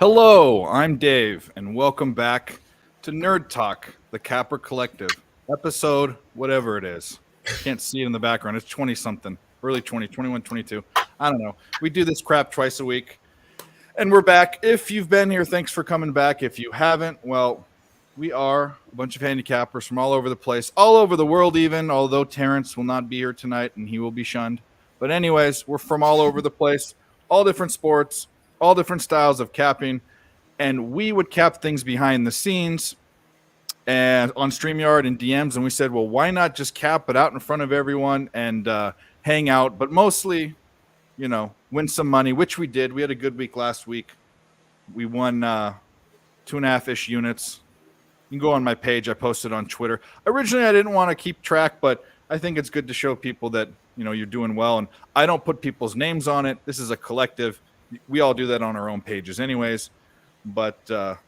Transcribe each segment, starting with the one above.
Hello, I'm Dave, and welcome back to Nerd Talk, the Capper Collective, episode whatever it is. Can't see it in the background. It's 20 something, early 20, 21, 22. I don't know. We do this crap twice a week, and we're back. If you've been here, thanks for coming back. If you haven't, well, we are a bunch of handicappers from all over the place, all over the world, even, although Terrence will not be here tonight and he will be shunned. But, anyways, we're from all over the place, all different sports, all different styles of capping, and we would cap things behind the scenes and on StreamYard and DMs, and we said, well, why not just cap it out in front of everyone and hang out, but mostly, win some money, which we did. We had a good week last week. We won 2.5-ish units. You can go on my page. I posted on Twitter. Originally, I didn't want to keep track, but I think it's good to show people that, you're doing well, and I don't put people's names on it. This is a collective. We all do that on our own pages anyways, but, the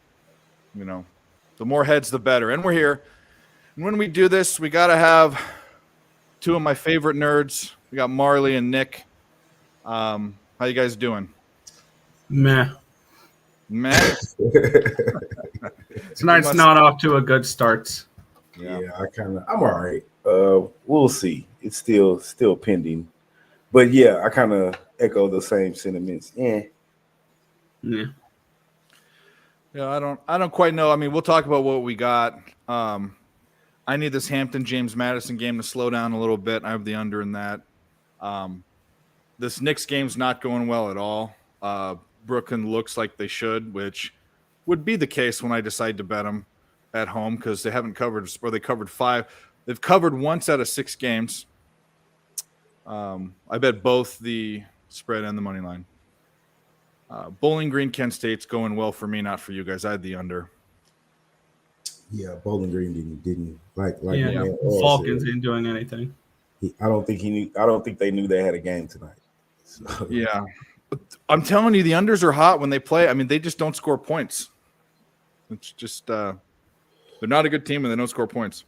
more heads, the better. And we're here. And when we do this, we got to have two of my favorite nerds. We got Marley and Nick. How you guys doing? Meh. Tonight's not off to a good start. Yeah, I'm all right. We'll see. It's still pending. But yeah, I kind of echo the same sentiments. Yeah. Yeah, I don't quite know. I mean, we'll talk about what we got. I need this Hampton James Madison game to slow down a little bit. I have the under in that. This Knicks game's not going well at all. Brooklyn looks like they should, which would be the case when I decide to bet them at home because they haven't covered, or they covered 5. They've covered once out of 6 games. I bet both the spread and the money line. Bowling Green, Kent State's going well for me, not for you guys. I had the under. Yeah, Bowling Green didn't like. Yeah, Falcons ain't doing anything. I don't think they knew they had a game tonight. So. Yeah, I'm telling you, the unders are hot when they play. I mean, they just don't score points. It's just they're not a good team and they don't score points,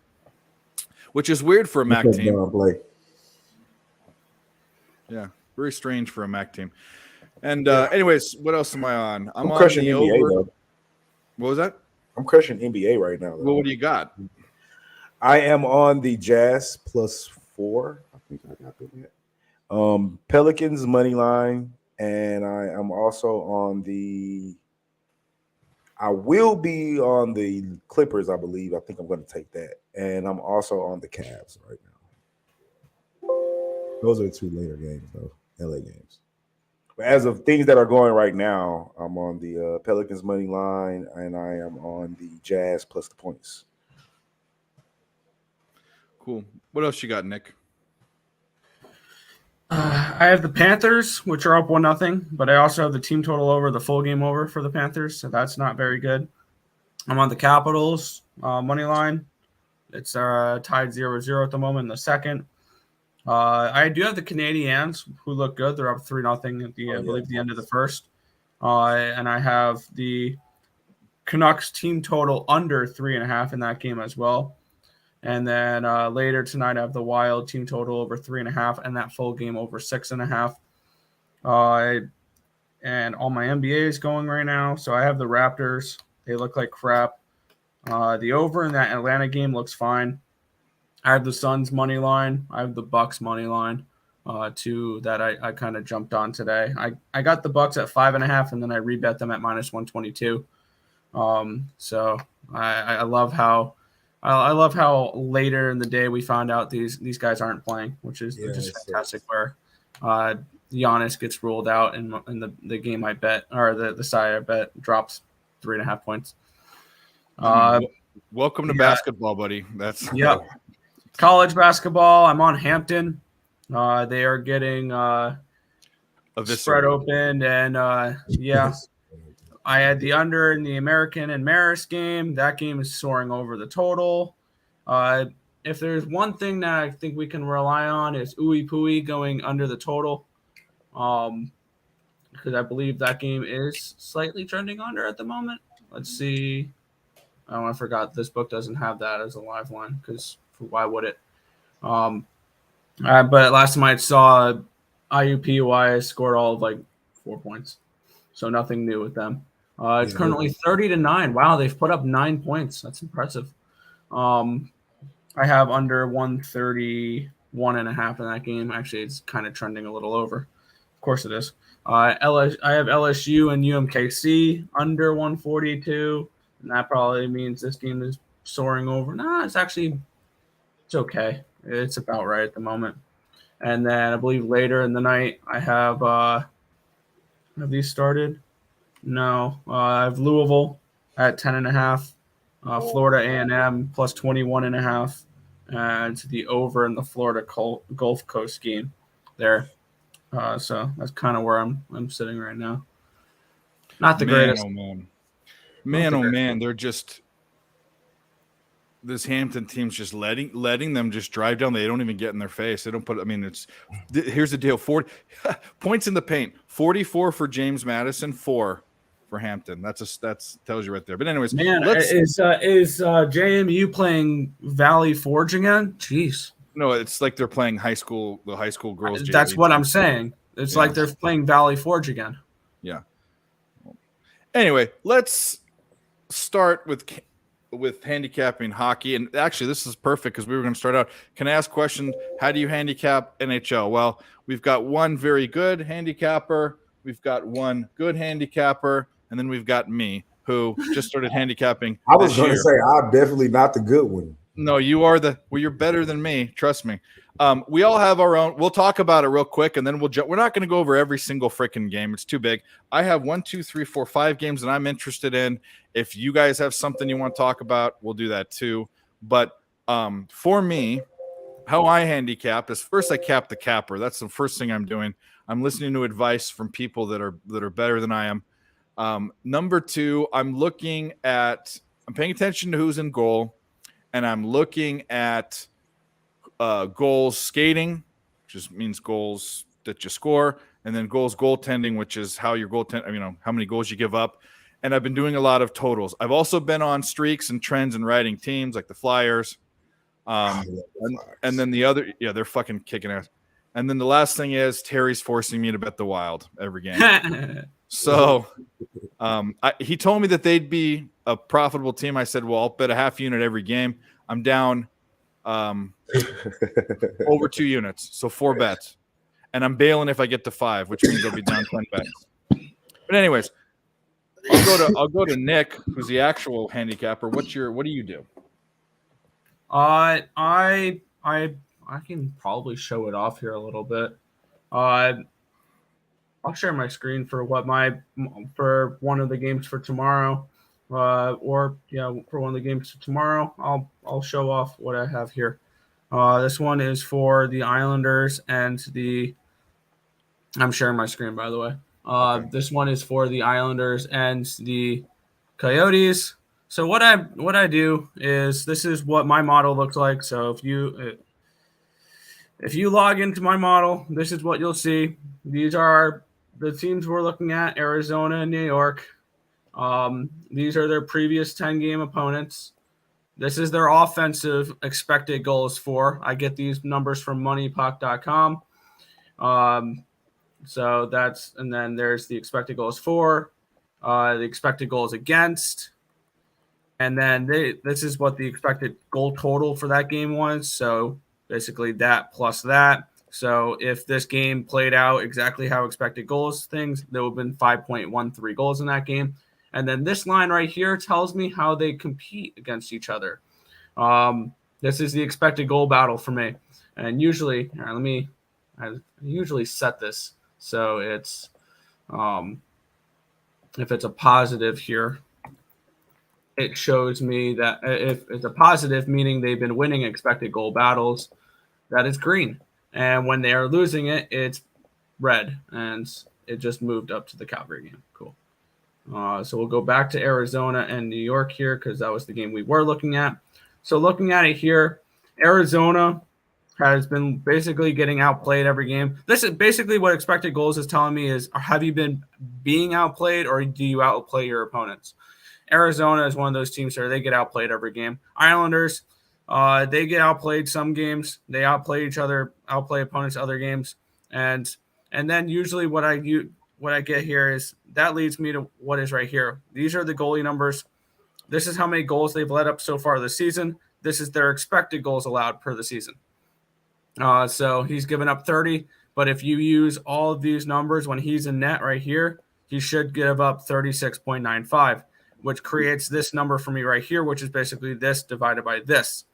which is weird for a MAC team. Yeah, very strange for a MAC team. And anyways, what else am I on? I'm on crushing the NBA, over. though. What was that? I'm crushing NBA right now. Though. Well, what do you got? I am on the Jazz +4. I think I got that. Pelicans money line, and I am also on the. I will be on the Clippers, I believe. I think I'm going to take that, and I'm also on the Cavs right now. Those are the 2 later games, though. LA games. But as of things that are going right now, I'm on the Pelicans money line, and I am on the Jazz plus the points. Cool. What else you got, Nick? I have the Panthers, which are up 1-0, but I also have the team total over, the full game over for the Panthers, so that's not very good. I'm on the Capitals money line. It's tied 0-0 at the moment in the second. I do have the Canadiens, who look good. They're up 3-0 at I believe the end of the first. And I have the Canucks team total under 3.5 in that game as well. And then later tonight, I have the Wild team total over 3.5 and that full game over 6.5. And all my NBA is going right now. So I have the Raptors. They look like crap. The over in that Atlanta game looks fine. I have the Suns money line. I have the Bucks money line, too, that I kind of jumped on today. I got the Bucks at 5.5, and then I rebet them at -122. So I love how later in the day we found out these guys aren't playing, which is fantastic. Where Giannis gets ruled out, and the game I bet, or the side I bet, drops 3.5 points. Welcome to basketball, buddy. That's College basketball. I'm on Hampton. They are getting spread open, and I had the under in the American and Marist game. That game is soaring over the total. If there's one thing that I think we can rely on is Ooey Pooey going under the total, because I believe that game is slightly trending under at the moment. Let's see. Oh, I forgot this book doesn't have that as a live line, because why would it? But last time I saw IUPUI scored all of 4 points, so nothing new with them. It's currently 30-9. Wow, they've put up 9 points. That's impressive. I have under 131.5 in that game. Actually, it's kind of trending a little over. Of course it is. I have LSU and UMKC under 142, and that probably means this game is soaring over. Nah, it's okay. It's about right at the moment. And then I believe later in the night I have these started? No, I have Louisville at 10.5, Florida A&M plus 21.5, and the over in the Florida Gulf Coast game there. So that's kind of where I'm sitting right now. Not the greatest. Oh man, they're just this Hampton team's just letting them just drive down. They don't even get in their face. They don't put. I mean, here's the deal: 40 points in the paint, 44 for James Madison, 4 for Hampton. That's tells you right there. But anyways, man, is JMU playing Valley Forge again? Jeez. No, it's like they're playing the high school girls. That's what I'm saying. It's like they're playing Valley Forge again. Yeah. Anyway, let's start with handicapping hockey. And actually, this is perfect because we were going to start out. Can I ask a question? How do you handicap NHL? Well, we've got one very good handicapper. We've got one good handicapper. And then we've got me, who just started handicapping. I was going to say, I'm definitely not the good one. No, you're better than me. Trust me. We all have our own. We'll talk about it real quick, and then we're not going to go over every single freaking game. It's too big. I have 1, 2, 3, 4, 5 games that I'm interested in. If you guys have something you want to talk about, we'll do that too. But for me, how I handicap is first I cap the capper. That's the first thing I'm doing. I'm listening to advice from people that are better than I am. Number 2, I'm paying attention to who's in goal, and I'm looking at goals skating, which just means goals that you score, and then goals goaltending, which is how your goaltend, how many goals you give up. And I've been doing a lot of totals. I've also been on streaks and trends and riding teams like the Flyers. And then the other, they're fucking kicking ass. And then the last thing is Terry's forcing me to bet the Wild every game. So he told me that they'd be a profitable team. I said, well, I'll bet a half unit every game. I'm down over 2 units, so 4 bets. And I'm bailing if I get to 5, which means I'll be down 10 bets. But anyways, I'll go to Nick, who's the actual handicapper. What do you do? I can probably show it off here a little bit. I'll share my screen for for one of the games for tomorrow, for one of the games for tomorrow. I'll show off what I have here. This one is for the Islanders and I'm sharing my screen, by the way. Okay. This one is for the Islanders and the Coyotes. So what I do is, this is what my model looks like. So if you log into my model, this is what you'll see. These are the teams we're looking at: Arizona and New York. These are their previous 10-game opponents. This is their offensive expected goals for. I get these numbers from moneypuck.com. So and then there's the expected goals for, the expected goals against, and then this is what the expected goal total for that game was. So basically that plus that. So if this game played out exactly how expected goals there would have been 5.13 goals in that game. And then this line right here tells me how they compete against each other. This is the expected goal battle for me. And usually, I usually set this so it's if it's a positive here, it shows me that if it's a positive, meaning they've been winning expected goal battles, that is green. And when they are losing it, it's red. And it just moved up to the Calgary game. Cool. So we'll go back to Arizona and New York here, because that was the game we were looking at. So looking at it here, Arizona has been basically getting outplayed every game. This is basically what expected goals is telling me is, have you been being outplayed, or do you outplay your opponents? Arizona is one of those teams where they get outplayed every game. Islanders, they get outplayed some games. They outplay each other, outplay opponents other games. And then usually what I what I get here is that leads me to what is right here. These are the goalie numbers. This is how many goals they've let up so far this season. This is their expected goals allowed per the season. So he's given up 30, but if you use all of these numbers when he's in net right here, he should give up 36.95, which creates this number for me right here, which is basically this divided by this.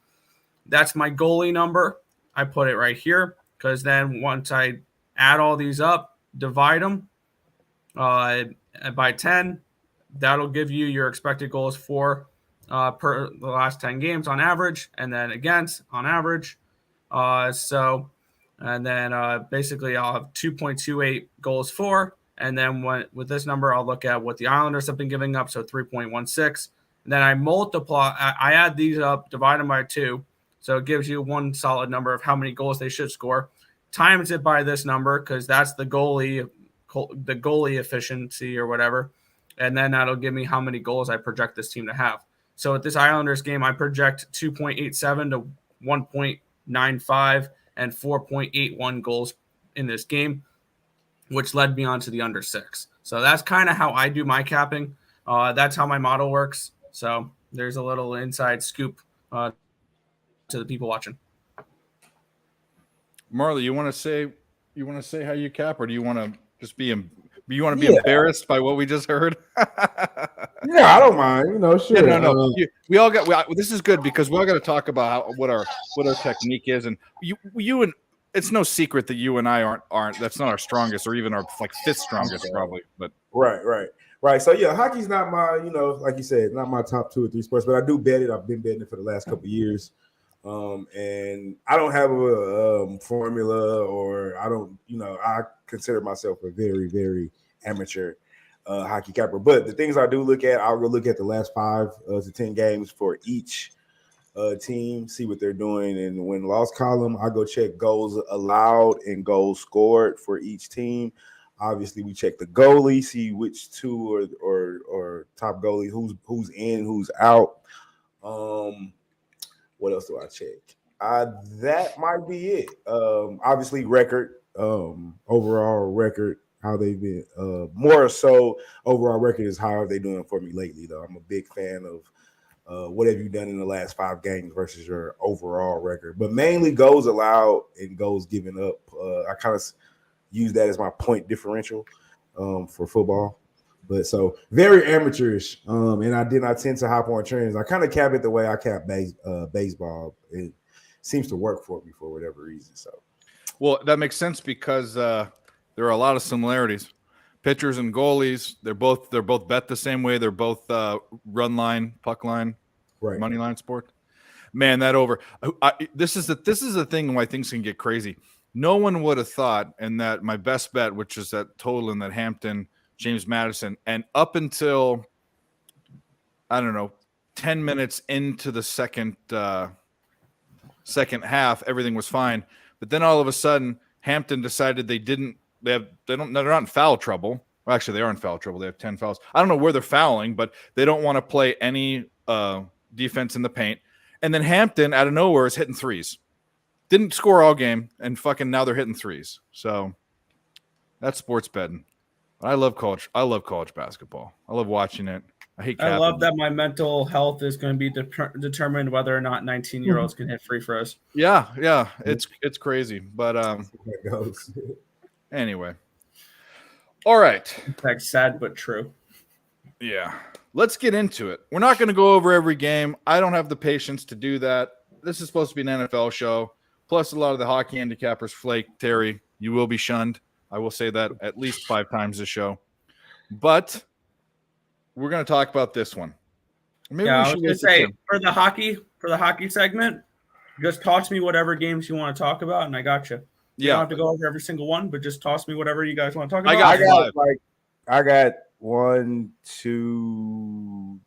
That's my goalie number. I put it right here because then once I add all these up, divide them by 10, that'll give you your expected goals for per the last 10 games on average, and then against on average. And then basically I'll have 2.28 goals for, and then with this number, I'll look at what the Islanders have been giving up, so 3.16. And then I add these up, divide them by 2, so it gives you one solid number of how many goals they should score. Times it by this number because that's the goalie efficiency or whatever, and then that'll give me how many goals I project this team to have. So at this Islanders game, I project 2.87 to 1.95 and 4.81 goals in this game, which led me on to the under 6. So that's kind of how I do my capping. That's how my model works. So there's a little inside scoop to the people watching. Marley, you want to say how you cap, or do you want to just be embarrassed by what we just heard? Yeah, I don't mind. Sure. Yeah, no. We all got. This is good because we all got to talk about what our technique is, and you and it's no secret that you and I aren't. That's not our strongest, or even our fifth strongest, probably. But right. So yeah, hockey's not my, like you said, not my top 2 or 3 sports, but I do bet it. I've been betting it for the last couple of years. And I don't have a formula, or I don't, I consider myself a very, very amateur hockey capper. But the things I do look at, I'll go look at the last 5 to 10 games for each team, see what they're doing. And when loss column, I go check goals allowed and goals scored for each team. Obviously, we check the goalie, see which 2 or top goalie, who's in, who's out. What else do I check? That might be it. Obviously, record, overall record, how they've been. More so, overall record is how are they doing for me lately, though. I'm a big fan of what have you done in the last 5 games versus your overall record. But mainly goals allowed and goals given up. I kind of use that as my point differential for football. But so very amateurish, and I tend to hop on trends. I kind of cap it the way I cap baseball. It seems to work for me for whatever reason. So, well, that makes sense because there are a lot of similarities. Pitchers and goalies, they're both bet the same way. They're both run line, puck line, right, money line sport. Man, that over. This is the thing why things can get crazy. No one would have thought, and that my best bet, which is that total in that Hampton. James Madison, and up until 10 minutes into the second half, everything was fine. But then all of a sudden, Hampton decided they're not in foul trouble. Well, actually, they are in foul trouble. They have 10 fouls. I don't know where they're fouling, but they don't want to play any defense in the paint. And then Hampton, out of nowhere, is hitting threes. Didn't score all game, and now they're hitting threes. So that's sports betting. I love college basketball. I love watching it. I love that my mental health is going to be determined whether or not 19-year-olds can hit free throws. Yeah, it's crazy, but anyway. All right. That's sad but true. Yeah, let's get into it. We're not going to go over every game. I don't have the patience to do that. This is supposed to be an NFL show. Plus, a lot of the hockey handicappers flake. Terry, you will be shunned. I will say that at least 5 times this show. But we're going to talk about this one. Maybe I was going to say, for the hockey segment, just toss me whatever games you want to talk about, and I got you. You don't have to go over every single one, but just toss me whatever you guys want to talk about. I got 1, 2.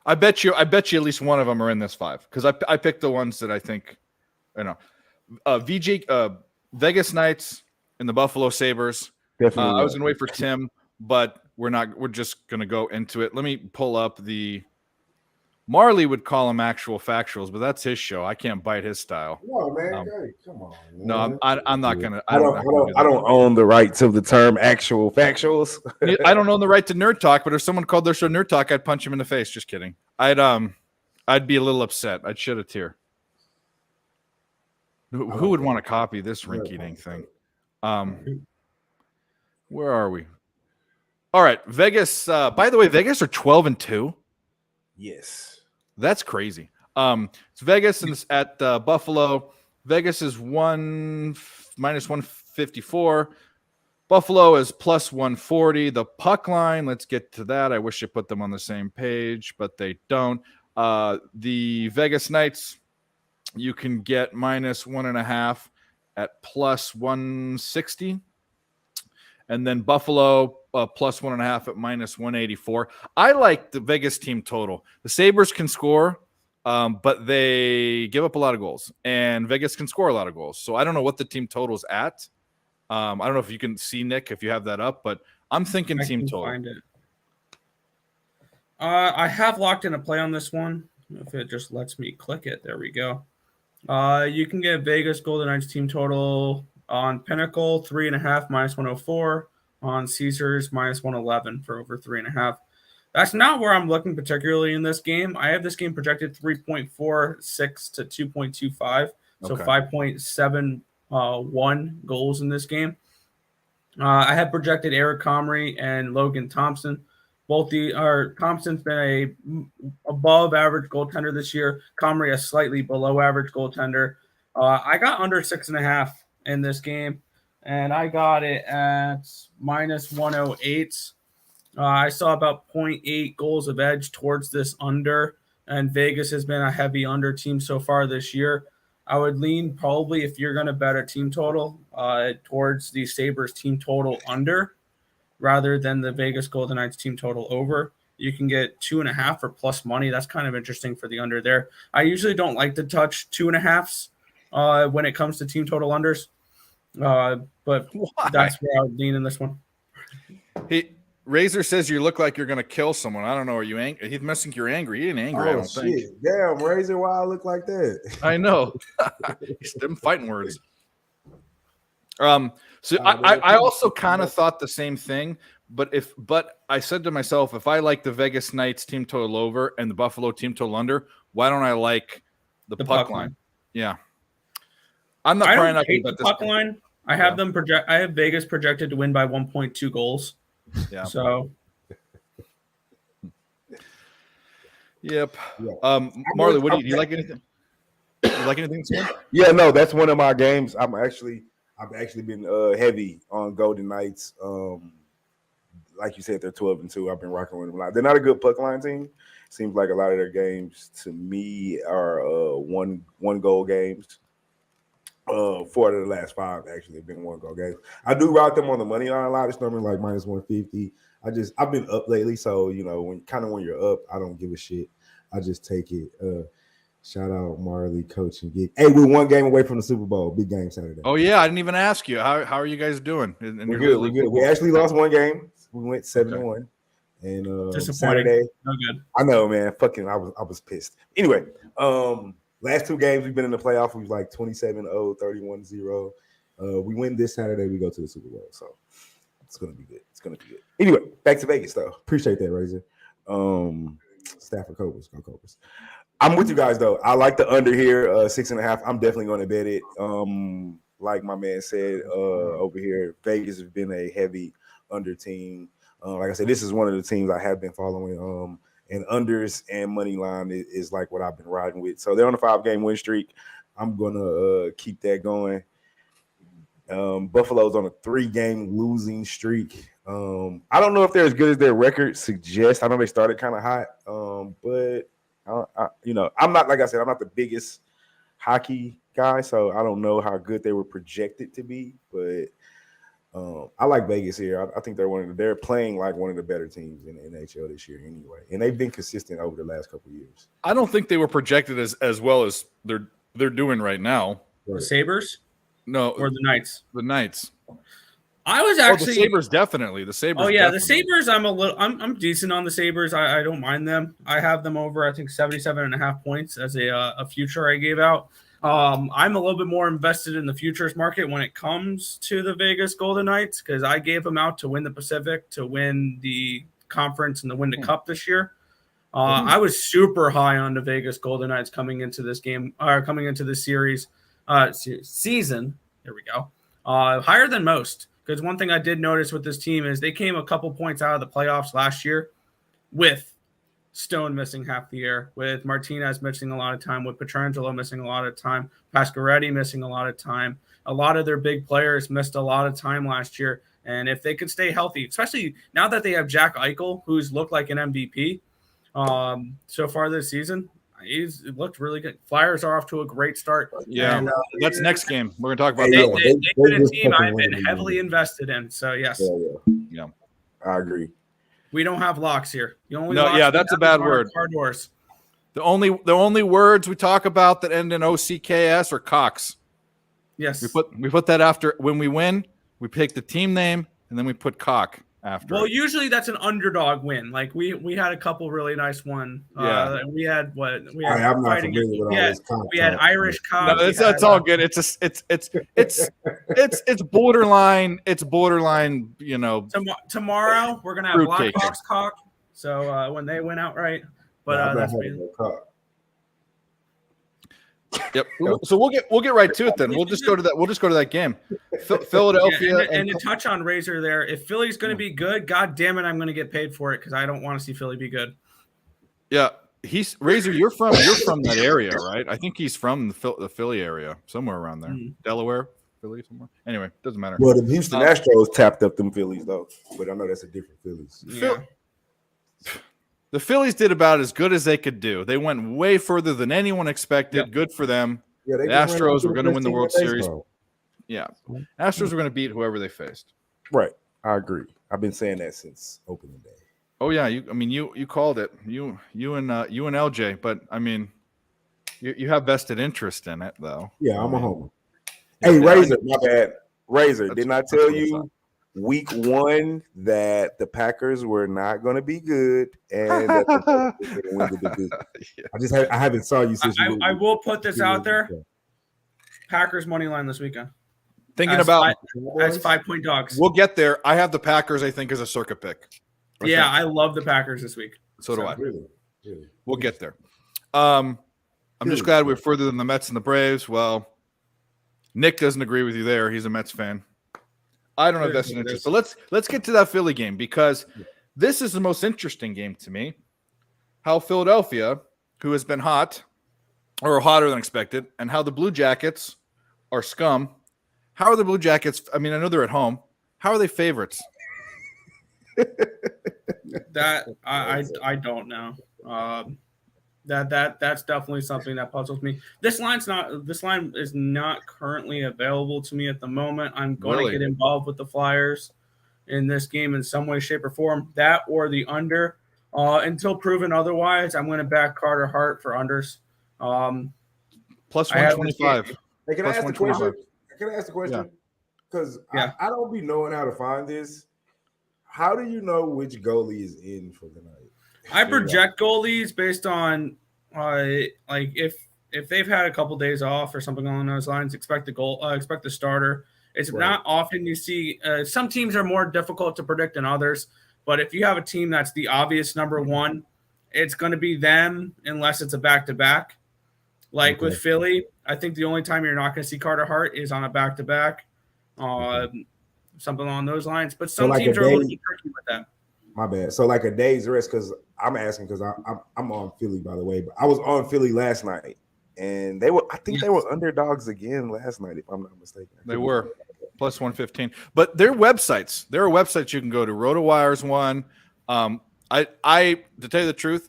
I bet you at least one of them are in this 5 because I picked the ones that I think, Vegas Knights and the Buffalo Sabres. Definitely. I was going to wait for Tim, but we're just going to go into it. Let me pull up the Marley would call them actual factuals, but that's his show. I can't bite his style. No, man. Um, Hey, come on. Man. No, I'm not gonna. I don't own the rights of the term actual factuals. I don't own the right to nerd talk, but if someone called their show nerd talk, I'd punch him in the face. Just kidding. I'd be a little upset. I'd shed a tear. Who would want to copy this rinky-dink thing? Where are we? All right, Vegas. By the way, Vegas are 12-2. Yes, that's crazy. It's Vegas and at Buffalo. Vegas is minus 154. Buffalo is plus 140. The puck line. Let's get to that. I wish I put them on the same page, but they don't. The Vegas Knights, you can get minus 1.5 at plus 160. And then Buffalo plus 1.5 at minus 184. I like the Vegas team total. The Sabres can score, but they give up a lot of goals. And Vegas can score a lot of goals. So I don't know what the team total's at. I don't know if you can see, Nick, if you have that up, but I'm thinking team total. Find it. I have locked in a play on this one. If it just lets me click it. There we go. You can get Vegas Golden Knights team total on Pinnacle, 3.5 minus 104. On Caesars, minus 111 for over 3.5. That's not where I'm looking particularly in this game. I have this game projected 3.46 to 2.25, so 5.71 goals in this game. I have projected Eric Comrie and Logan Thompson. Thompson's been a above average goaltender this year. Comrie a slightly below average goaltender. I got under 6.5 in this game, and I got it at minus 108. I saw about 0.8 goals of edge towards this under, and Vegas has been a heavy under team so far this year. I would lean probably, if you're going to bet a team total, towards the Sabres team total under rather than the Vegas Golden Knights team total over. You can get 2.5 for plus money. That's kind of interesting for the under there. I usually don't like to touch 2.5s when it comes to team total unders. But why? That's where I would lean in this one. Razor says you look like you're going to kill someone. I don't know. Are you angry? He must think you're angry. He ain't angry, I don't think. Damn, Razor, why I look like that? I know. He's them fighting words. So I also kind of thought the same thing, but I said to myself, if I like the Vegas Knights team total over and the Buffalo team total under, why don't I like the puck line? Yeah. I'm not trying to hate the puck line. I have them I have Vegas projected to win by 1.2 goals. Yeah. So. Yep. Marley, do you like anything? You like anything? Yeah, no, that's one of my games. I've actually been heavy on Golden Knights. Like you said, they're 12-2. I've been rocking with them a lot. They're not a good puck line team. Seems like a lot of their games to me are one goal games. 4 out of the last 5 actually have been 1-goal games. I do route them on the money line a lot. It's normally like minus 150. I've been up lately, so you know when you're up, I don't give a shit. I just take it. Shout out Marley, coach and gig. Hey, we're 1 game away from the Super Bowl. Big game Saturday. Oh yeah, I didn't even ask you. How are you guys doing? We're good. We're good. We actually lost 1 game. We went 7-1. And Saturday. No good. I know, man. Fucking, I was pissed. Anyway, last 2 games we've been in the playoff. We was like 27-0, 31-0. We win this Saturday. We go to the Super Bowl. So it's gonna be good. It's gonna be good. Anyway, back to Vegas though. Appreciate that, Razor. Stafford Cobras, go Cobras. I'm with you guys though. I like the under here, 6.5. I'm definitely going to bet it. Like my man said over here, Vegas has been a heavy under team. Like I said, this is one of the teams I have been following. And unders and money line is like what I've been riding with. So they're on a 5-game win streak. I'm gonna keep that going. Buffalo's on a 3-game losing streak. I don't know if they're as good as their record suggests. I know they started kind of hot, but I'm not, like I said, I'm not the biggest hockey guy, so I don't know how good they were projected to be. But I like Vegas here. I think they're playing like one of the better teams in the NHL this year anyway, and they've been consistent over the last couple of years. I don't think they were projected as well as they're doing right now. The Sabres? No, or the Knights. The Knights. I was Oh, the actually. Sabres definitely. The Sabres. Oh yeah, the definitely. Sabres. I'm decent on the Sabres. I don't mind them. I have them over. I think 77.5 points as a future I gave out. I'm a little bit more invested in the futures market when it comes to the Vegas Golden Knights because I gave them out to win the Pacific, to win the conference, and to win the Cup this year. I was super high on the Vegas Golden Knights coming into this game, coming into this series, season. There we go. Higher than most. Because one thing I did notice with this team is they came a couple points out of the playoffs last year with Stone missing half the year, with Martinez missing a lot of time, with Pietrangelo missing a lot of time, Pasquaretti missing a lot of time. A lot of their big players missed a lot of time last year. And if they could stay healthy, especially now that they have Jack Eichel, who's looked like an MVP so far this season, it looked really good. Flyers are off to a great start. Yeah, and, that's next game. We're gonna talk about They, that one. they've been a just team fucking I've been win. heavily invested in. So yes, Yeah. I agree. we don't have locks here. The only No, locks yeah, we that's a have bad are word. Car doors. The only words we talk about that end in OCKS are Cox. Yes. We put that after when we win. We pick the team name and then we put cock after. Well, it. usually that's an underdog win. Like we had a couple really nice one. Yeah. We had what we All had right, I'm not fighting. familiar with all We had, this content. we had Irish No, Cobb. that's all good. It's borderline. It's borderline. You know, Tomorrow we're gonna have Fruitcake. Blackhawks cock. So when they win outright, but I'm not that's having no cup. Yep. So we'll get right to it then. We'll just go to that game. Philadelphia and to touch on Razor there, if Philly's going to be good, God damn it, I'm going to get paid for it because I don't want to see Philly be good. yeah. He's Razor. You're from that area, right? I think he's from the Philly area, somewhere around there, Delaware, Philly, somewhere. Anyway, doesn't matter. Well, the Houston Astros tapped up them Phillies though, but I know that's a different Phillies. Yeah. The Phillies did about as good as they could do. They went way further than anyone expected. Yep. Good for them. Yeah, The just ran Astros out to were going to best win the team in World Series. baseball. Yeah. Astros were going to beat whoever they faced. Right, I agree. I've been saying that since opening day. Oh yeah, you called it. You and LJ, but I mean, you have vested interest in it though. Yeah, I'm a I mean, homer. Hey, yeah, Razor, my bad. Razor, That's- didn't I that's tell what I you thought. week 1 that the Packers were not going to be good and that the Packers were going to win the division? Yeah. I haven't saw you since you I will put this out there. Packers money line this weekend. Thinking As about, As 5-point dogs. we'll get there. I have the Packers. I think as a circuit pick. Yeah, I love the Packers this week. So do I. Really? We'll get there. I'm just glad we're further than the Mets and the Braves. Well, Nick doesn't agree with you there. He's a Mets fan. I don't have vested interest. So let's get to that Philly game because this is the most interesting game to me. How Philadelphia, who has been hot or hotter than expected, and how the Blue Jackets are scum. How are the Blue Jackets? I mean, I know they're at home. How are they favorites? That I don't know. That's definitely something that puzzles me. This line is not currently available to me at the moment. I'm going Really? to get involved with the Flyers in this game in some way, shape, or form. That or the under. Until proven otherwise, I'm going to back Carter Hart for unders. Plus I have 125. Hey, can I Plus ask the question? 125. Can I ask the question? Because Yeah. I don't be knowing how to find this. How do you know which goalie is in for the night? I project goalies based on like if they've had a couple days off or something along those lines. Expect the starter. It's Right. not often you see. Some teams are more difficult to predict than others, but if you have a team that's the obvious number one, it's going to be them unless it's a back-to-back. Like Okay. with Philly, I think the only time you're not going to see Carter Hart is on a back-to-back, something along those lines. But some like a teams are a little day- bit tricky with that. My bad. So like a day's rest, because I'm asking because I'm on Philly, by the way. But I was on Philly last night, and I think they were underdogs again last night, if I'm not mistaken. They were plus 115. But there are websites you can go to. RotoWire's one. I to tell you the truth,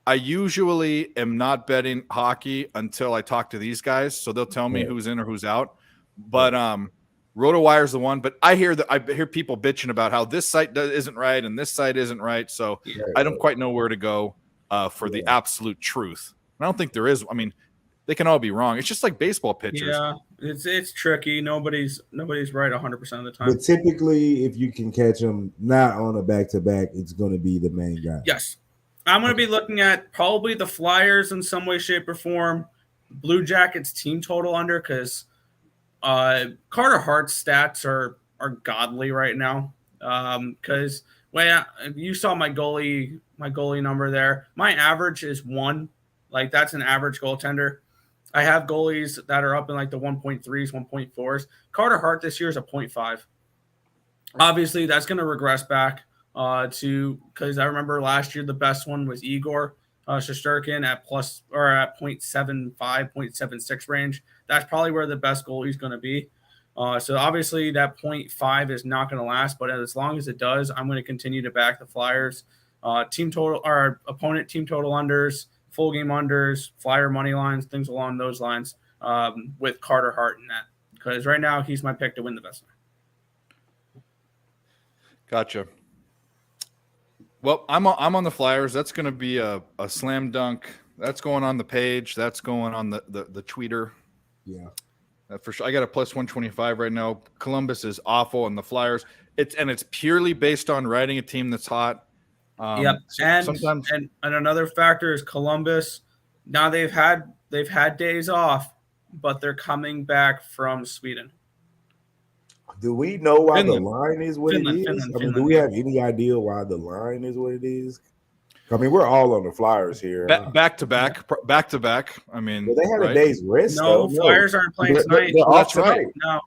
I usually am not betting hockey until I talk to these guys, so they'll tell me Right. who's in or who's out. But RotoWire's the one. But I hear people bitching about how this site isn't right and this site isn't right. So I don't quite know where to go for the absolute truth. I don't think there is. I mean, they can all be wrong. It's just like baseball pitchers. Yeah, It's tricky. Nobody's right 100% of the time. But typically, if you can catch them not on a back-to-back, it's going to be the main guy. Yes. I'm going to be looking at probably the Flyers in some way, shape, or form. Blue Jackets team total under, because Carter Hart's stats are godly right now. Because you saw my goalie number there. My average is 1. Like, that's an average goaltender. I have goalies that are up in like the 1.3s, 1.4s. Carter Hart this year is a 0.5. Obviously, that's going to regress back to, because I remember last year the best one was Igor Shesterkin at plus or at 0.75, 0.76 range. That's probably where the best goalie is going to be. So obviously that 0.5 is not going to last, but as long as it does, I'm going to continue to back the Flyers. Team total or opponent team total unders, full game unders, Flyer money lines, things along those lines with Carter Hart in that. Because right now he's my pick to win the best. Gotcha. Well, I'm on the Flyers. That's going to be a slam dunk. That's going on the page. That's going on the tweeter. Yeah. For sure. I got a plus 125 right now. Columbus is awful, and the Flyers. It's purely based on riding a team that's hot. Yep. And another factor is Columbus. Now they've had days off, but they're coming back from Sweden. Do we know why Finland. the line is what it is? Finland, do we have any idea why the line is what it is? I mean, we're all on the Flyers here. Back to back. I mean, well, they had right? a day's rest. No, Flyers aren't playing tonight. They're off That's right. tonight. No,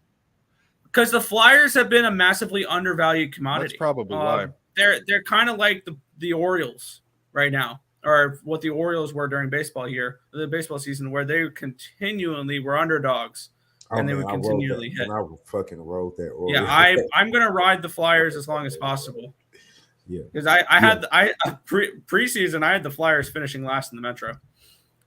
because the Flyers have been a massively undervalued commodity. That's probably why. They're kind of like the Orioles right now, or what the Orioles were during the baseball season, where they continually were underdogs. And they would continually hit. And I fucking wrote that. Yeah, I'm gonna ride the Flyers as long as possible. Yeah, because preseason I had the Flyers finishing last in the Metro,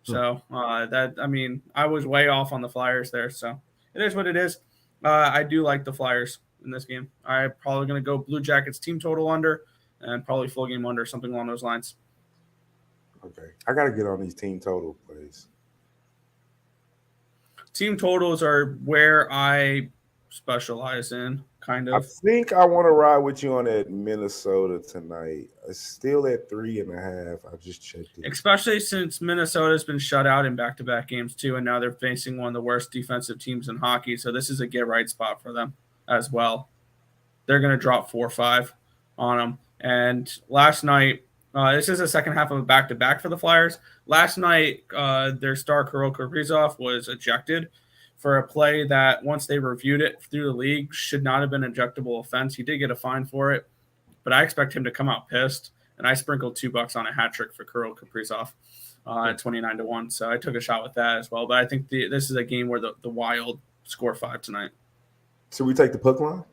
so I was way off on the Flyers there. So it is what it is. I do like the Flyers in this game. I'm probably gonna go Blue Jackets team total under, and probably full game under, something along those lines. Okay, I gotta get on these team total plays. Team totals are where I specialize in, kind of. I think I want to ride with you on that Minnesota tonight. It's still at 3.5. I just checked it. Especially since Minnesota's been shut out in back-to-back games too, and now they're facing one of the worst defensive teams in hockey. So this is a get-right spot for them as well. They're going to drop 4-5 on them. And last night, this is the second half of a back-to-back for the Flyers. Last night, their star Kirill Kaprizov was ejected for a play that, once they reviewed it through the league, should not have been an ejectable offense. He did get a fine for it, but I expect him to come out pissed. And I sprinkled $2 on a hat trick for Kirill Kaprizov at 29-1. So I took a shot with that as well. But I think this is a game where the Wild score 5 tonight. Should we take the puck line?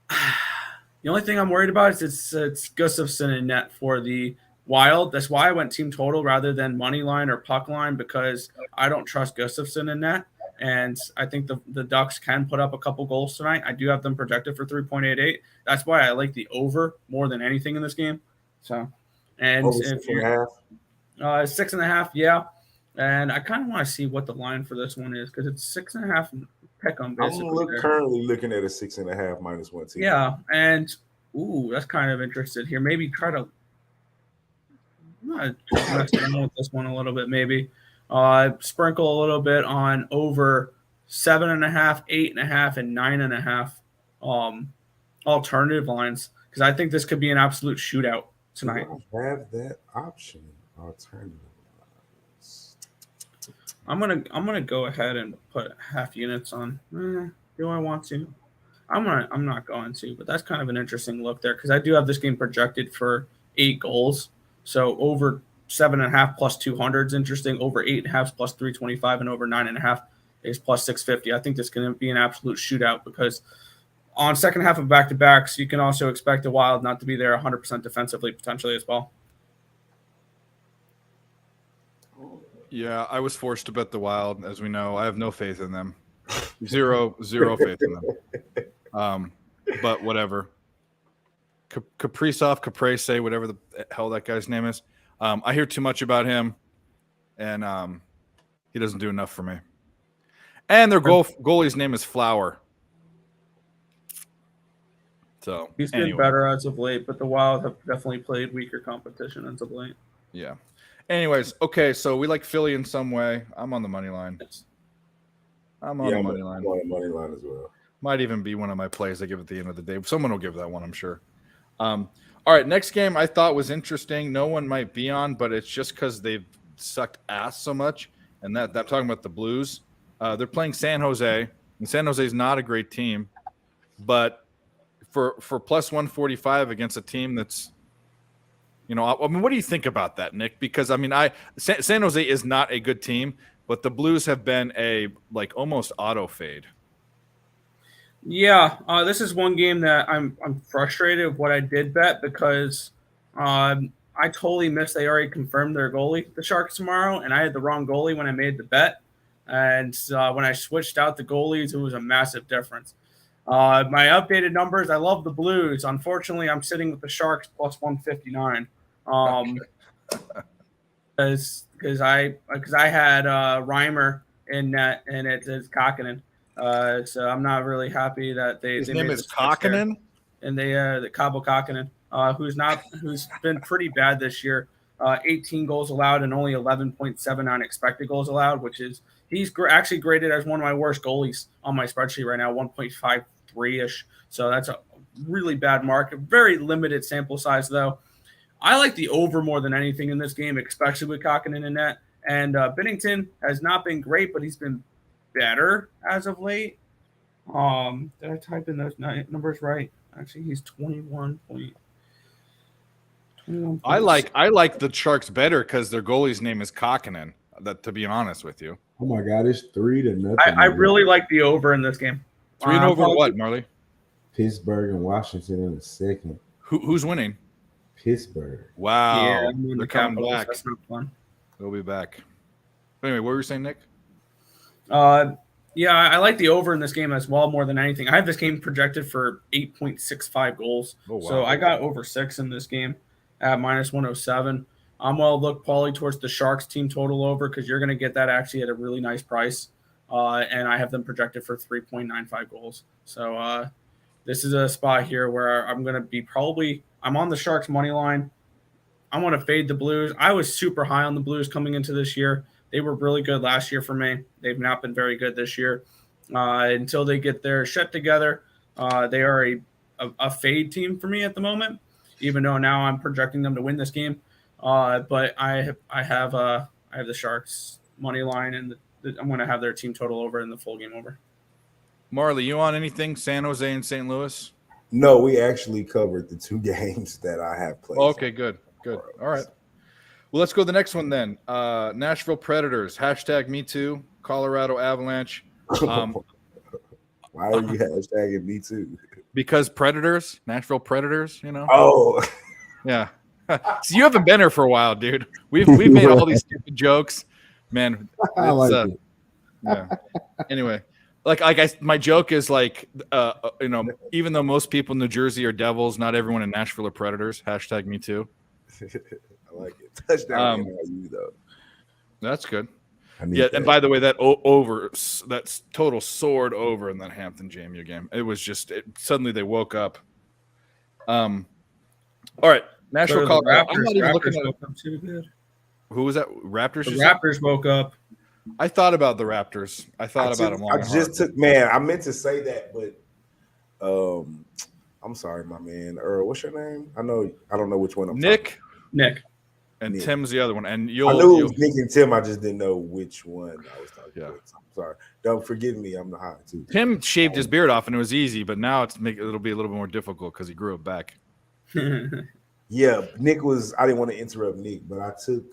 The only thing I'm worried about is it's Gustafsson in net for the Wild. That's why I went team total rather than money line or puck line, because I don't trust Gustafsson in net. And I think the Ducks can put up a couple goals tonight. I do have them projected for 3.88. That's why I like the over more than anything in this game. So, and Over if you're 6.5, yeah. And I kind of want to see what the line for this one is, because it's 6.5 pick 'em basically. I'm currently looking at a 6.5 minus 110. Yeah, and that's kind of interested here. Maybe try to mess around with this one a little bit. Maybe sprinkle a little bit on over 7.5, 8.5, and 9.5 alternative lines, because I think this could be an absolute shootout tonight. I have that option. Alternative. I'm gonna go ahead and put half units on. Do I want to? I'm not going to, but that's kind of an interesting look there, because I do have this game projected for 8 goals. So over 7.5 plus 200 is interesting. Over 8.5 plus 325, and over 9.5 is plus 650. I think this can be an absolute shootout, because on second half of back-to-backs, you can also expect the Wild not to be there 100% defensively potentially as well. Yeah, I was forced to bet the Wild. As we know, I have no faith in them. Zero faith in them. But whatever. Kaprizov, Caprese, whatever the hell that guy's name is. I hear too much about him, and he doesn't do enough for me. And their goalie's name is Flower. So He's been better as of late, but the Wild have definitely played weaker competition as of late. Yeah. Anyways, okay, so we like Philly in some way. I'm on the money line. I'm on the money line. I'm on the money line as well. Might even be one of my plays I give at the end of the day. Someone will give that one, I'm sure. All right, next game I thought was interesting. No one might be on, but it's just because they've sucked ass so much. And that I'm talking about the Blues. They're playing San Jose, and San Jose is not a great team, but for plus 145 against a team that's, I mean, what do you think about that, Nick? Because I mean, San Jose is not a good team, but the Blues have been a almost auto fade. Yeah, this is one game that I'm frustrated with what I did bet because I totally missed. They already confirmed their goalie, the Sharks, tomorrow, and I had the wrong goalie when I made the bet. And when I switched out the goalies, it was a massive difference. My updated numbers, I love the Blues. Unfortunately, I'm sitting with the Sharks plus 159. Because I had Reimer in net, and it's Kakkonen. So I'm not really happy that His name is Kakkonen, and the Cabo Kakkonen, who's been pretty bad this year. 18 goals allowed and only 11.7 on expected goals allowed, which is he's actually graded as one of my worst goalies on my spreadsheet right now, 1.53-ish. So that's a really bad mark. A very limited sample size, though. I like the over more than anything in this game, especially with Kakkonen in net. And Binnington has not been great, but he's been better as of late. Did I type in those numbers right? Actually, he's 21 point. I like the Sharks better because their goalie's name is Kakkonen. That, to be honest with you. Oh my God, it's 3-0. I really like the over in this game. 3 over what, Marley? Pittsburgh and Washington in a second. Who's winning? Pittsburgh. Wow, Yeah, they're coming back. That's not fun. They'll be back. Anyway, what were you saying, Nick? Yeah, I like the over in this game as well more than anything. I have this game projected for 8.65 goals. Oh, wow. So I got over 6 in this game at minus 107. I'm well look probably towards the Sharks team total over because you're going to get that actually at a really nice price. And I have them projected for 3.95 goals. So this is a spot here where I'm going to be I'm on the Sharks money line. I want to fade the Blues. I was super high on the Blues coming into this year. They were really good last year for me. They've not been very good this year. Until they get their shit together, they are a fade team for me at the moment, even though now I'm projecting them to win this game. But I have the Sharks money line, and I'm going to have their team total over and the full game over. Marley, you on anything? San Jose and St. Louis? No, we actually covered the 2 games that I have played. Okay, good. All right. Well, let's go to the next one then. Nashville Predators, #MeToo, Colorado Avalanche. Why are you hashtagging me too? Because Predators, Nashville Predators, Oh, yeah. So you haven't been here for a while, dude. We've made all these stupid jokes, man. I like it. Yeah. Anyway, my joke is even though most people in New Jersey are Devils, not everyone in Nashville are Predators. #MeToo. I like it. Touchdown you though. That's good. Yeah, that. And by the way, that's total soared over in that Hampton JMU game. It was just suddenly they woke up. All right, Nashville, Colorado. I'm not even looking at up too good. Who was that? Raptors. The Raptors woke up. I thought about the Raptors. I thought about them. I meant to say that, but I'm sorry, my man. Earl, what's your name? I don't know which one I'm Nick. And Nick. Tim's the other one. And I knew it was Nick and Tim. I just didn't know which one I was talking about. I'm sorry. Don't forgive me. I'm the high too. Tim shaved his beard off and it was easy, but now it'll be a little bit more difficult because he grew it back. Yeah, Nick was. I didn't want to interrupt Nick, but I took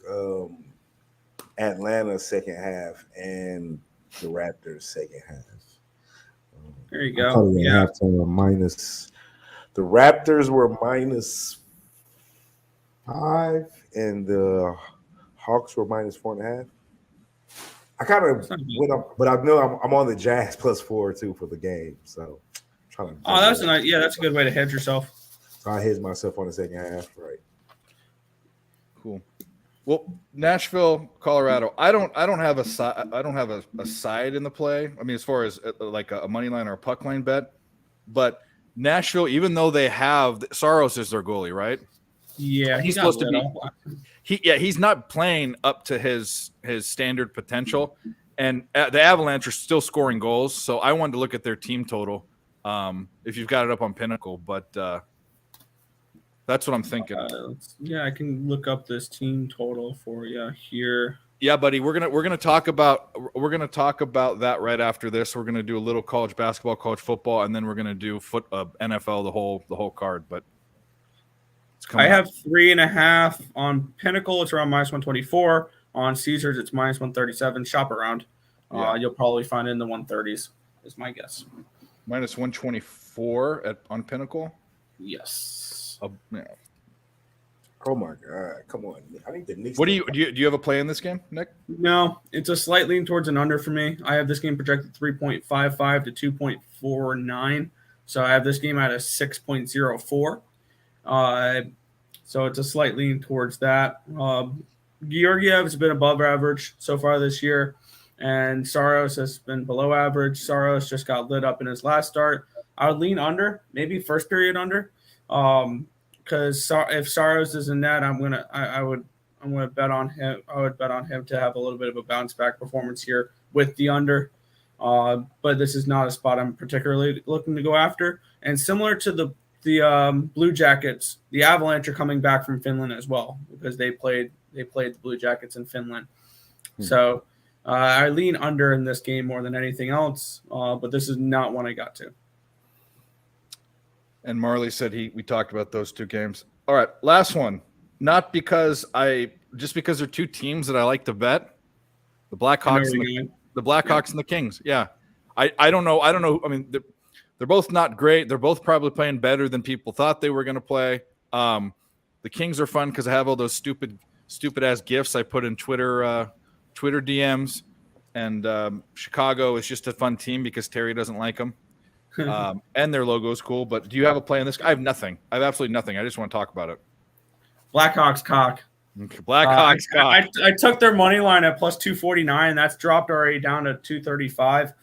Atlanta second half and the Raptors second half. There you go. Yeah, minus. The Raptors were -5, and the Hawks were -4.5. I kind of went up, but I know I'm on the Jazz +4 too for the game. So I'm trying to. Oh, that's that's a good way to hedge yourself. So I hedged myself on the second half, right? Cool. Well, Nashville, Colorado. I don't have a side. I don't have a side in the play. I mean, as far as like a money line or a puck line bet, but Nashville, even though they have Saros is their goalie, right? Yeah, He's got supposed to lit be. up. He's not playing up to his standard potential, and the Avalanche are still scoring goals. So I wanted to look at their team total. If you've got it up on Pinnacle, but that's what I'm thinking. Yeah, I can look up this team total for you here. Yeah, buddy, we're gonna talk about that right after this. We're gonna do a little college basketball, college football, and then we're gonna do NFL, the whole card. But it's coming I have 3.5 on Pinnacle. It's around -124. On Caesars, it's -137. Shop around. Yeah. You'll probably find it in the 130s. Is my guess. -124 on Pinnacle. Yes. Yeah. Oh my god! Come on, I need the Knicks. What do you have a play in this game, Nick? No, it's a slight lean towards an under for me. I have this game projected 3.55 to 2.49. So I have this game at a 6.04. So it's a slight lean towards that. Georgiev has been above average so far this year, and Saros has been below average. Saros just got lit up in his last start. I would lean under, maybe first period under. Because if Saros is in net, I'm gonna bet on him. I would bet on him to have a little bit of a bounce back performance here with the under. But this is not a spot I'm particularly looking to go after. And similar to the Blue Jackets, the Avalanche are coming back from Finland as well because they played the Blue Jackets in Finland. So I lean under in this game more than anything else. But this is not one I got to. And Marley said we talked about those two games. All right, last one. Not because just because they're two teams that I like to bet. The Blackhawks and the Kings. Yeah. I don't know. I mean, they're both not great. They're both probably playing better than people thought they were going to play. The Kings are fun because I have all those stupid ass gifts I put in Twitter DMs. And Chicago is just a fun team because Terry doesn't like them. And their logo is cool. But do you have a play on this? I have nothing. I have absolutely nothing. I just want to talk about it. Blackhawks cock. Blackhawks cock. I took their money line at +249. That's dropped already down to 235.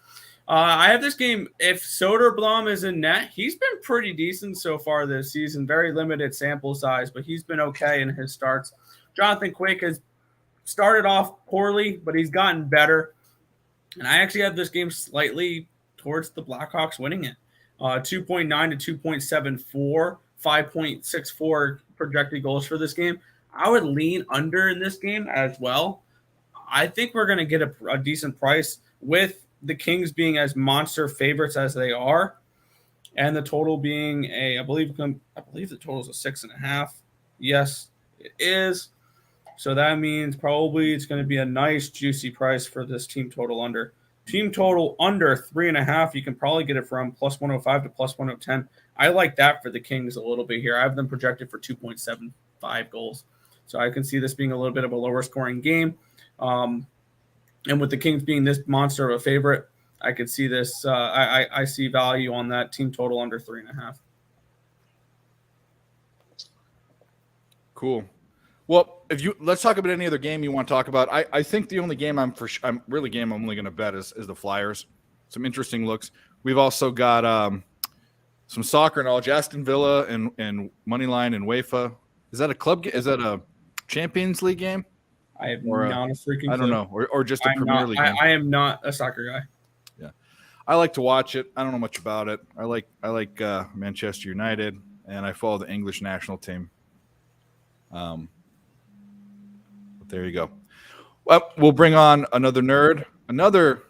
I have this game. If Soderblom is in net, he's been pretty decent so far this season. Very limited sample size, but he's been okay in his starts. Jonathan Quick has started off poorly, but he's gotten better. And I actually have this game slightly towards the Blackhawks winning it. 2.9 to 2.74, 5.64 projected goals for this game. I would lean under in this game as well. I think we're going to get a decent price with the Kings being as monster favorites as they are, and the total being I believe the total is a 6.5. Yes, it is. So that means probably it's going to be a nice juicy price for this team total under. Team total under 3.5. You can probably get it from +105 to +110. I like that for the Kings a little bit here. I have them projected for 2.75 goals. So I can see this being a little bit of a lower scoring game. And with the Kings being this monster of a favorite, I could see this. I see value on that team total under 3.5. Cool. Well, let's talk about any other game you want to talk about. I think the only game I'm only going to bet is the Flyers. Some interesting looks. We've also got some soccer knowledge. Aston Villa and Moneyline and UEFA. Is that a club? Is that a Champions League game? I have not a freaking. I don't know, or just a Premier League game. I am not a soccer guy. Yeah, I like to watch it. I don't know much about it. I like Manchester United, and I follow the English national team. There you go. Well, we'll bring on another nerd, another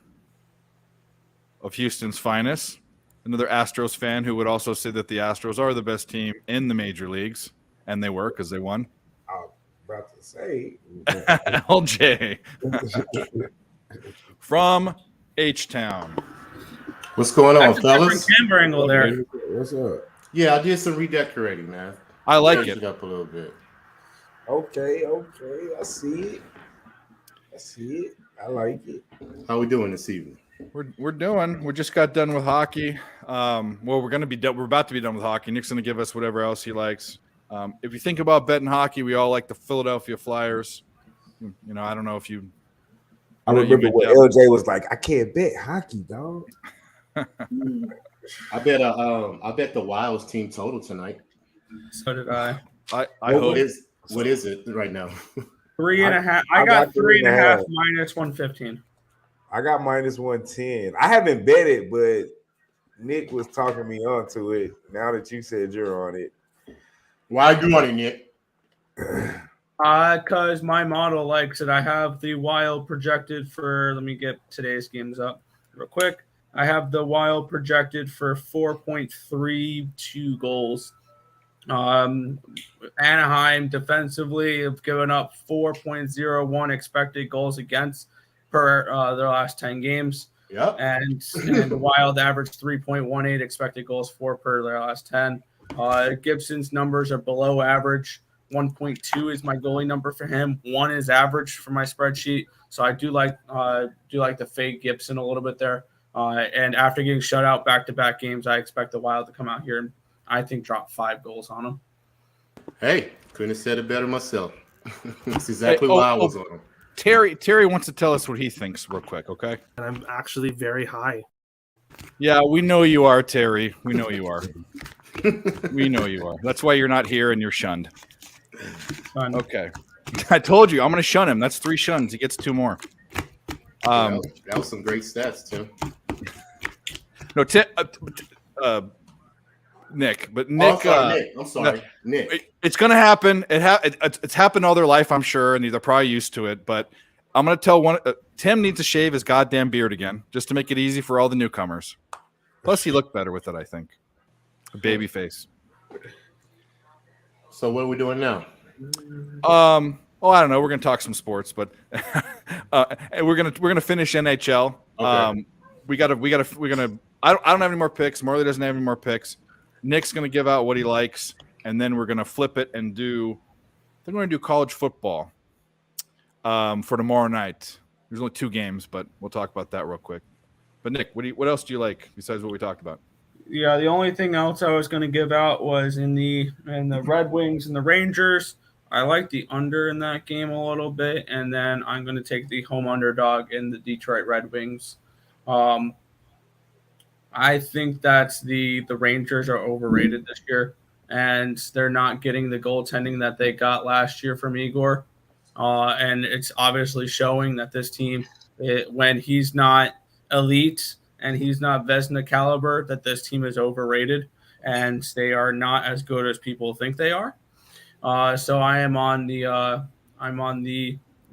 of Houston's finest, another Astros fan who would also say that the Astros are the best team in the major leagues, and they were because they won. I was about to say. LJ from H-Town. What's going on, That's a different fellas? camera angle there. What's up? Yeah, I did some redecorating, man. I like Changed it. it up a little bit. Okay. I see it. I like it. How we doing this evening? We just got done with hockey. Well, we're about to be done with hockey. Nick's gonna give us whatever else he likes. If you think about betting hockey, we all like the Philadelphia Flyers. You know, I don't know if you. I know you remember might when doubt- LJ was like, I can't bet hockey, dog. I bet the Wilds team total tonight. So did I. I Well, hope. What is it right now? 3.5. I got 3.5 minus 115. I got minus 110. I haven't bet it, but Nick was talking me onto it. Now that you said you're on it. Why are you on it, Nick? Because my model likes it. I have the Wild projected for, let me get today's games up real quick. I have the Wild projected for 4.32 goals. Anaheim defensively have given up 4.01 expected goals against per their last 10 games. Yep. And the Wild averaged 3.18 expected goals for per their last 10. Gibson's numbers are below average. 1.2 is my goalie number for him. 1 is average for my spreadsheet. So I do like the fade Gibson a little bit there. And after getting shut out back-to-back games, I expect the Wild to come out here and I think drop 5 goals on them. Hey, couldn't have said it better myself. That's exactly why I was on him. Terry wants to tell us what he thinks real quick, okay? And I'm actually very high. Yeah, we know you are, Terry. We know you are. We know you are. That's why you're not here and you're shunned. Fun. Okay. I told you, I'm going to shun him. That's 3 shuns. He gets 2 more. That was some great stats, Tim. No, Nick, but Oh, Nick, I'm sorry, Nick. it's going to happen. It's happened all their life, I'm sure, and they're probably used to it. But I'm going to tell Tim needs to shave his goddamn beard again, just to make it easy for all the newcomers. Plus, he looked better with it, I think. A baby face. So what are we doing now? Oh, I don't know. We're going to talk some sports, but and we're gonna finish NHL. Okay. We're gonna. I don't have any more picks. Marley doesn't have any more picks. Nick's gonna give out what he likes, and then we're gonna flip it and do. I think we're gonna do college football for tomorrow night. There's only 2 games, but we'll talk about that real quick. But Nick, what else do you like besides what we talked about? Yeah, the only thing else I was going to give out was in the Red Wings and the Rangers. I like the under in that game a little bit, and then I'm going to take the home underdog in the Detroit Red Wings. I think that's the Rangers are overrated this year, and they're not getting the goaltending that they got last year from Igor. And it's obviously showing that this team, when he's not elite and he's not Vezina caliber, that this team is overrated, and they are not as good as people think they are. So I'm on the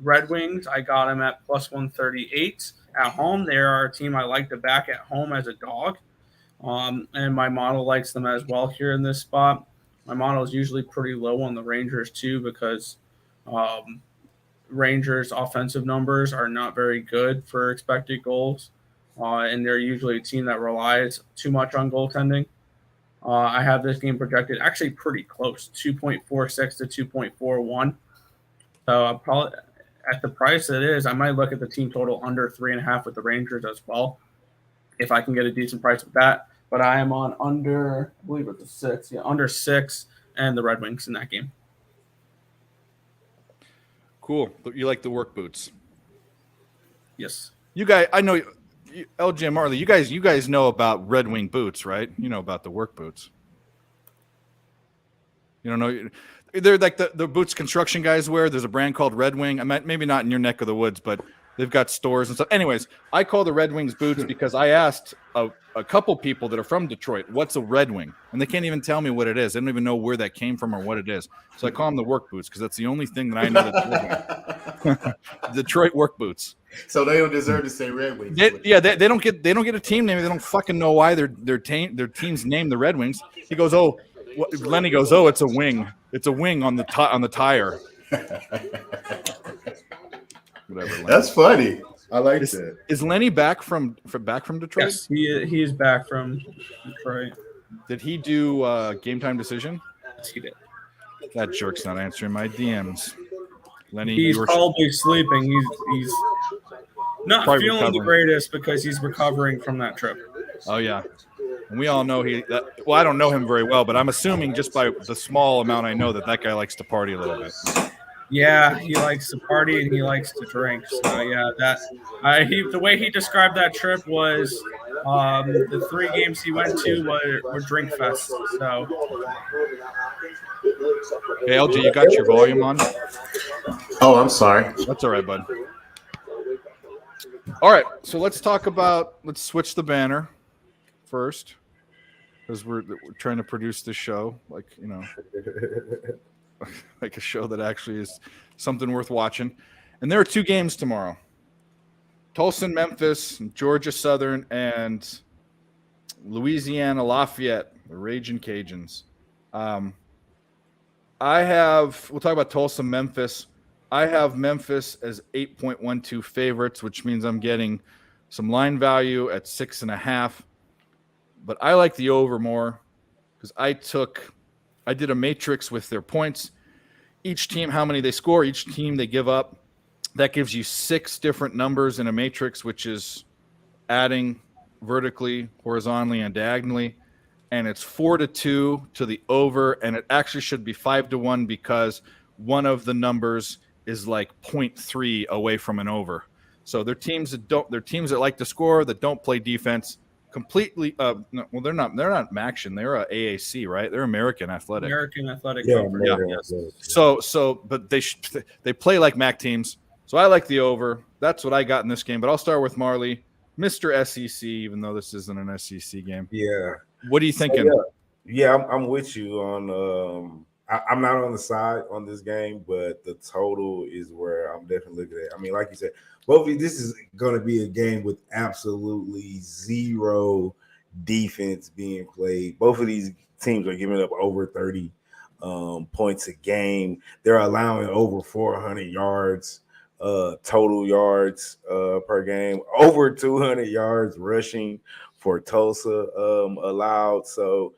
Red Wings. I got them at plus 138 at home. They are a team I like to back at home as a dog, and my model likes them as well here in this spot. My model is usually pretty low on the Rangers too because Rangers' offensive numbers are not very good for expected goals, and they're usually a team that relies too much on goaltending. I have this game projected actually pretty close, 2.46 to 2.41. So probably at the price it is, I might look at the team total under 3.5 with the Rangers as well, if I can get a decent price with that. But I am on under, I believe it's a 6, under 6, and the Red Wings in that game. Cool. You like the work boots? Yes. You guys, I know. LJ and Marley, you guys know about Red Wing boots, right? You know about the work boots. You don't know? They're like the boots construction guys wear. There's a brand called Red Wing. I mean, maybe not in your neck of the woods, but they've got stores and stuff. Anyways, I call the Red Wings boots because I asked a couple people that are from Detroit, what's a Red Wing? And they can't even tell me what it is. They don't even know where that came from or what it is. So I call them the work boots because that's the only thing that I know that's Detroit work boots. So they don't deserve to say Red Wings. They don't get a team name. They don't fucking know why their team's named the Red Wings. He goes, Lenny goes, it's a wing. It's a wing on the tire. Whatever. Lenny. That's funny. I like that. Is Lenny back from Detroit? Yes, he is back from Detroit. Did he do Game Time Decision? Yes, he did. That jerk's not answering my DMs. Lenny, He's probably sleeping. He's not Probably feeling recovering. the greatest because he's recovering from that trip. Oh yeah, and we all know I don't know him very well, but I'm assuming just by the small amount I know that guy likes to party a little bit. Yeah, he likes to party and he likes to drink. So yeah, the way he described that trip was the 3 games he went to were drink fest. So Hey, LG, you got your volume on? Oh, I'm sorry. That's all right, bud. All right, so let's switch the banner first, because we're trying to produce this show like like a show that actually is something worth watching. And there are 2 games tomorrow: Tulsa, Memphis, Georgia Southern, and Louisiana Lafayette, the Raging Cajuns. We'll talk about Tulsa, Memphis. I have Memphis as 8.12 favorites, which means I'm getting some line value at 6.5. But I like the over more because I did a matrix with their points. Each team, how many they score, each team they give up. That gives you 6 different numbers in a matrix, which is adding vertically, horizontally, and diagonally. And it's 4-2 to the over, and it actually should be 5-1 because one of the numbers is like 0.3 away from an over. So they're teams that like to score, that don't play defense completely. No, well, they're not Maction. They're a AAC, right? They're American Athletic. American Athletic Yeah, Conference. American yes. Athletic. But they play like MAC teams. So I like the over. That's what I got in this game. But I'll start with Marley, Mr. SEC, even though this isn't an SEC game. Yeah. What are you thinking? I'm with you on. I'm not on the side on this game, but the total is where I'm definitely looking at. I mean, like you said, this is going to be a game with absolutely zero defense being played. Both of these teams are giving up over 30 points a game. They're allowing over 400 yards total yards per game, over 200 yards rushing for Tulsa allowed. So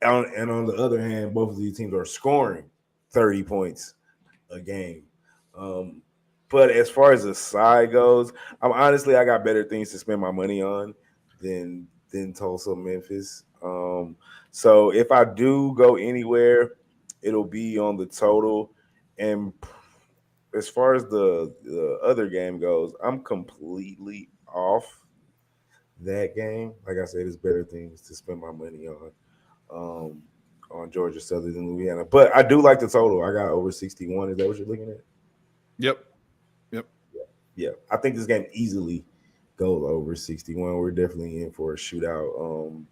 and on the other hand, both of these teams are scoring 30 points a game. But as far as the side goes, I got better things to spend my money on than Tulsa, Memphis. So if I do go anywhere, it'll be on the total. And as far as the other game goes, I'm completely off that game. Like I said, there's better things to spend my money on Georgia Southern than Louisiana. But I do like the total. I got over 61. Is that what you're looking at? Yep. Yeah. I think this game easily goes over 61. We're definitely in for a shootout.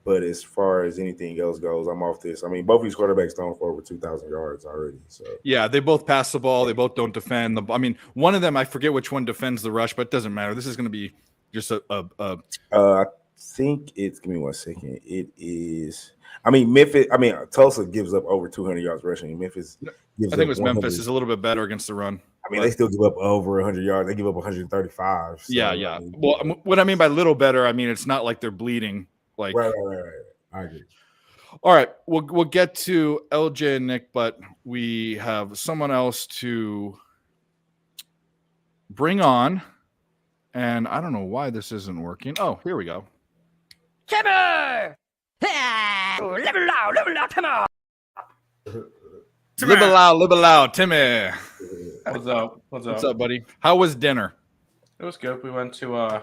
But as far as anything else goes, I'm off this. I mean, both these quarterbacks thrown for over 2,000 yards already. So yeah, they both pass the ball. They both don't defend. I mean, one of them, I forget which one defends the rush, but it doesn't matter. This is going to be just I think it's, give me 1 second. It is, Tulsa gives up over 200 yards rushing. Memphis gives I think up it was 100. Memphis is a little bit better against the run. They still give up over 100 yards. They give up 135. So, yeah. Well, what I mean by little better, I mean it's not like they're bleeding. Like right. I agree. All right, we'll get to LJ and Nick, but we have someone else to bring on, and I don't know why this isn't working. Oh, here we go. Timber! Level out, come on! Live aloud, Timmy. What's up? What's up, buddy? How was dinner? It was good. We went to a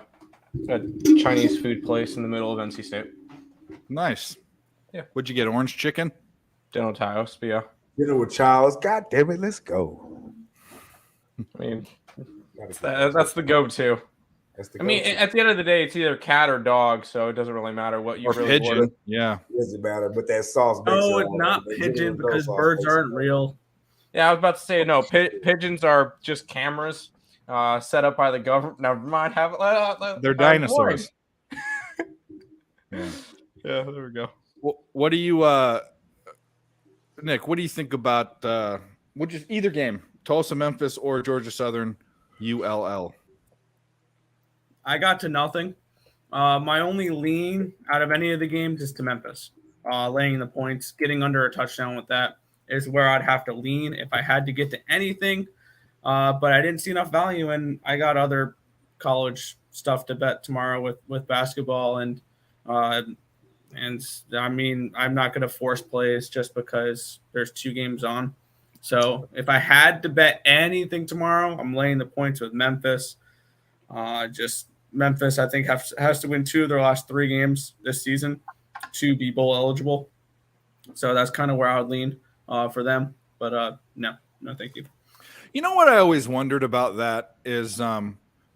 Chinese food place in the middle of NC State. Nice. Yeah. What'd you get? Orange chicken? Dinner Taos, but yeah. Dinner with Charles. God damn it, let's go. I mean, that's the go-to. I mean, at the end of the day, it's either cat or dog, so it doesn't really matter what you Or really pigeon. order. Yeah. It doesn't matter, but that sauce. No, it's not pigeon because birds aren't real. Yeah, I was about to say no. Pigeons are just cameras set up by the government. Never mind. They're dinosaurs. Yeah, there we go. What do you, Nick? What do you think about either game, Tulsa, Memphis, or Georgia Southern, ULL? I got to nothing. My only lean out of any of the games is to Memphis. Laying the points, getting under a touchdown with that is where I'd have to lean if I had to get to anything. But I didn't see enough value, and I got other college stuff to bet tomorrow with basketball and And I mean, I'm not going to force plays just because there's 2 games on. So if I had to bet anything tomorrow, I'm laying the points with Memphis. Just Memphis, I think, has to win 2 of their last 3 games this season to be bowl eligible. So that's kind of where I would lean for them. But no, thank you. You know what I always wondered about that is, I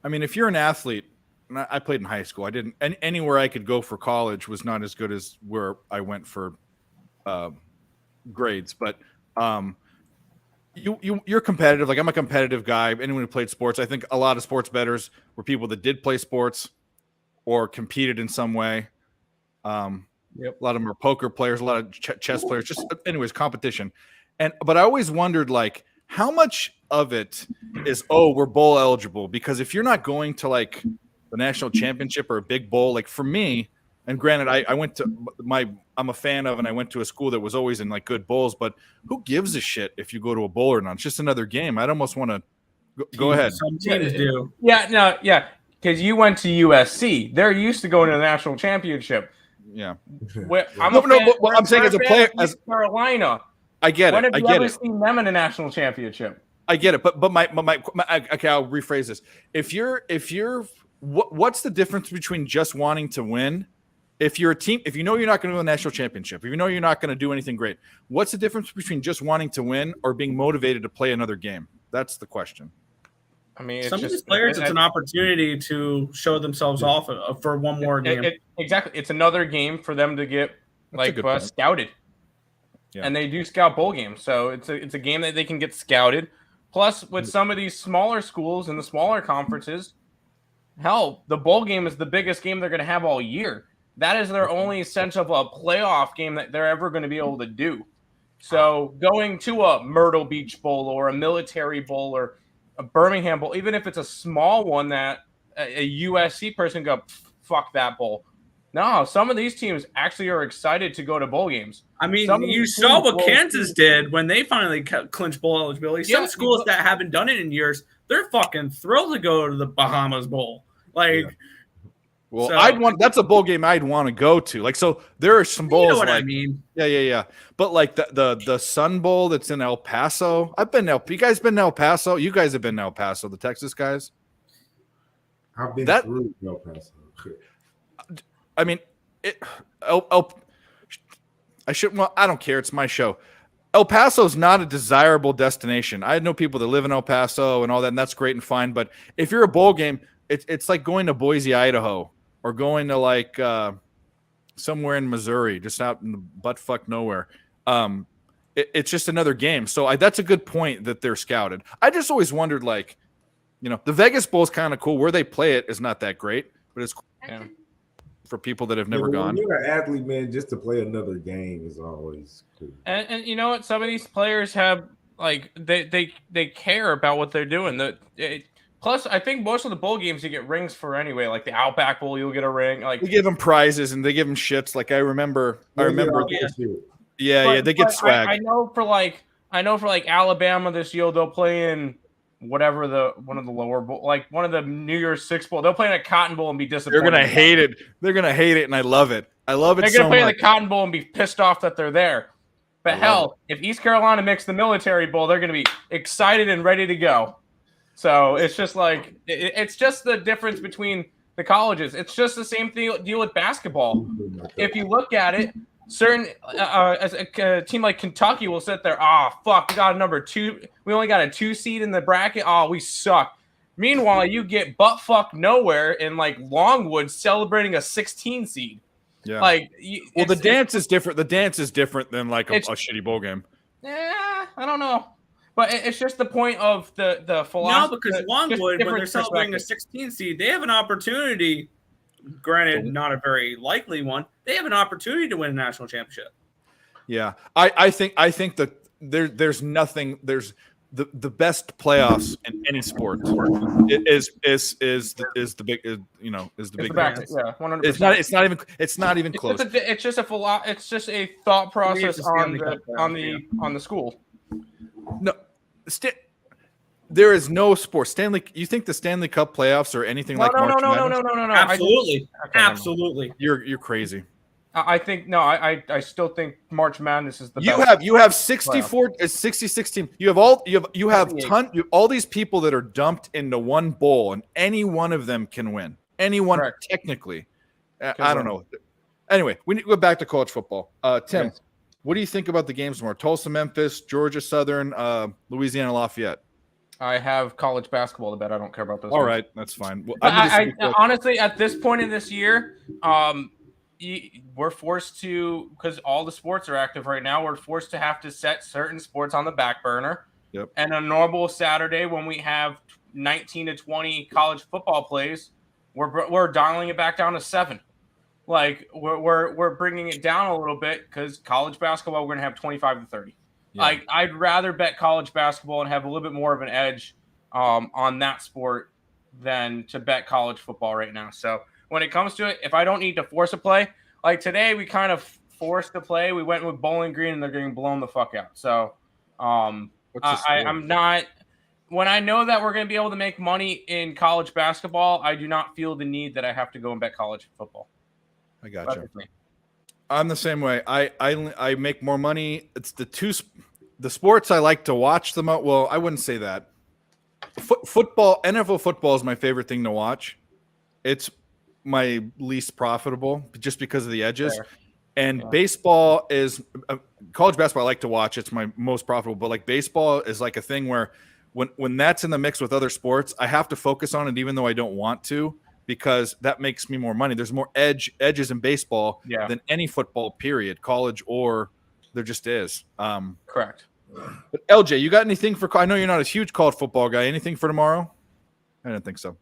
mean, if you're an athlete, and I played in high school, I didn't, anywhere I could go for college was not as good as where I went for grades. But you're competitive. Like, I'm a competitive guy. Anyone who played sports, I think a lot of sports bettors were people that did play sports or competed in some way. Yep. A lot of them are poker players, a lot of chess players, just anyways, competition. But I always wondered, like, how much of it is, we're bowl eligible? Because if you're not going to like the national championship or a big bowl, like for me, and granted, I went to I'm a fan of, and I went to a school that was always in like good bowls, but who gives a shit if you go to a bowl or not? It's just another game. I'd almost want to go ahead. Some teams do. Yeah, because you went to USC. They're used to going to the national championship. Yeah. I'm saying as a player, as Carolina. I get when it. have you ever seen them in a national championship? I get it, but okay, I'll rephrase this. If you're what's the difference between just wanting to win? If you're a team, if you know you're not going to win the national championship, if you know you're not going to do anything great, what's the difference between just wanting to win or being motivated to play another game? That's the question. I mean, some of these players, it's an opportunity to show themselves off for one more game. Exactly, it's another game for them to get scouted. Yeah. And they do scout bowl games, so it's a game that they can get scouted. Plus, with some of these smaller schools and the smaller conferences, hell, the bowl game is the biggest game they're going to have all year. That is their only sense of a playoff game that they're ever going to be able to do. So going to a Myrtle Beach Bowl or a Military Bowl or a Birmingham Bowl, even if it's a small one that a USC person go, fuck that bowl. No, some of these teams actually are excited to go to bowl games. I mean, you saw what Kansas did when they finally clinched bowl eligibility. Some schools that haven't done it in years, they're fucking thrilled to go to the Bahamas Bowl. Well, that's a bowl game I'd want to go to. Like, so there are some bowls. You know what I mean? Yeah. But like the Sun Bowl that's in El Paso. You guys been to El Paso? You guys have been to El Paso, the Texas guys? I've been through El Paso. I mean, I don't care. It's my show. El Paso is not a desirable destination. I know people that live in El Paso and all that, and that's great and fine. But if you're a bowl game, it's like going to Boise, Idaho, or going to like somewhere in Missouri, just out in the buttfuck nowhere. It's just another game. So that's a good point that they're scouted. I just always wondered, like, the Vegas Bowl is kind of cool. Where they play it is not that great, but it's cool. Yeah. For people that have never gone. When you're an athlete, man, just to play another game is always cool. And you know what? Some of these players have like they care about what they're doing. Plus, I think most of the bowl games you get rings for anyway. Like the Outback Bowl, you'll get a ring. Like they give them prizes and they give them shits. Like I remember. They get swag. I know for like Alabama this year they'll play in whatever one of the lower bowl, like one of the New Year's Six Bowl. They'll play in a Cotton Bowl and be disappointed. They're gonna hate it. They're gonna hate it, and I love it. I love it. They're gonna play in the Cotton Bowl and be pissed off that they're there. But hell, if East Carolina makes the Military Bowl, they're gonna be excited and ready to go. So it's just like it's just the difference between the colleges. It's just the same deal with basketball. If you look at it, certain as a team like Kentucky will sit there. Fuck, we got a number 2. We only got a 2 seed in the bracket. We suck. Meanwhile, you get butt fuck nowhere in like Longwood celebrating a 16 seed. Yeah. Like, the dance is different. The dance is different than like a shitty bowl game. Yeah, I don't know. But it's just the point of the philosophy. No, because Longwood, when they're celebrating a 16 seed, they have an opportunity. Granted, not a very likely one. They have an opportunity to win a national championship. Yeah, I think that there's nothing. There's the best playoffs in any sport is the big big. Yeah, 100%. It's not even close. It's just a thought process on the school. No, there is no sport. You think the Stanley Cup playoffs or anything like March Madness? No. Absolutely. You're crazy. I think no. I still think March Madness is the You best. have 64 66 teams. You have all all these people that are dumped into one bowl, and any one of them can win. Anyone Correct. technically. Can I don't win. know. Anyway, we need to go back to college football. Tim, Yes. what do you think about the games tomorrow? Tulsa, Memphis, Georgia Southern, Louisiana Lafayette. I have college basketball to bet. I don't care about those. All ones. right, that's fine. Well, I honestly, at this point in this year, we're forced to, because all the sports are active right now. We're forced to have to set certain sports on the back burner. Yep. And a normal Saturday when we have 19 to 20 college football plays, we're dialing it back down to 7. Like we're bringing it down a little bit because college basketball we're gonna have 25 to 30. Yeah. Like I'd rather bet college basketball and have a little bit more of an edge on that sport than to bet college football right now. So when it comes to it, if I don't need to force a play, like today we kind of forced the play. We went with Bowling Green and they're getting blown the fuck out. So I'm not. When I know that we're going to be able to make money in college basketball, I do not feel the need that I have to go and bet college football. I got That's you. just me. I'm the same way. I make more money. It's the sports I like to watch the most. Well, I wouldn't say that. Football, NFL football is my favorite thing to watch. It's my least profitable just because of the edges. Fair. And Yeah. baseball is college basketball. I like to watch. It's my most profitable. But like baseball is like a thing where when that's in the mix with other sports, I have to focus on it even though I don't want to, because that makes me more money. There's more edges in baseball than any football, period, college or there just is. Correct. But LJ, you got anything for? I know you're not a huge college football guy. Anything for tomorrow? I didn't think so.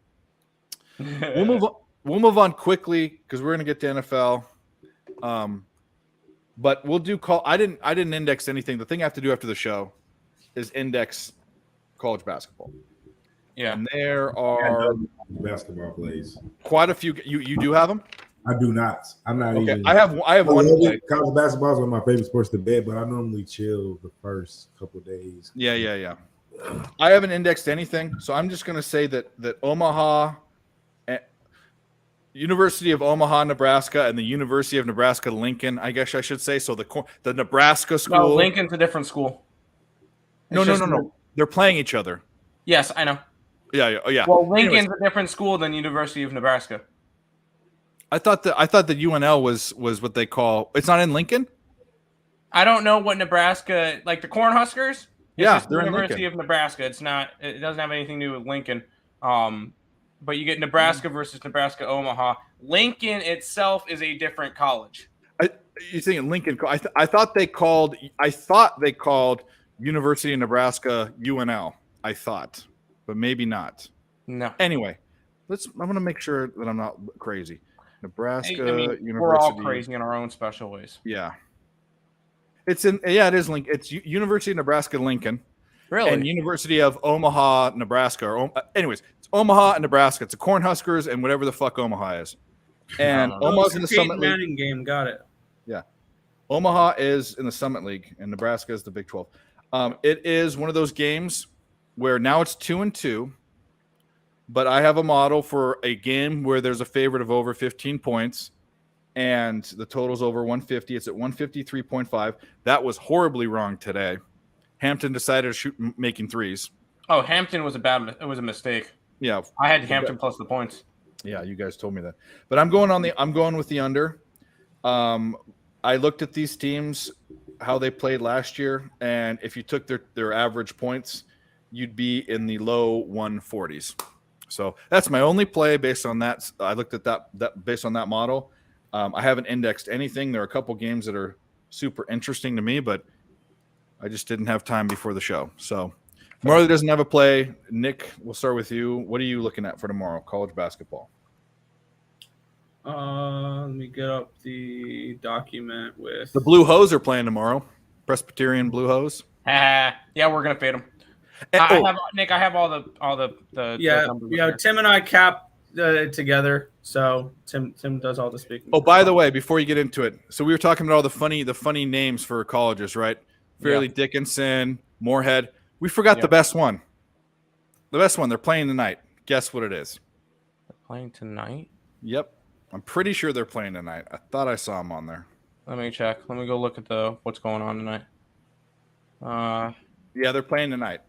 We'll move on quickly because we're gonna get to NFL. But we'll do call. I didn't index anything. The thing I have to do after the show is index college basketball. Yeah. And there are basketball plays. quite a few. You do have them? I do not. I'm not Okay. even. I have one love play. it. College basketball is one of my favorite sports to bet, but I normally chill the first couple of days. Yeah. I haven't indexed anything, so I'm just going to say that Omaha, University of Omaha, Nebraska, and the University of Nebraska Lincoln, I guess I should say. So the Nebraska school. No, Lincoln's a different school. No. They're playing each other. Yes, I know. Yeah. Well, Lincoln's Anyways, a different school than University of Nebraska. I thought that UNL was what they call. It's not in Lincoln. I don't know what Nebraska, like the Cornhuskers. It's Yeah, just they're in University Lincoln. of Nebraska. It doesn't have anything to do with Lincoln. But you get Nebraska versus Nebraska Omaha. Lincoln itself is a different college. You're thinking Lincoln? I thought they called University of Nebraska UNL. I thought, but maybe not. No. Anyway, I'm going to make sure that I'm not crazy. Nebraska University. We're all crazy in our own special ways. Yeah. It is Lincoln. It's University of Nebraska Lincoln. Really? And University of Omaha, Nebraska. Anyways, it's Omaha and Nebraska. It's the Cornhuskers and whatever the fuck Omaha is. And Omaha's in the Peyton Summit League. Manning game, got it. Yeah. Omaha is in the Summit League and Nebraska is the Big 12. It is one of those games where now it's 2-2, but I have a model for a game where there's a favorite of over 15 points and the total's over 150. It's at 153.5. That was horribly wrong today. Hampton decided to shoot making threes. Oh, Hampton was it was a mistake. Yeah. I had Hampton plus the points. Yeah, you guys told me that. But I'm going with the under. I looked at these teams, how they played last year, and if you took their average points, you'd be in the low 140s. So that's my only play based on that. I looked at that based on that model. I haven't indexed anything. There are a couple games that are super interesting to me, but I just didn't have time before the show. So Marley doesn't have a play. Nick, we'll start with you. What are you looking at for tomorrow? College basketball. Let me get up the document with The Blue Hose are playing tomorrow. Presbyterian Blue Hose. Yeah, we're gonna fade them. And- I have all the yeah. numbers Yeah, here. Tim and I cap together, so Tim does all the speaking. Oh, by the way, before you get into it, so we were talking about all the funny names for colleges, right? Fairleigh Dickinson, Moorhead. We forgot the best one. The best one. They're playing tonight. Guess what it is? They're playing tonight. Yep. I'm pretty sure they're playing tonight. I thought I saw them on there. Let me check. Let me go look at what's going on tonight. Yeah, they're playing tonight.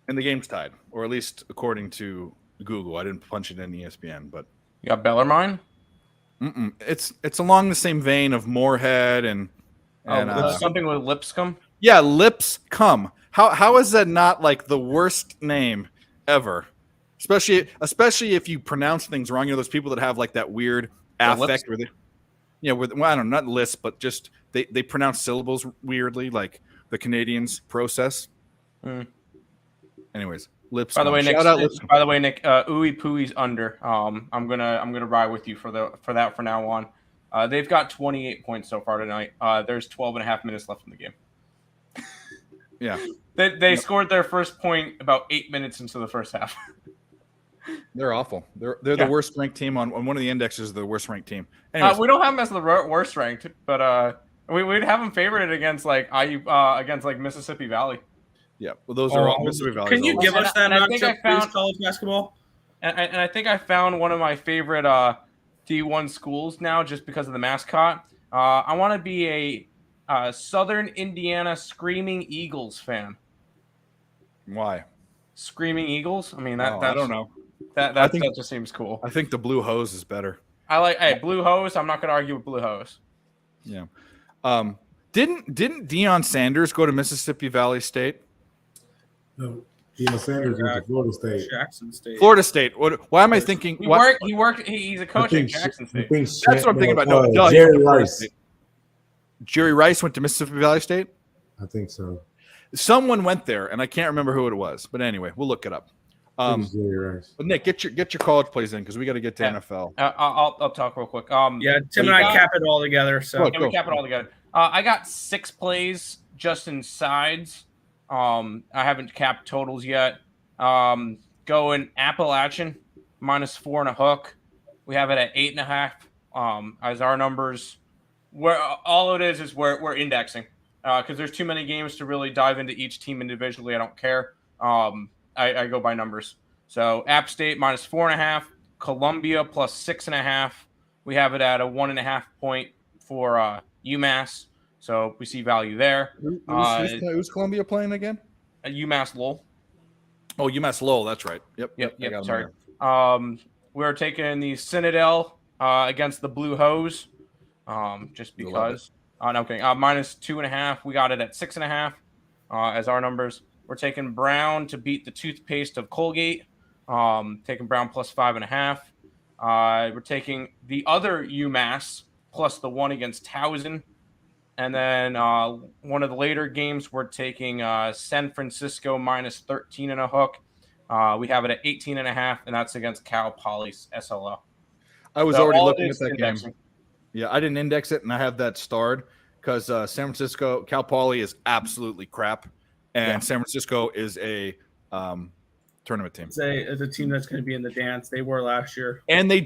And the game's tied, or at least according to Google. I didn't punch it in ESPN, but You got Bellarmine? it's along the same vein of Moorhead and Something with Lipscomb? yeah, Lipscomb. How is that not like the worst name ever? Especially if you pronounce things wrong. You know those people that have like that weird affect where they, I don't know, not lisp, but just they pronounce syllables weirdly, like the Canadians process. Anyways, Lipscomb. By the way, Nick. Shout out Lipscomb. By the way, Nick. Ooey Pooey's under. I'm gonna ride with you for that from now on. They've got 28 points so far tonight. There's 12 and a half minutes left in the game. Yeah, They scored their first point about 8 minutes into the first half. they're awful. They're the worst ranked team on one of the indexes. The worst ranked team. We don't have them as the worst ranked, but we'd have them favored against like against like Mississippi Valley. Yeah, well, those are all Mississippi Valley. Can you give us that And I think matchup, I found- please, college basketball? And I think I found one of my favorite D1 schools now just because of the mascot. I want to be a Southern Indiana Screaming Eagles fan. Why? Screaming Eagles? I mean, I don't know. That think- that just seems cool. I think the Blue Hose is better. I like Blue Hose. I'm not going to argue with Blue Hose. Yeah. Didn't Deion Sanders go to Mississippi Valley State? No, Deion Sanders went to Florida State. Jackson State. Florida State. Why am I thinking? He's a coach at Jackson State. That's what I'm thinking about. No, he Jerry went to Florida Rice. State. Jerry Rice went to Mississippi Valley State. I think so. Someone went there, and I can't remember who it was. But anyway, we'll look it up. I think it's Jerry Rice. But Nick, get your college plays in because we got to get to Yeah. NFL. I'll talk real quick. Yeah, Tim and I cap it all together. So Yeah, we cap it all together. I got 6 plays just in sides. I haven't capped totals yet. Going Appalachian -4 and a hook. We have it at 8.5 as our numbers. Where all it is we're indexing because there's too many games to really dive into each team individually. I don't care. I go by numbers. So App State -4.5, Columbia +6.5. We have it at a 1.5 point for UMass. So we see value there. Who's Columbia playing again? UMass Lowell. Oh, UMass Lowell. That's right. Yep. I got them Sorry. there. We're taking the Citadel against the Blue Hose, just You love because. No, I'm kidding. -2.5. We got it at 6.5 as our numbers. We're taking Brown to beat the toothpaste of Colgate. Taking Brown +5.5. We're taking the other UMass plus the one against Towson. And then one of the later games, we're taking San Francisco -13 and a hook. We have it at 18.5, and that's against Cal Poly's SLO. I was So already all looking it at is that indexing. game. Yeah, I didn't index it, and I have that starred because San Francisco, Cal Poly is absolutely crap, and San Francisco is a tournament team. it's a team that's going to be in the dance. They were last year. And they're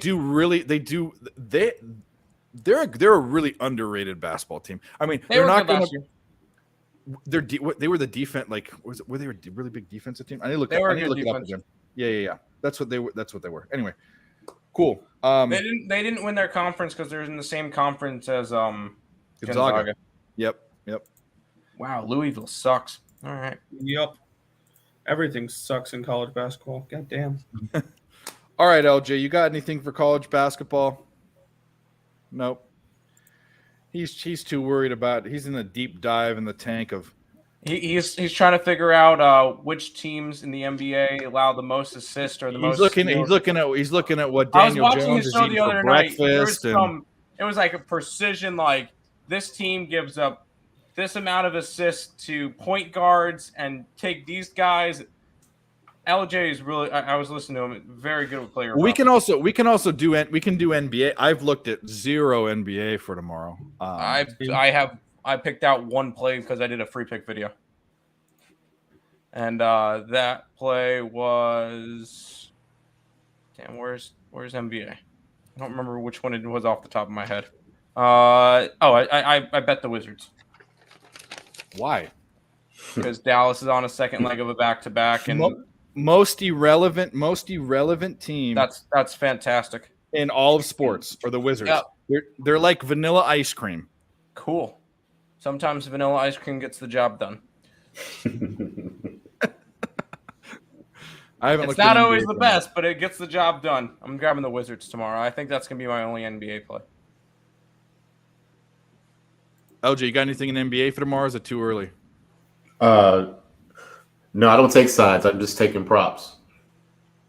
a really underrated basketball team. I mean, They they're were not good going last to. year. They were the defense. Like, were they a really big defensive team? I need to look. They Up, were I a need to good look it up defense. again. Yeah. That's what they were. That's what they were. Anyway, cool. They didn't win their conference because they're in the same conference as Gonzaga. Yep. Wow, Louisville sucks. All right. Yep. Everything sucks in college basketball. God damn. All right, LJ, you got anything for college basketball? Nope. He's too worried about. He's in a deep dive in the tank of. He's trying to figure out which teams in the NBA allow the most assists or the most. He's looking at what Daniel I was watching Jones his is show eating the for other night. breakfast. It was like a precision. Like this team gives up this amount of assists to point guards and take these guys. LJ is really. I was listening to him. Very good with player. We can also do NBA. I've looked at 0 NBA for tomorrow. I picked out one play because I did a free pick video, and that play was. Damn, where's NBA? I don't remember which one it was off the top of my head. I bet the Wizards Why? because Dallas is on a second leg of a back-to-back, and Most irrelevant team. that's fantastic. in all of sports are the Wizards. Yep. They're like vanilla ice cream. Cool. Sometimes vanilla ice cream gets the job done. I haven't. It's looked at not always NBA the play. best, but it gets the job done. I'm grabbing the Wizards tomorrow. I think that's gonna be my only NBA play. LJ, you got anything in NBA for tomorrow? Or is it too early? No, I don't take sides. I'm just taking props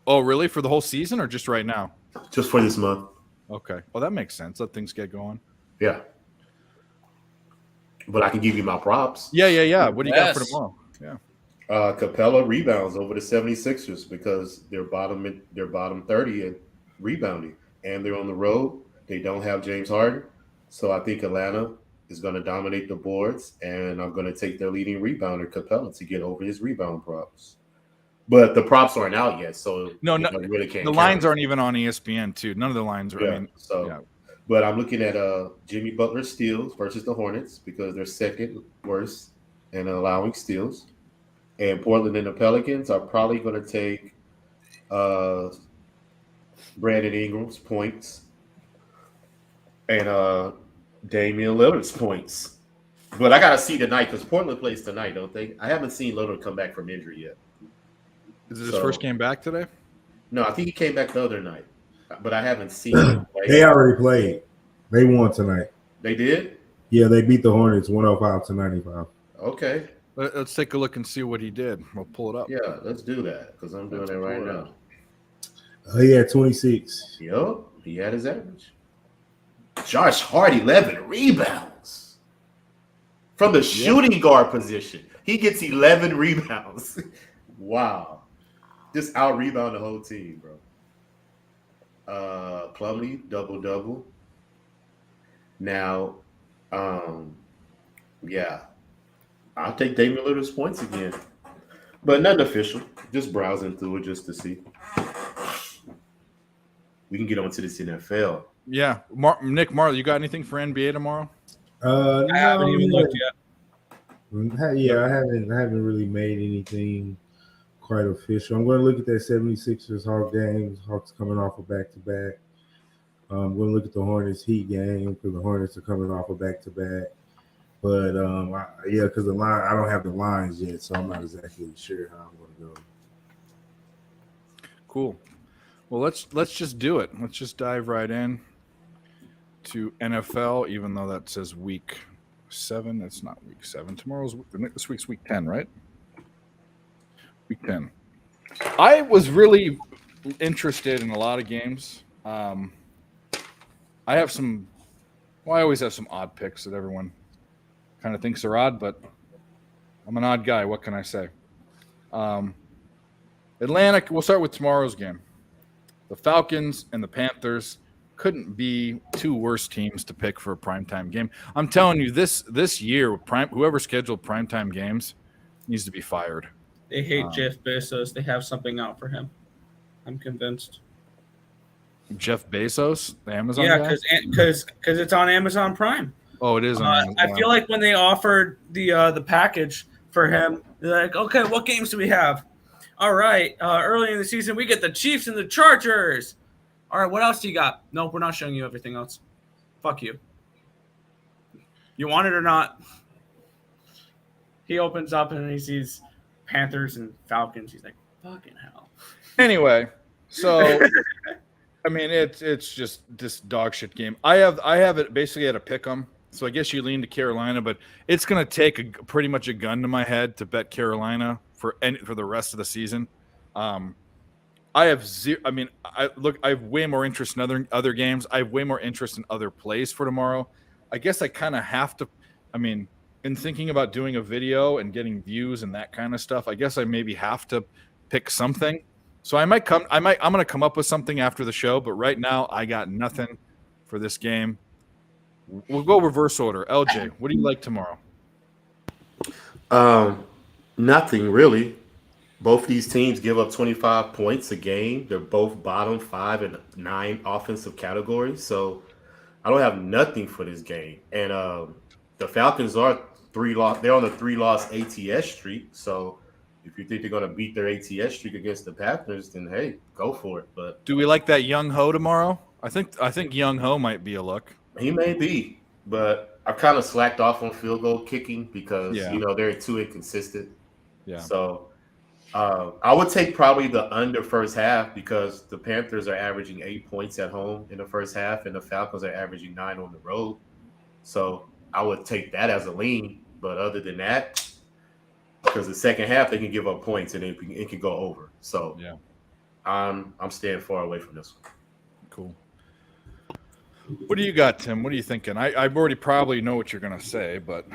Oh, really? For the whole season or just right now? just for this month. Okay. Well, that makes sense. Let things get going. Yeah. But I can give you my props. Yeah. What do you got for Yes. tomorrow? Yeah. Capella rebounds over the 76ers because they're bottom 30 in rebounding, and they're on the road. They don't have James Harden, so I think Atlanta is going to dominate the boards, and I'm going to take their leading rebounder Capella to get over his rebound props. But the props aren't out yet, so No, you really can't. The count lines it. aren't even on ESPN, too. None of the lines are. Yeah. I mean, yeah. But I'm looking at Jimmy Butler steals versus the Hornets because they're second worst in allowing steals. And Portland and the Pelicans are probably going to take Brandon Ingram's points and Damian Lillard's points. But I got to see tonight because Portland plays tonight, don't they? I haven't seen Lillard come back from injury yet. Is it his first game back today? No, I think he came back the other night, but I haven't seen him play. They already played. They won tonight. They did? Yeah, they beat the Hornets 105-95. Okay. Let's take a look and see what he did. We'll pull it up. Yeah, let's do that because I'm doing it right now. He had 26. Yup, he had his average. Josh Hart, 11 rebounds from the shooting guard position. He gets 11 rebounds. Wow. Just out rebound the whole team, bro. Plumlee, double-double. Now, yeah. I'll take Damian Lillard's points again. But nothing official. Just browsing through it just to see. We can get on to this NFL. Yeah. Nick Marley, you got anything for NBA tomorrow? I haven't even looked yet. Yeah, I haven't really made anything quite official. I'm going to look at that 76ers Hawks game. Hawks coming off a back-to-back. I'm going to look at the Hornets Heat game because the Hornets are coming off a back-to-back. But because the line, I don't have the lines yet, so I'm not exactly sure how I'm going to go. Cool. Well, let's just do it. Let's just dive right in to NFL, even though that says week 7. It's not week 7. This week's week 10, right? Week 10. I was really interested in a lot of games. I have some. Well, I always have some odd picks that everyone kind of thinks are odd, but I'm an odd guy. What can I say? Atlantic. We'll start with tomorrow's game. The Falcons and the Panthers couldn't be two worse teams to pick for a primetime game. I'm telling you, this year, whoever scheduled primetime games needs to be fired. They hate Jeff Bezos. They have something out for him. I'm convinced. Jeff Bezos, the Amazon Yeah, guy? because it's on Amazon Prime. Oh, it is. I feel like when they offered the package for him, they're like, okay, what games do we have? All right, early in the season, we get the Chiefs and the Chargers. All right, what else do you got? Nope, we're not showing you everything else. Fuck you. You want it or not? He opens up and he sees Panthers and Falcons. He's like, fucking hell. Anyway, so I mean, it's just this dog shit game. I have it basically at a pick 'em. So I guess you lean to Carolina, but it's going to take pretty much a gun to my head to bet Carolina for the rest of the season. I have zero. I mean, I have way more interest in other games. I have way more interest in other plays for tomorrow. I guess I kind of have to. I mean, in thinking about doing a video and getting views and that kind of stuff, I guess I maybe have to pick something. So I'm going to come up with something after the show, but right now I got nothing for this game. We'll go reverse order. LJ, what do you like tomorrow? Nothing really. Both these teams give up 25 points a game. They're both bottom 5 and 9 offensive categories. So I don't have nothing for this game. And the Falcons are 3-loss. They're on a 3-loss ATS streak. So if you think they're going to beat their ATS streak against the Panthers, then hey, go for it. But do we like that young ho tomorrow? I think Young Ho might be a look. He may be, but I've kind of slacked off on field goal kicking because Yeah. they're too inconsistent. Yeah. So I would take probably the under first half because the Panthers are averaging 8 points at home in the first half, and the Falcons are averaging 9 on the road. So I would take that as a lean. But other than that, because the second half they can give up points and it can go over. So Yeah. I'm staying far away from this one. Cool. What do you got, Tim? What are you thinking? I already probably know what you're gonna say, but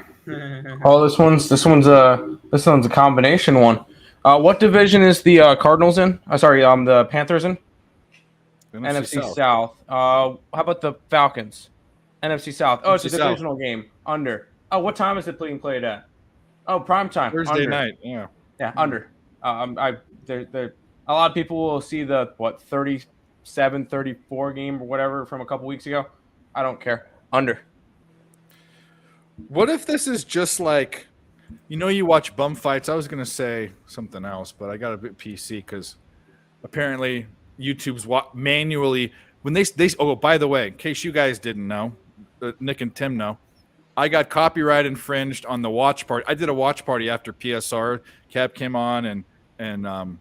Oh, this one's a combination one. What division is the Cardinals in? The Panthers in? NFC South. How about the Falcons? NFC South. Oh, it's a NFC South. divisional game. Under. Oh, what time is it being played at? Oh, prime time. Thursday Under. night. Yeah. Yeah, under. A lot of people will see the 37, 34 game or whatever from a couple weeks ago. I don't care. Under. What if this is just like, you watch bum fights? I was gonna say something else, but I got a bit PC because apparently YouTube's manually when they. Oh, by the way, in case you guys didn't know, Nick and Tim know, I got copyright infringed on the watch party. I did a watch party after PSR. Cap came on and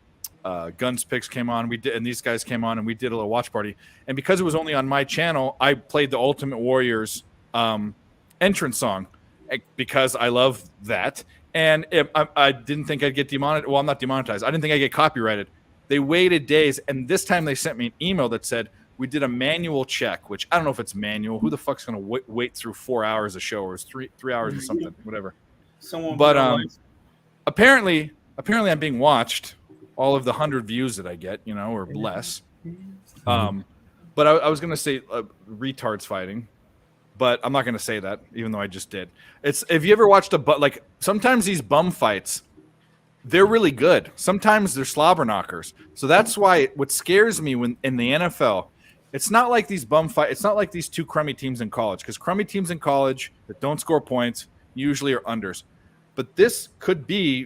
Guns Picks came on. And these guys came on and we did a little watch party. And because it was only on my channel, I played the Ultimate Warriors entrance song because I love that. And I didn't think I'd get demonetized. Well, I'm not demonetized. I didn't think I'd get copyrighted. They waited days, and this time they sent me an email that said, we did a manual check, which I don't know if it's manual. Who the fuck's going to wait through 4 hours of show or 3 hours or something, whatever. But apparently I'm being watched. All of the 100 views that I get, or less. But I was going to say retards fighting, but I'm not going to say that, even though I just did. If you ever watched sometimes these bum fights, they're really good. Sometimes they're slobber knockers. So that's why what scares me when in the NFL, it's not like these bum fights. It's not like these two crummy teams in college, because crummy teams in college that don't score points usually are unders. But this could be,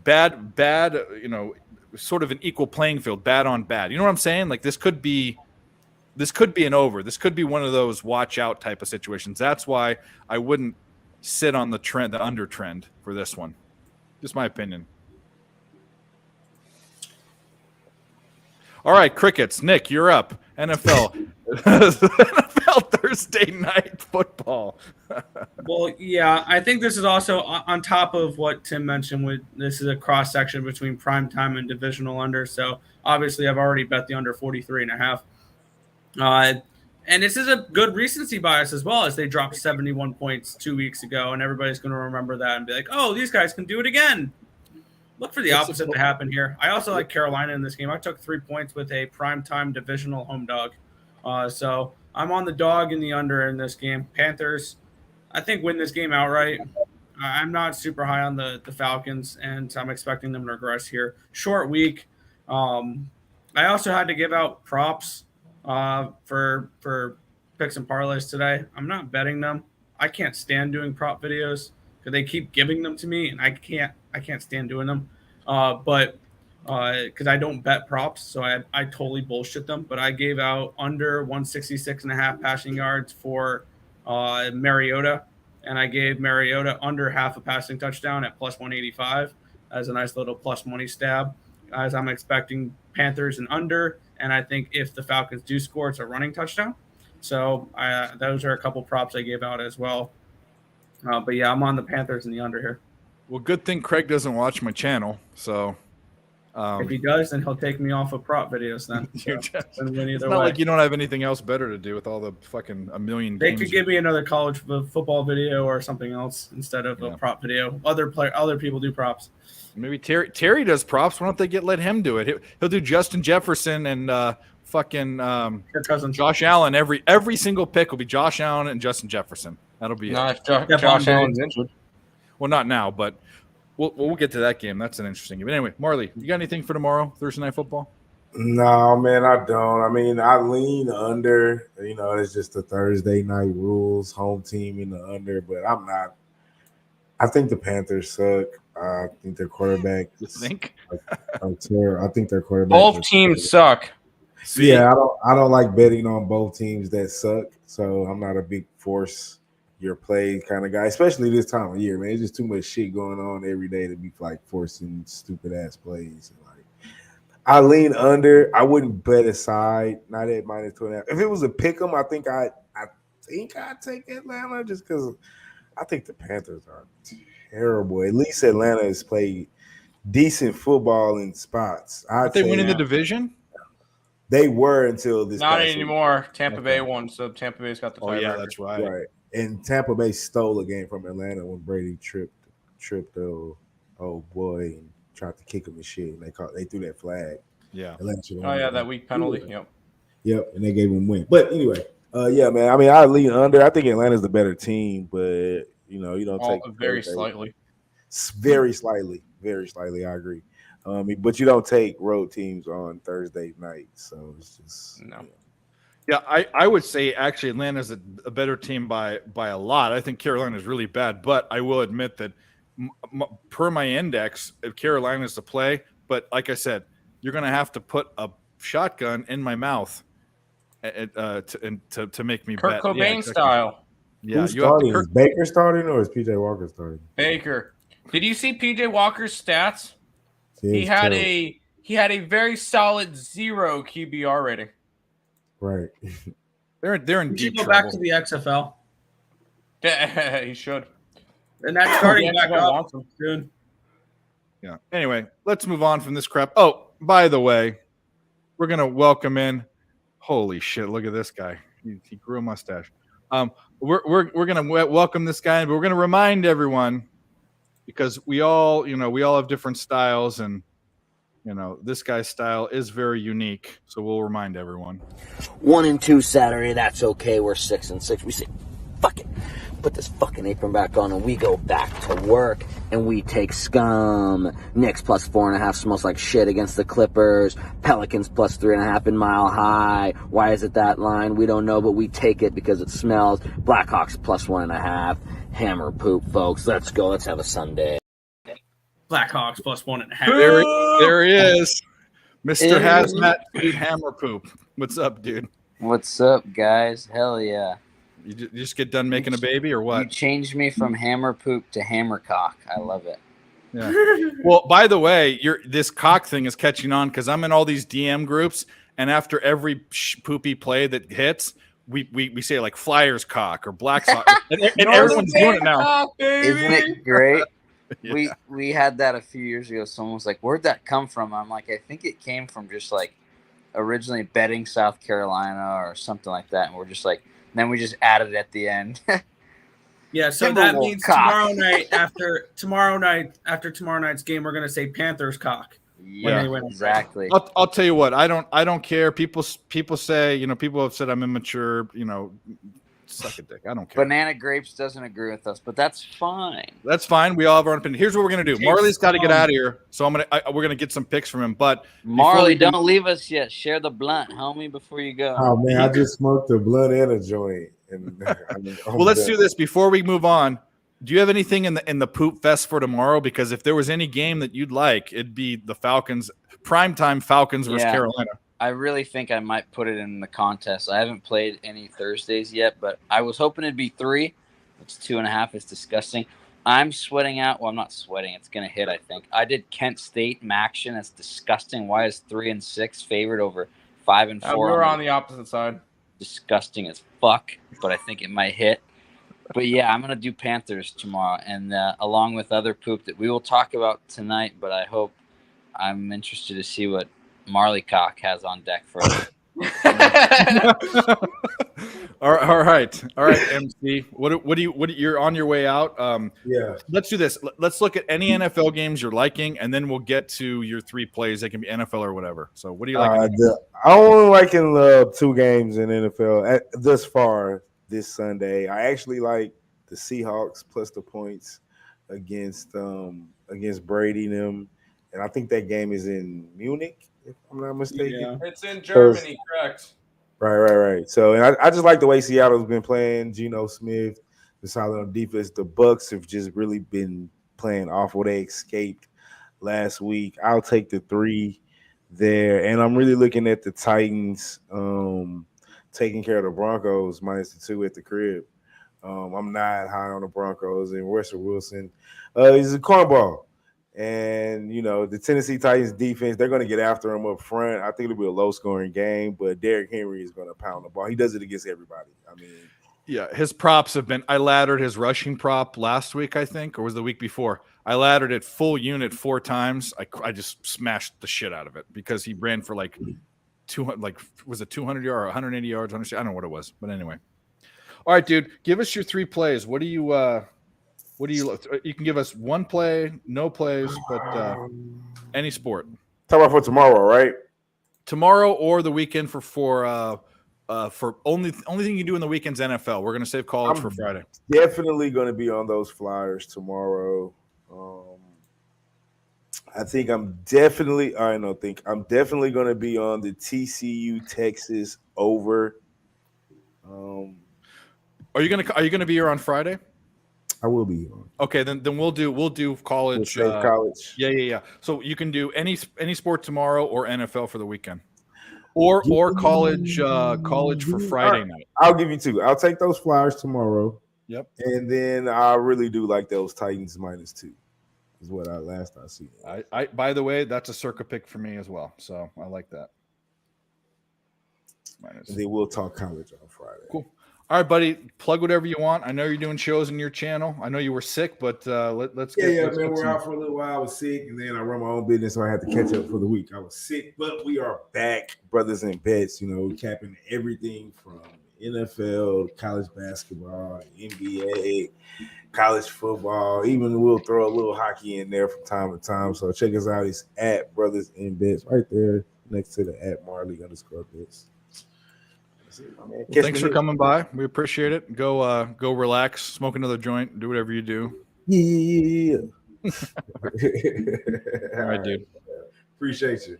bad, sort of an equal playing field, bad on bad. You know what I'm saying? Like this could be an over. This could be one of those watch out type of situations. That's why I wouldn't sit on the under trend for this one. Just my opinion. All right, crickets. Nick, you're up. NFL. NFL Thursday night football. Well, yeah, I think this is also on top of what Tim mentioned. This is a cross section between primetime and divisional under. So obviously, I've already bet the under 43.5. And this is a good recency bias as well, as they dropped 71 points 2 weeks ago, and everybody's going to remember that and be like, "Oh, these guys can do it again." Look for the opposite to happen here. I also like Carolina in this game. I took 3 points with a primetime divisional home dog. So I'm on the dog in the under in this game. Panthers, I think, win this game outright. I'm not super high on the Falcons, and I'm expecting them to regress here. Short week. I also had to give out props for picks and parlays today. I'm not betting them. I can't stand doing prop videos because they keep giving them to me, and I can't stand doing them. But because I don't bet props, so I totally bullshit them. But I gave out under 166.5 passing yards for Mariota, and I gave Mariota under half a passing touchdown at plus 185 as a nice little plus money stab, as I'm expecting Panthers and under. And I think if the Falcons do score, it's a running touchdown. So those are a couple props I gave out as well. But yeah, I'm on the Panthers and the under here. Well, good thing Craig doesn't watch my channel. So if he does, then he'll take me off of prop videos then. It's not like you don't have anything else better to do with all the fucking a million They games could give me another college football video or something else instead of a prop video. Other people do props. Maybe Terry does props. Why don't they let him do it? He'll do Justin Jefferson and fucking Josh Allen. Every single pick will be Josh Allen and Justin Jefferson. That'll be it. Josh Allen's injured. Well, not now, but we'll get to that game. That's an interesting game. But anyway, Marley, you got anything for tomorrow, Thursday Night Football? No, man, I don't. I mean, I lean under. It's just the Thursday night rules, home team in the under, but I'm not. I think the Panthers suck. I think their quarterback. You think? I think their quarterback. Both teams suck. See? Yeah, I don't like betting on both teams that suck. So I'm not a big force your play kind of guy, especially this time of year, man. It's just too much shit going on every day to be like forcing stupid ass plays. And like, I lean under. I wouldn't bet a side, not at minus 2.5. If it was a pick 'em, I think I'd take Atlanta just because I think the Panthers are terrible. At least Atlanta has played decent football in spots. Aren't they winning the division? They were until this. Not past week. anymore. Tampa Bay won, so Tampa Bay's got the Oh tiebreaker. yeah, that's right. Right. And Tampa Bay stole a game from Atlanta when Brady tripped the old boy and tried to kick him and shit. And they threw that flag. Yeah. Atlanta should have Oh won yeah, that that game. weak penalty. Yep. Yep, and they gave him win. But anyway, yeah, man. I mean, I lean under. I think Atlanta's the better team, but you don't take Very slightly. very slightly. I agree. But you don't take road teams on Thursday night, so it's just No. Yeah, I would say actually Atlanta's a better team by a lot. I think Carolina's really bad, but I will admit that per my index, if Carolina's to play, but like I said, you're going to have to put a shotgun in my mouth to make me Kirk bet. Cobain Yeah, exactly. style. Yeah, who's you have to starting? Is Baker starting or is PJ Walker starting? Baker. Did you see PJ Walker's stats? See, He had a very solid 0 QBR rating. right. They're in We should deep go trouble. back to the XFL. He should. And that's starting The back NFL up wants him. soon. Yeah. Anyway, let's move on from this crap. Oh, by the way, we're gonna welcome in. Holy shit! Look at this guy. He grew a mustache. We're gonna welcome this guy, but we're gonna remind everyone because we all have different styles, and this guy's style is very unique. So we'll remind everyone. 1 and 2 Saturday, that's okay. We're 6 and 6. We say, fuck it. Put this fucking apron back on and we go back to work and we take Scum. Knicks plus 4.5 smells like shit against the Clippers. Pelicans plus 3.5 in Mile High. Why is it that line? We don't know, but we take it because it smells. Blackhawks plus 1.5. Hammer poop, folks. Let's go. Let's have a Sunday. Blackhawks plus 1.5. There he is, Mr. Hazmat Feet Hammer Poop. What's up, dude? What's up, guys? Hell yeah. You just get done making a baby or You what? changed me from hammer poop to hammer cock. I love it. Yeah. Well, by the way, this cock thing is catching on because I'm in all these DM groups, and after every poopy play that hits, we say like Flyers cock or Black Sox, and everyone's doing it now. Isn't it great? Yeah. We had that a few years ago. Someone was like, "Where'd that come from?" I'm like, "I think it came from just like originally betting South Carolina or something like that." And we're just like, then we just added it at the end. Yeah, so that means tomorrow night after tomorrow night's game, we're gonna say Panthers cock. Yeah, they win. exactly. I'll tell you what. I don't care. People say people have said I'm immature. Suck a dick. I don't care. Banana Grapes doesn't agree with us, but that's fine. That's fine. We all have our own opinion. Here's what we're gonna do. Marley's got to get out of here, so we're gonna get some picks from him. But Marley, don't leave us yet. Share the blunt, homie, before you go. Oh man, I just smoked a blunt and a joint. And well, let's do this before we move on. Do you have anything in the poop fest for tomorrow? Because if there was any game that you'd like, it'd be the Falcons, primetime Falcons versus Carolina. I really think I might put it in the contest. I haven't played any Thursdays yet, but I was hoping it'd be 3. It's 2.5. It's disgusting. I'm sweating out. Well, I'm not sweating. It's going to hit, I think. I did Kent State Maction. That's disgusting. Why is 3 and 6 favored over 5 and 4? We were on the opposite side. Disgusting as fuck, but I think it might hit. But yeah, I'm going to do Panthers tomorrow, and along with other poop that we will talk about tonight, but I'm interested to see what Marley Cock has on deck for us. all right, MC. What do you're on your way out? Yeah. Let's do this. Let's look at any NFL games you're liking, and then we'll get to your 3 plays. They can be NFL or whatever. So, what do you like? I only liking 2 games in NFL thus far this Sunday. I actually like the Seahawks plus the points against Brady and them, and I think that game is in Munich, if I'm not mistaken. Yeah. It's in Germany, correct? Right. So, and I just like the way Seattle's been playing. Geno Smith, the solid on defense. The Bucks have just really been playing awful. They escaped last week. I'll take the 3 there, and I'm really looking at the Titans taking care of the Broncos -2 at the crib. I'm not high on the Broncos, and Russell Wilson he's a cornball. And, the Tennessee Titans defense, they're going to get after him up front. I think it'll be a low-scoring game, but Derrick Henry is going to pound the ball. He does it against everybody. Yeah, his props have been – I laddered his rushing prop last week, I think, or was the week before. I laddered it full unit 4 times. I just smashed the shit out of it because he ran for like 200 – was it 200 yards or 180 yards? I don't know what it was, but anyway. All right, dude, give us your 3 plays. What do you you can give us 1 play, no plays, but any sport. Talk about for tomorrow, right? Tomorrow or the weekend for only thing you do in the weekend's NFL. We're going to save college for Friday. Definitely going to be on those flyers tomorrow. I'm definitely going to be on the TCU Texas over. Are you gonna be here on Friday? I will be on. Okay, then we'll do college. College. Yeah. So you can do any sport tomorrow or NFL for the weekend, or college for Friday night. I'll give you 2. I'll take those flyers tomorrow. Yep. And then I really do like those Titans -2. Is what I see. I by the way, that's a circa pick for me as well. So I like that. And then we'll talk college on Friday. Cool. All right, buddy. Plug whatever you want. I know you're doing shows in your channel. I know you were sick, but let's get. Yeah, man. We're out for a little while. I was sick, and then I run my own business, so I had to catch up for the week. I was sick, but we are back, brothers and bets. Capping everything from NFL, college basketball, NBA, college football. Even we'll throw a little hockey in there from time to time. So check us out. It's at Brothers and Bets right there next to the at Marley_bets. Well, thanks for coming by. We appreciate it. Go relax, smoke another joint, do whatever you do. Yeah. All right, dude. Appreciate you.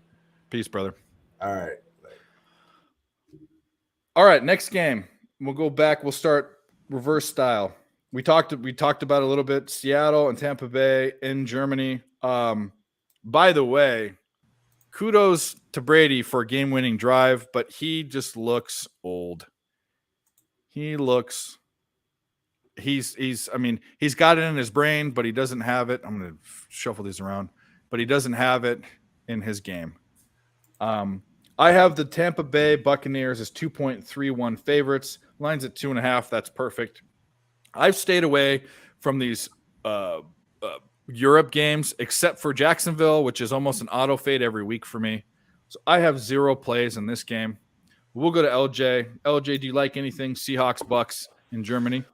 Peace, brother. All right. All right, next game. We'll go back. We'll start reverse style. We talked about a little bit Seattle and Tampa Bay in Germany. By the way, kudos to Brady for a game-winning drive, but he just looks old. He's got it in his brain, but he doesn't have it. I'm going to shuffle these around, but he doesn't have it in his game. I have the Tampa Bay Buccaneers as 2.31 favorites. Line's at 2.5. That's perfect. I've stayed away from these Europe games, except for Jacksonville, which is almost an auto fade every week for me. So I have 0 plays in this game. We'll go to LJ. LJ, do you like anything Seahawks Bucks in Germany?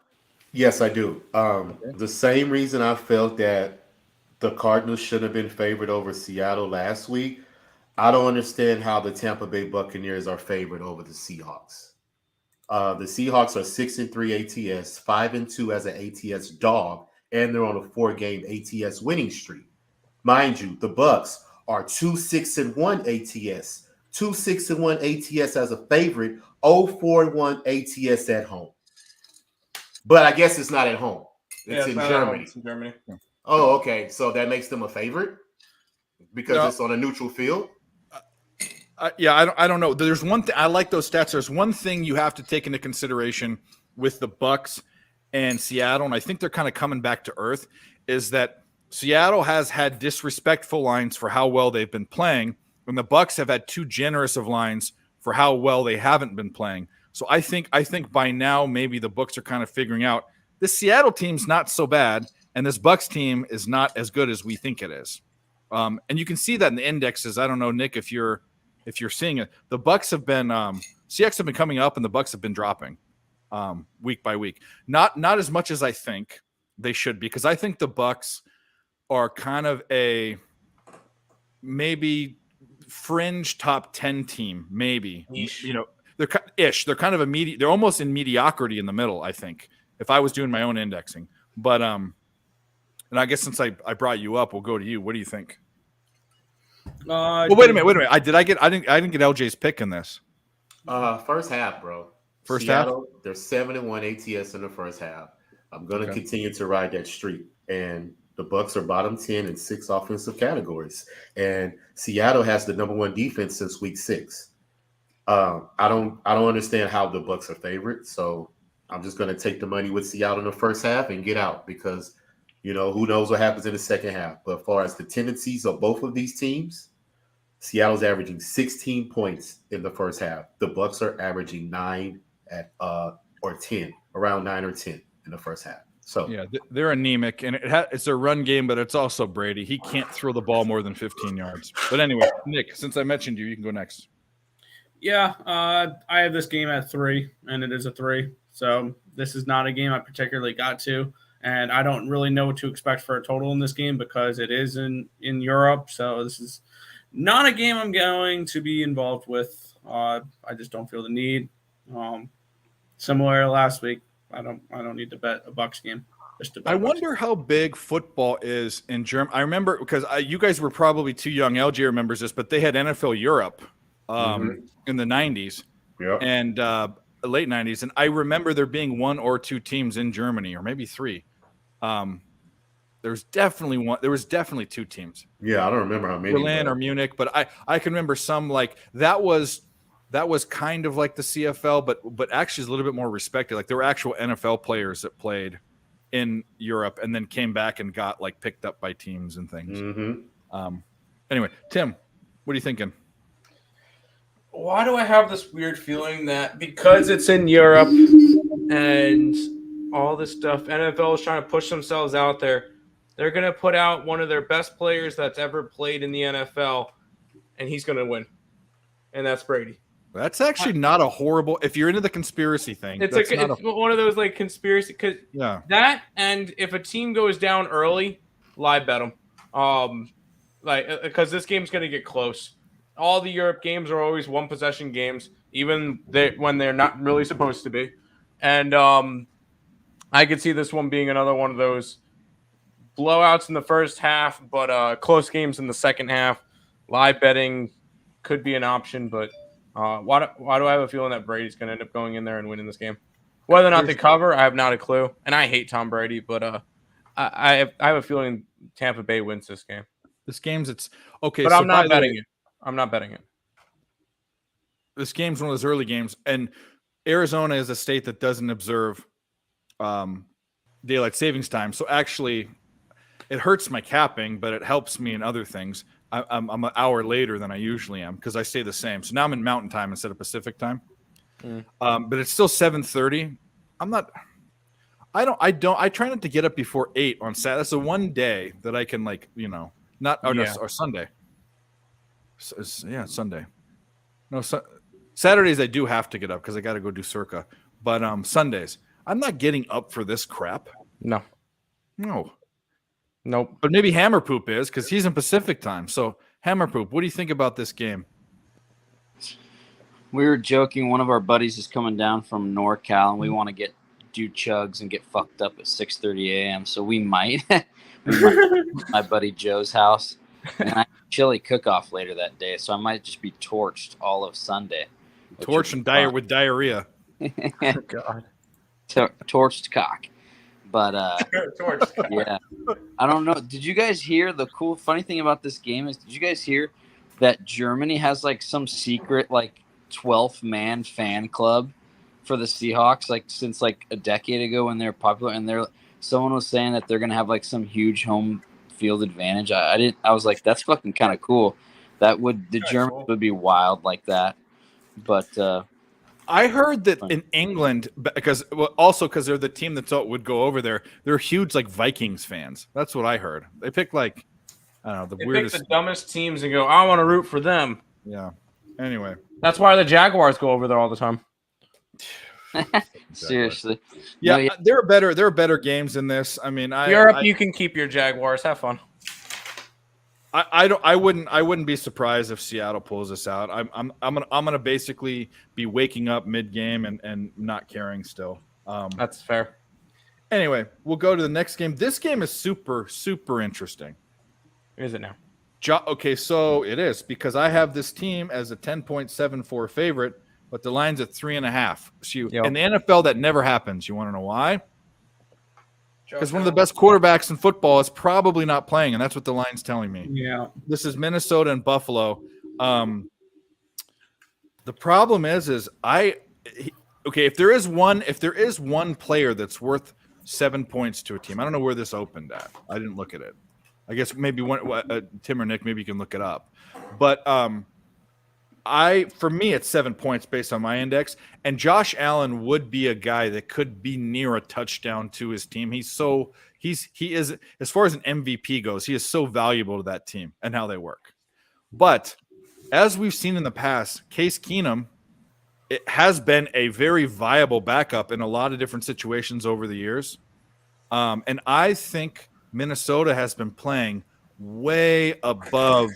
Yes, I do. The same reason I felt that the Cardinals should have been favored over Seattle last week. I don't understand how the Tampa Bay Buccaneers are favored over the Seahawks. The Seahawks are 6-3 ATS, 5-2 as an ATS dog, and they're on a 4-game ATS winning streak. Mind you, the Bucks are 2-6-1 ATS, 2-6-1 ATS as a favorite, 0-4-1 ATS at home. But I guess it's not at home. It's in Germany. It's in Germany. Yeah. Oh, okay. So that makes them a favorite because it's on a neutral field. I don't know. There's one thing I like those stats. There's one thing you have to take into consideration with the Bucks and Seattle, and I think they're kind of coming back to earth, is that Seattle has had disrespectful lines for how well they've been playing, and the Bucks have had too generous of lines for how well they haven't been playing. So I think by now maybe the books are kind of figuring out this Seattle team's not so bad, and this Bucks team is not as good as we think it is. And you can see that in the indexes. I don't know, Nick, if you're seeing it. The Bucks have been CX have been coming up, and the Bucks have been dropping week by week. Not as much as I think they should, because I think the Bucks are kind of a maybe fringe top 10 team, maybe. They're They're kind of a they're almost in mediocrity in the middle, I think, if I was doing my own indexing. But and I guess since I brought you up, we'll go to you. What do you think? Well, wait a minute. I didn't get LJ's pick in this. First half, bro. Seattle, they're 7-1 ATS in the first half. I'm going to continue to ride that streak. And The Bucks are bottom 10 in 6 offensive categories, and Seattle has the number 1 defense since week 6. I don't understand how the Bucks are favored, so I'm just going to take the money with Seattle in the first half and get out because, who knows what happens in the second half. But as far as the tendencies of both of these teams, Seattle's averaging 16 points in the first half. The Bucks are averaging 9 or 10, around 9 or 10 in the first half. So yeah, they're anemic, and it's a run game, but it's also Brady. He can't throw the ball more than 15 yards. But anyway, Nick, since I mentioned you, you can go next. Yeah, I have this game at 3, and it is a 3. So this is not a game I particularly got to, and I don't really know what to expect for a total in this game because it is in Europe. So this is not a game I'm going to be involved with. I just don't feel the need. Similar to last week, I don't need to bet a Bucks game. Just to bet I wonder how big football is in Germany. I remember because you guys were probably too young. LJ remembers this, but they had NFL Europe in the 90s and late 90s. And I remember there being 1 or 2 teams in Germany, or maybe 3. There was definitely 2 teams. Yeah, I don't remember how many. Berlin or Munich, but I can remember some like that was kind of like the CFL, but actually is a little bit more respected. Like there were actual NFL players that played in Europe and then came back and got like picked up by teams and things. Anyway, Tim, what are you thinking? Why do I have this weird feeling that because it's in Europe and all this stuff, NFL is trying to push themselves out there, they're going to put out one of their best players that's ever played in the NFL, and he's going to win. And that's Brady. That's actually not a horrible. If you're into the conspiracy thing, it's one of those like conspiracy. Cause that, and if a team goes down early, live bet them. Because this game's going to get close. All the Europe games are always 1 possession games, even when they're not really supposed to be. And I could see this one being another one of those blowouts in the first half, but close games in the second half. Live betting could be an option, but why do I have a feeling that Brady's going to end up going in there and winning this game? Whether or not they cover, I have not a clue. And I hate Tom Brady, but I have a feeling Tampa Bay wins this game. This game's it's okay, but I'm not betting it. I'm not betting it. This game's one of those early games, and Arizona is a state that doesn't observe daylight savings time. So actually, it hurts my capping, but it helps me in other things. I'm an hour later than I usually am because I stay the same. So now I'm in Mountain Time instead of Pacific Time. But it's still 7:30. I try not to get up before 8 on Saturday. That's the one day that I can or Sunday. Sunday. No, Saturdays I do have to get up because I got to go do Circa. But Sundays, I'm not getting up for this crap. No. Nope. But maybe Hammer Poop is because he's in Pacific Time. So Hammer Poop, what do you think about this game? We were joking. One of our buddies is coming down from NorCal, and we want to do chugs and get fucked up at 6:30 a.m. So we might. My buddy Joe's house. And I have chili cook-off later that day, so I might just be torched all of Sunday. Torched and with diarrhea. Oh, God. Torched cock. But, yeah. I don't know. Did you guys hear the funny thing about this game is, did you guys hear that Germany has, like, some secret, like, 12th man fan club for the Seahawks, like, since, like, a decade ago when they're popular, and someone was saying that they're going to have, like, some huge home field advantage. I was like, that's fucking kind of cool. The Germans would be wild like that. But I heard that in England, because they're the team that would go over there, they're huge like Vikings fans. That's what I heard. They pick like the weirdest, pick the dumbest teams and go, I want to root for them. Yeah. Anyway, that's why the Jaguars go over there all the time. Seriously. Yeah, no, there are better games in this. I mean, Europe, you can keep your Jaguars. Have fun. I wouldn't be surprised if Seattle pulls this out. I'm gonna basically be waking up mid game and not caring still. That's fair. Anyway, we'll go to the next game. This game is super interesting. Is it now? Okay, so it is because I have this team as a 10.74 favorite. But the line's at 3.5. So in the NFL, that never happens. You want to know why? because one of the best quarterbacks in football is probably not playing, and that's what the line's telling me. Yeah. This is Minnesota and Buffalo. The problem is if there is one player that's worth 7 points to a team, I don't know where this opened at. I didn't look at it. I guess maybe Tim or Nick, maybe you can look it up. But for me, it's 7 points based on my index. And Josh Allen would be a guy that could be near a touchdown to his team. He is, as far as an MVP goes, he is so valuable to that team and how they work. But as we've seen in the past, Case Keenum, it has been a very viable backup in a lot of different situations over the years. And I think Minnesota has been playing way above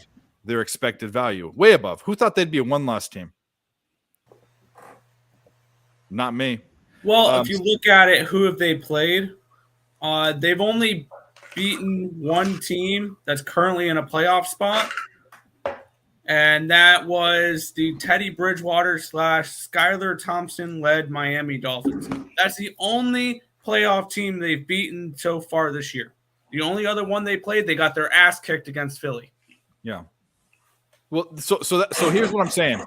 their expected value. Way above. Who thought they'd be a one-loss team? Not me. Well, if you look at it, who have they played? They've only beaten one team that's currently in a playoff spot, and that was the Teddy Bridgewater / Skylar Thompson-led Miami Dolphins. That's the only playoff team they've beaten so far this year. The only other one they played, they got their ass kicked against Philly. Yeah. Well, so here's what I'm saying.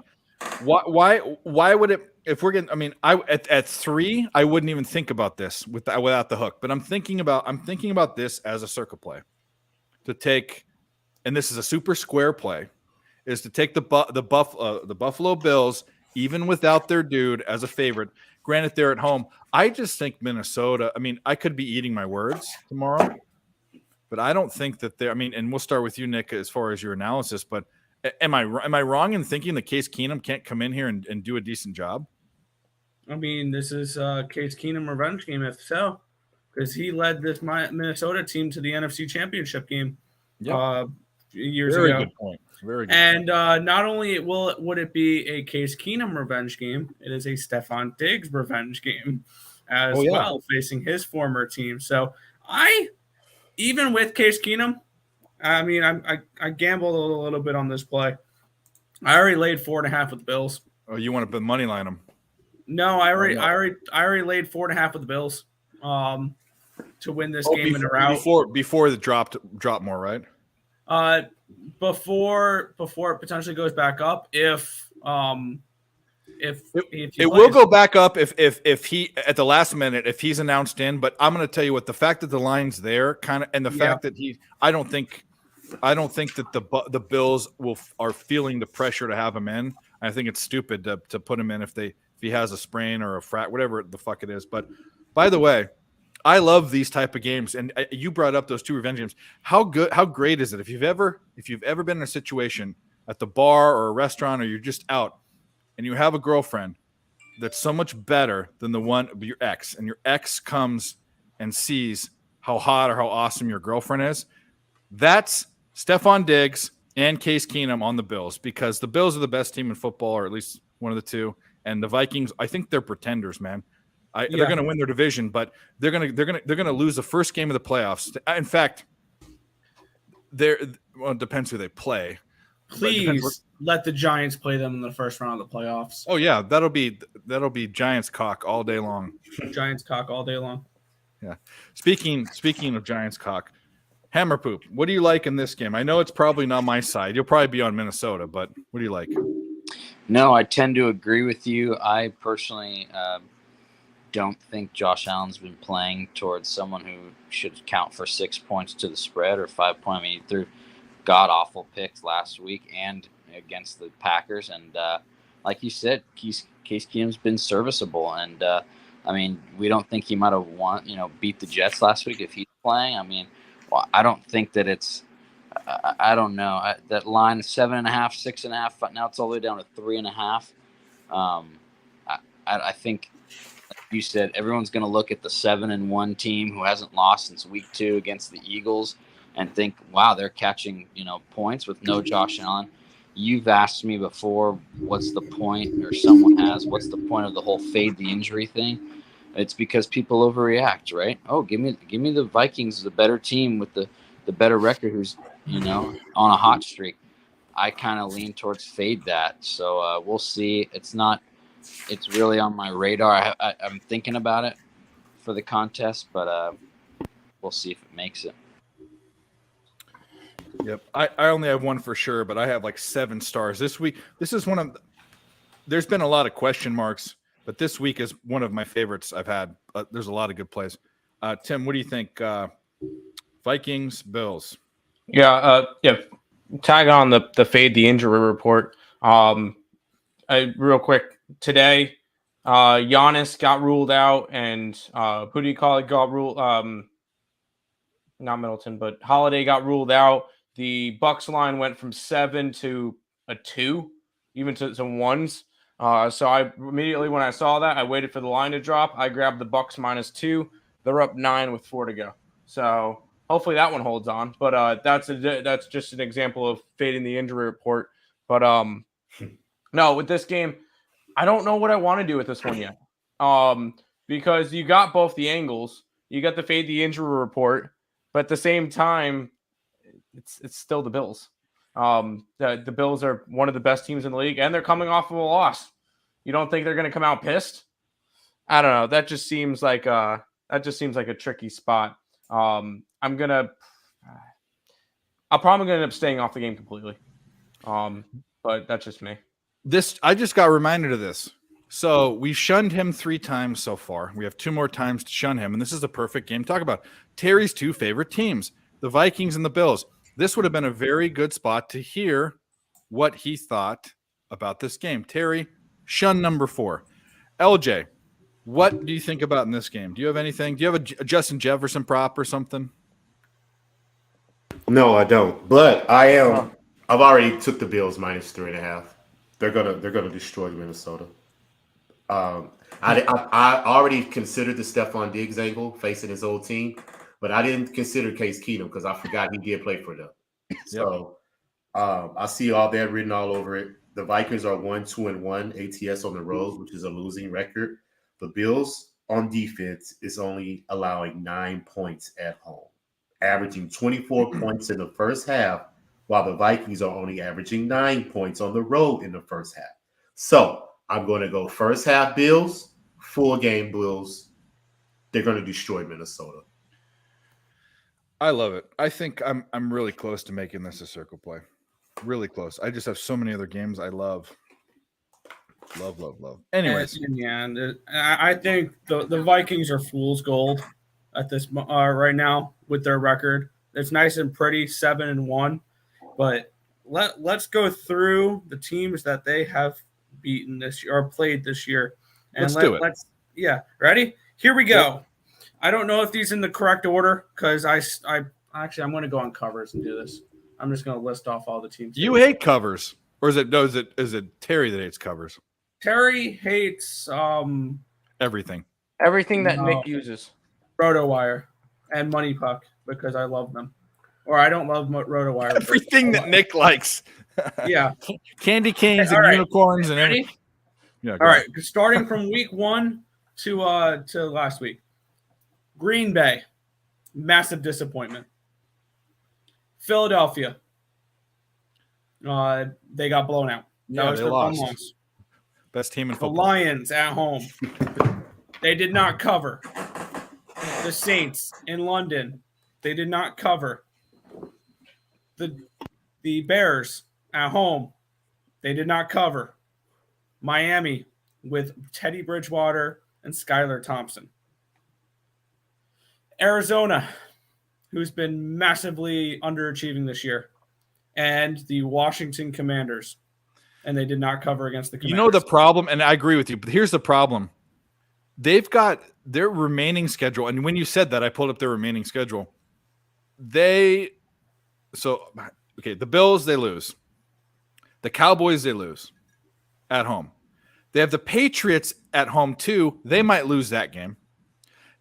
Why would it? If we're getting, I mean, at 3, I wouldn't even think about this without the hook. But I'm thinking about this as a circle play, to take, and this is a super square play, is to take the Buffalo Bills even without their dude as a favorite. Granted, they're at home. I just think Minnesota. I mean, I could be eating my words tomorrow, but I don't think that they're. I mean, and we'll start with you, Nick, as far as your analysis. But am I wrong in thinking that Case Keenum can't come in here and do a decent job? I mean, this is Case Keenum revenge game, if so, because he led this Minnesota team to the NFC Championship game years ago. Very good point. Very good. And not only would it be a Case Keenum revenge game, it is a Stephon Diggs revenge game as well, facing his former team. So even with Case Keenum, I mean, I gambled a little bit on this play. I already laid 4.5 with the Bills. Oh, you want to put money line them? No, I already laid 4.5 with the Bills to win this game in a rout. Before the drop more, right? Before it potentially goes back up, if it will go back up if he at the last minute if he's announced in. But I'm going to tell you what, the fact that the line's there kind of, and the fact that I don't think that the Bills are feeling the pressure to have him in. I think it's stupid to put him in if he has a sprain or a whatever the fuck it is. But by the way, I love these type of games, and you brought up those 2 revenge games. How great is it if you've ever been in a situation at the bar or a restaurant, or you're just out and you have a girlfriend that's so much better than the one your ex, and your ex comes and sees how hot or how awesome your girlfriend is? That's Stephon Diggs and Case Keenum on the Bills, because the Bills are the best team in football, or at least one of the 2, and the Vikings, I think they're pretenders, man. They're going to win their division, but they're going to lose the first game of the playoffs. In fact, it depends who they play. Please let the Giants play them in the first round of the playoffs. Oh yeah, that'll be Giants cock all day long. Giants cock all day long. Yeah. Speaking of Giants cock, Hammer Poop, what do you like in this game? I know it's probably not my side. You'll probably be on Minnesota, but what do you like? No, I tend to agree with you. I personally don't think Josh Allen's been playing towards someone who should count for 6 points to the spread or 5 points. I mean, he threw god-awful picks last week and against the Packers. And like you said, Case Keenum's been serviceable. And, I mean, we don't think he might have beat the Jets last week if he's playing. I mean, well, I don't think that it's I don't know. That line is 7.5, 6.5. Now it's all the way down to 3.5. I think, like you said, everyone's going to look at the 7-1 team who hasn't lost since week 2 against the Eagles and think, wow, they're catching points with no Josh Allen. You've asked me before, what's the point, or someone has, what's the point of the whole fade the injury thing? It's because people overreact, right? Oh, give me the Vikings, the better team with the better record, who's on a hot streak. I kind of lean towards fade that. So we'll see. It's really on my radar. I'm thinking about it for the contest, but we'll see if it makes it. Yep. I only have one for sure, but I have like 7 stars this week. This is one of there's been a lot of question marks, but this week is one of my favorites I've had. There's a lot of good plays. Tim, what do you think? Vikings, Bills. Yeah. Tag on the fade the injury report. Real quick today, Giannis got ruled out, and who do you call it? Got ruled. Not Middleton, but Holiday got ruled out. The Bucks line went from 7 to a 2, even to some 1s. So I immediately, when I saw that, I waited for the line to drop. I grabbed the Bucks -2. They're up 9 with 4 to go. So hopefully that one holds on. But that's just an example of fading the injury report. But no, with this game, I don't know what I want to do with this one yet. Because you got both the angles. You got the fade the injury report, but at the same time, it's still the Bills. The Bills are one of the best teams in the league, and they're coming off of a loss. You don't think they're going to come out pissed? I don't know. That just seems like a tricky spot. I'm probably going to end up staying off the game completely. But that's just me. I just got reminded of this. So we shunned him 3 times so far. We have 2 more times to shun him, and this is the perfect game to talk about. Terry's 2 favorite teams, the Vikings and the Bills. This would have been a very good spot to hear what he thought about this game. Terry, shun number 4. LJ, what do you think about in this game? Do you have anything? Do you have a Justin Jefferson prop or something? No, I don't. But I am. I've already took the Bills -3.5. They're gonna destroy Minnesota. I already considered the Stephon Diggs angle facing his old team, but I didn't consider Case Keenum because I forgot he did play for them. So I see all that written all over it. The Vikings are 1-2-1 ATS on the road, which is a losing record. The Bills on defense is only allowing 9 points at home, averaging 24 points in the first half, while the Vikings are only averaging 9 points on the road in the first half. So I'm going to go first half Bills, full game Bills. They're going to destroy Minnesota. I love it. I think I'm really close to making this a circle play. Really close. I just have so many other games I love. Love. Anyways. And I think the Vikings are fool's gold at this right now with their record. It's nice and pretty, 7-1. But let's go through the teams that they have beaten this year or played this year. And let's do it. Ready? Here we go. Yep. I don't know if these in the correct order because I'm going to go on covers and do this. I'm just going to list off all the teams. You hate covers, or is it Terry that hates covers? Terry hates everything. Everything that Nick uses. RotoWire and Money Puck because I love them. Or I don't love RotoWire. Everything that Nick likes. Yeah. Candy canes and unicorns and everything. Yeah, all right. Starting from week 1 to last week. Green Bay, massive disappointment. Philadelphia, they got blown out. Yeah, they lost. Best team in football. The Lions at home, they did not cover. The Saints in London, they did not cover. The Bears at home, they did not cover. Miami with Teddy Bridgewater and Skylar Thompson. Arizona, who's been massively underachieving this year, and the Washington Commanders, and they did not cover against the Commanders. You know the problem, and I agree with you, but here's the problem. They've got their remaining schedule, and when you said that, I pulled up their remaining schedule. The Bills, they lose. The Cowboys, they lose at home. They have the Patriots at home, too. They might lose that game.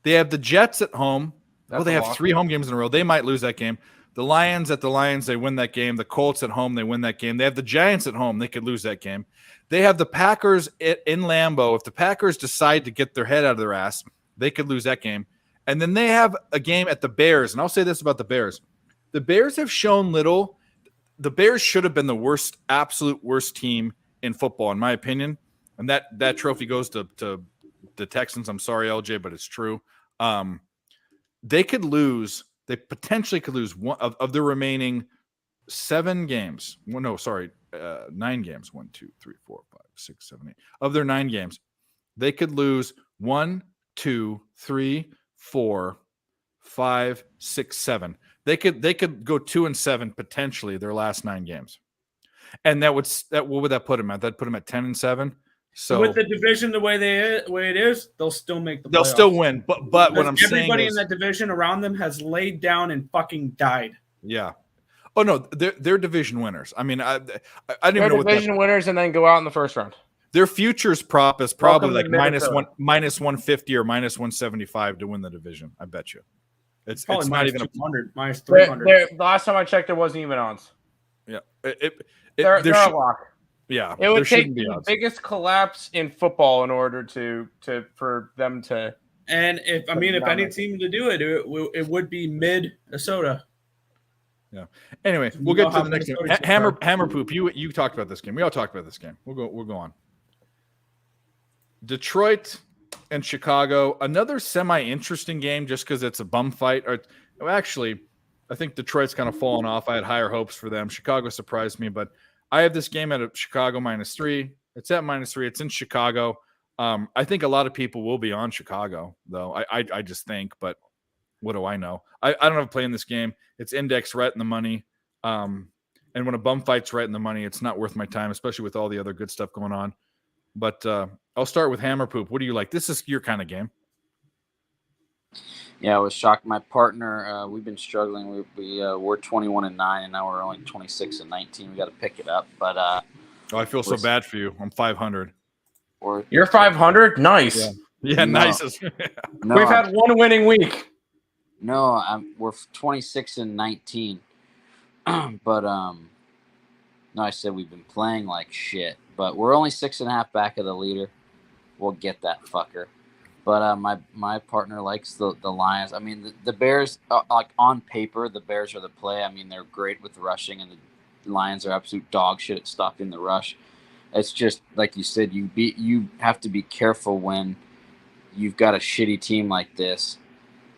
They have the Jets at home. They have 3 home games in a row. They might lose that game. The Lions at the Lions, they win that game. The Colts at home, they win that game. They have the Giants at home. They could lose that game. They have the Packers in Lambeau. If the Packers decide to get their head out of their ass, they could lose that game. And then they have a game at the Bears. And I'll say this about the Bears. The Bears have shown little. The Bears should have been the worst, absolute worst team in football, in my opinion. And that trophy goes to the Texans. I'm sorry, LJ, but it's true. they could lose. They potentially could lose one of the remaining 7 games. Well, no, sorry, 9 games. 1, 2, 3, 4, 5, 6, 7, 8. Of their 9 games, they could lose 1, 2, 3, 4, 5, 6, 7. They could go 2-7 potentially their last 9 games, and what would that put them at? That put them at 10-7. So with the division the way it is, they'll still make the playoffs. they'll still win. But what I'm saying everybody is in that division around them has laid down and fucking died. yeah. Oh no, they're division winners. I mean, I didn't They're even know what division winners and then go out in the first round. their futures prop is probably Welcome like to Minnesota. minus 150 or minus 175 to win the division. I bet you. It's Probably not even 200, minus 300. The last time I checked, there wasn't even odds. yeah. They're there a should- lock. yeah. It there would take shouldn't be the odds. biggest collapse in football in order for them to. And if any team to do it, it would be Minnesota. Anyway, we'll know get to how the next game. Minnesota's Hammer poop. You talked about this game. We all talked about this game. We'll go on. Detroit and Chicago, another semi-interesting game just because it's a bum fight. Actually, I think Detroit's kind of fallen off. I had higher hopes for them. Chicago surprised me, but I have this game at a Chicago -3. It's at -3. It's in Chicago. I think a lot of people will be on Chicago, though. I just think, but what do I know? I don't have a play in this game. It's indexed right in the money. And when a bum fight's right in the money, it's not worth my time, especially with all the other good stuff going on. But I'll start with Hammer Poop. What do you like? This is your kind of game. Yeah, I was shocked. My partner, we've been struggling. We're 21-9, and now we're only 26-19. We got to pick it up. But I feel so bad for you. I'm 500. You're 500. Nice. Yeah, No. nice. No, We've had one winning week. No, we're 26-19. But no, I said we've been playing like shit. But we're only 6.5 back of the leader. We'll get that fucker. But my partner likes the Lions. I mean, the Bears, like on paper, the Bears are the play. I mean, they're great with rushing, and the Lions are absolute dog shit at stopping the rush. It's just like you said, you have to be careful when you've got a shitty team like this.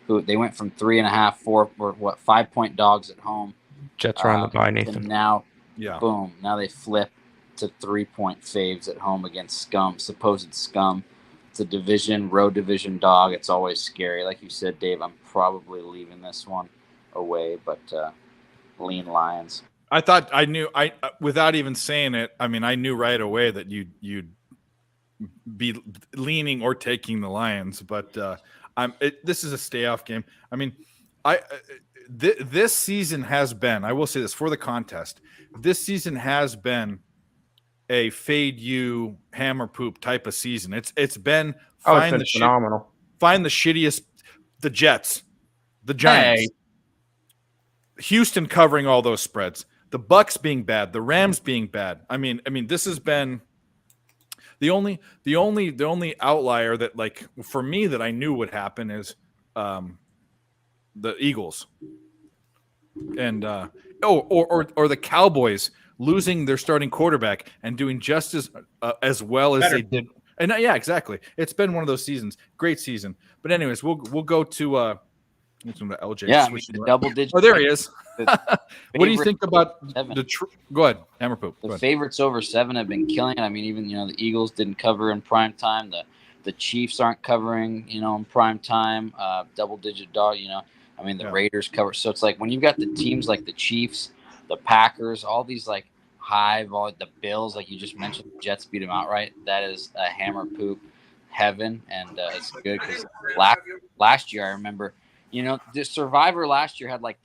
Who they went from 3.5, 4, or 5-point dogs at home. Jets are on the bye, And Nathan. now, Yeah. boom! Now they flip to 3-point faves at home against supposed scum. It's a road division dog. It's always scary. Like you said, Dave, I'm probably leaving this one away, but lean Lions. I thought I knew without even saying it. I mean, I knew right away that you'd be leaning or taking the Lions, but this is a stay off game. I mean, this season has been, I will say this for the contest, this season has been a fade you hammer poop type of season. It's been Phenomenal. find the shittiest, the Jets, the Giants, Houston covering all those spreads, the Bucks being bad, the Rams being bad. I mean, this has been the only outlier that, like, for me, that I knew would happen is the Eagles and or the Cowboys losing their starting quarterback and doing just as well as they did. And yeah, exactly. It's been one of those seasons. Great season. But anyways, we'll go to LJ. Yeah, I mean, the double digit. Oh, there he is. The What do you think about seven. Go ahead, Hammer Poop. Go The ahead. favorites over 7 have been killing it. I mean, even the Eagles didn't cover in prime time. The Chiefs aren't covering, in prime time. Double digit dog. I mean, the Raiders cover. So it's like when you've got the teams like the Chiefs, the Packers, all these like high volume, the Bills, like you just mentioned, the Jets beat them outright. That is a Hammer Poop heaven, and it's good because last year I remember, the Survivor last year had like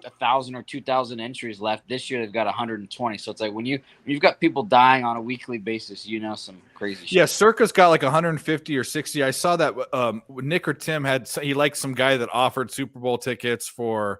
1,000 or 2,000 entries left. This year they've got 120. So it's like when you've got people dying on a weekly basis, some crazy shit. Yeah, Circa's got like 150 or 60. I saw that Nick or Tim he liked some guy that offered Super Bowl tickets for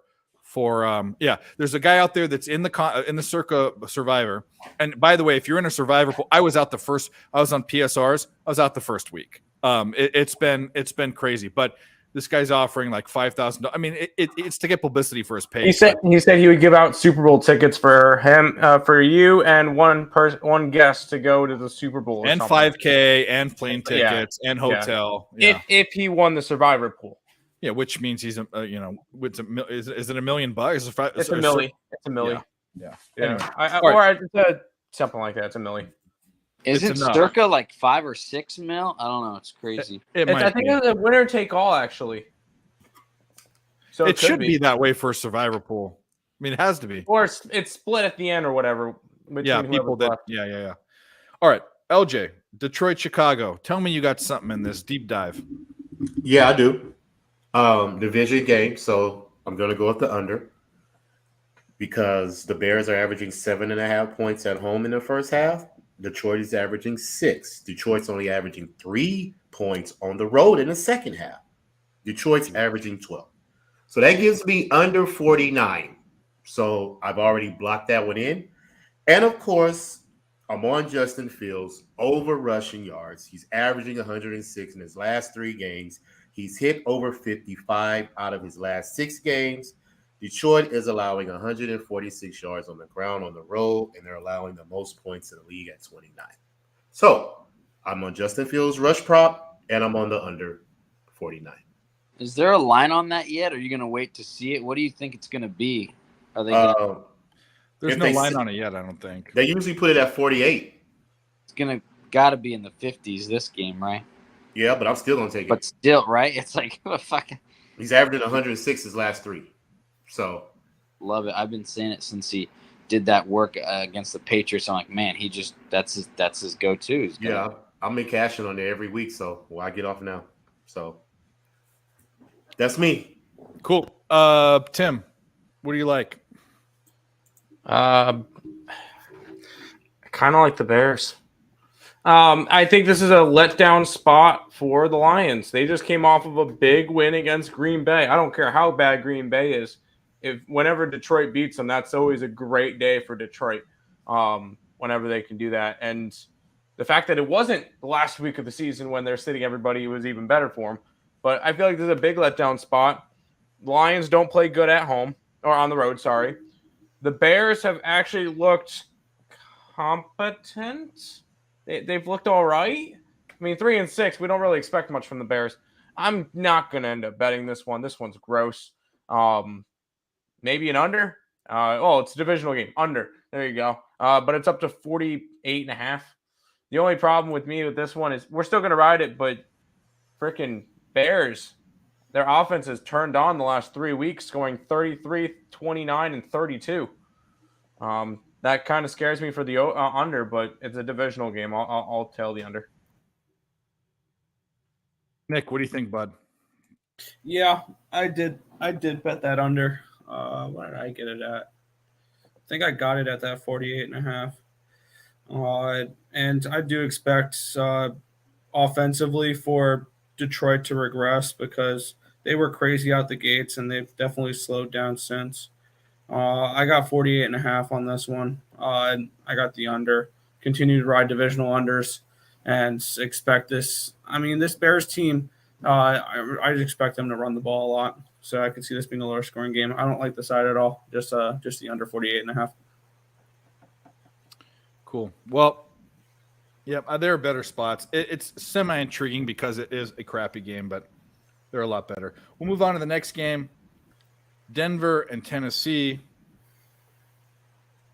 there's a guy out there that's in the Circa Survivor. And by the way, if you're in a Survivor pool, I was on PSRs. I was out the first week. It's been crazy, but this guy's offering like $5,000. I mean, it's to get publicity for his page. He said he would give out Super Bowl tickets for him, for you, and one guest to go to the Super Bowl, or and something. $5K and plane tickets and hotel. Yeah. If he won the Survivor pool. Yeah, which means he's is it $1 million bucks? It's a milli. It's a milli. Yeah. Yeah. Anyway. Something like that. It's a milli. Isn't It's enough. circa like 5 or 6 mil? I don't know. It's crazy. I think it's a winner take all actually. So it could should be that way for a survivor pool. I mean, it has to be. or it's split at the end or whatever. Yeah, people that. Yeah. All right, LJ, Detroit, Chicago. Tell me you got something in this deep dive. Yeah, I do. Division game, so I'm going to go with the under because the Bears are averaging 7.5 points at home in the first half. Detroit is averaging 6. Detroit's only averaging 3 points on the road in the second half. Detroit's averaging 12. So that gives me under 49. So I've already blocked that one in. And of course, I'm on Justin Fields over rushing yards. He's averaging 106 in his last 3 games. He's hit over 55 out of his last 6 games. Detroit is allowing 146 yards on the ground on the road, and they're allowing the most points in the league at 29. So I'm on Justin Fields rush prop, and I'm on the under 49. Is there a line on that yet? Or are you going to wait to see it? What do you think it's going to be? Are they? There's no line on it yet, I don't think. They usually put it at 48. It's going to got to be in the 50s this game, right? Yeah, but I'm still going to take it. But still, right? It's like fucking. He's averaging 106 his last 3. So love it. I've been saying it since he did that work against the Patriots. I'm like, man, that's his go-to. Yeah, I'm in cashing on there every week. So I get off now. So that's me. Cool. Tim, what do you like? Kind of like the Bears. I think this is a letdown spot for the Lions. They just came off of a big win against Green Bay. I don't care how bad Green Bay is. Whenever Detroit beats them, that's always a great day for Detroit. Whenever they can do that, and the fact that it wasn't the last week of the season when they're sitting everybody was even better for them. But I feel like this is a big letdown spot. The Lions don't play good at home or on the road. Sorry, the Bears have actually looked competent. They've looked all right. I mean, 3-6. We don't really expect much from the Bears. I'm not going to end up betting this one. This one's gross. Maybe an under. It's a divisional game. Under. There you go. But it's up to 48.5. The only problem with me with this one is we're still going to ride it, but freaking Bears, their offense has turned on the last 3 weeks, scoring 33, 29, and 32. That kind of scares me for the under, but it's a divisional game. I'll tell the under. Nick, what do you think, bud? Yeah, I did bet that under. What did I get it at? I think I got it at that 48.5. And I do expect offensively for Detroit to regress because they were crazy out the gates and they've definitely slowed down since. I got 48.5 on this one. I got the under. Continue to ride divisional unders and expect this. I mean, this Bears team, I expect them to run the ball a lot. So I could see this being a lower scoring game. I don't like the side at all. Just the under 48.5. Cool. Well, yeah, there are better spots. It's semi-intriguing because it is a crappy game, but they're a lot better. We'll move on to the next game. Denver and Tennessee.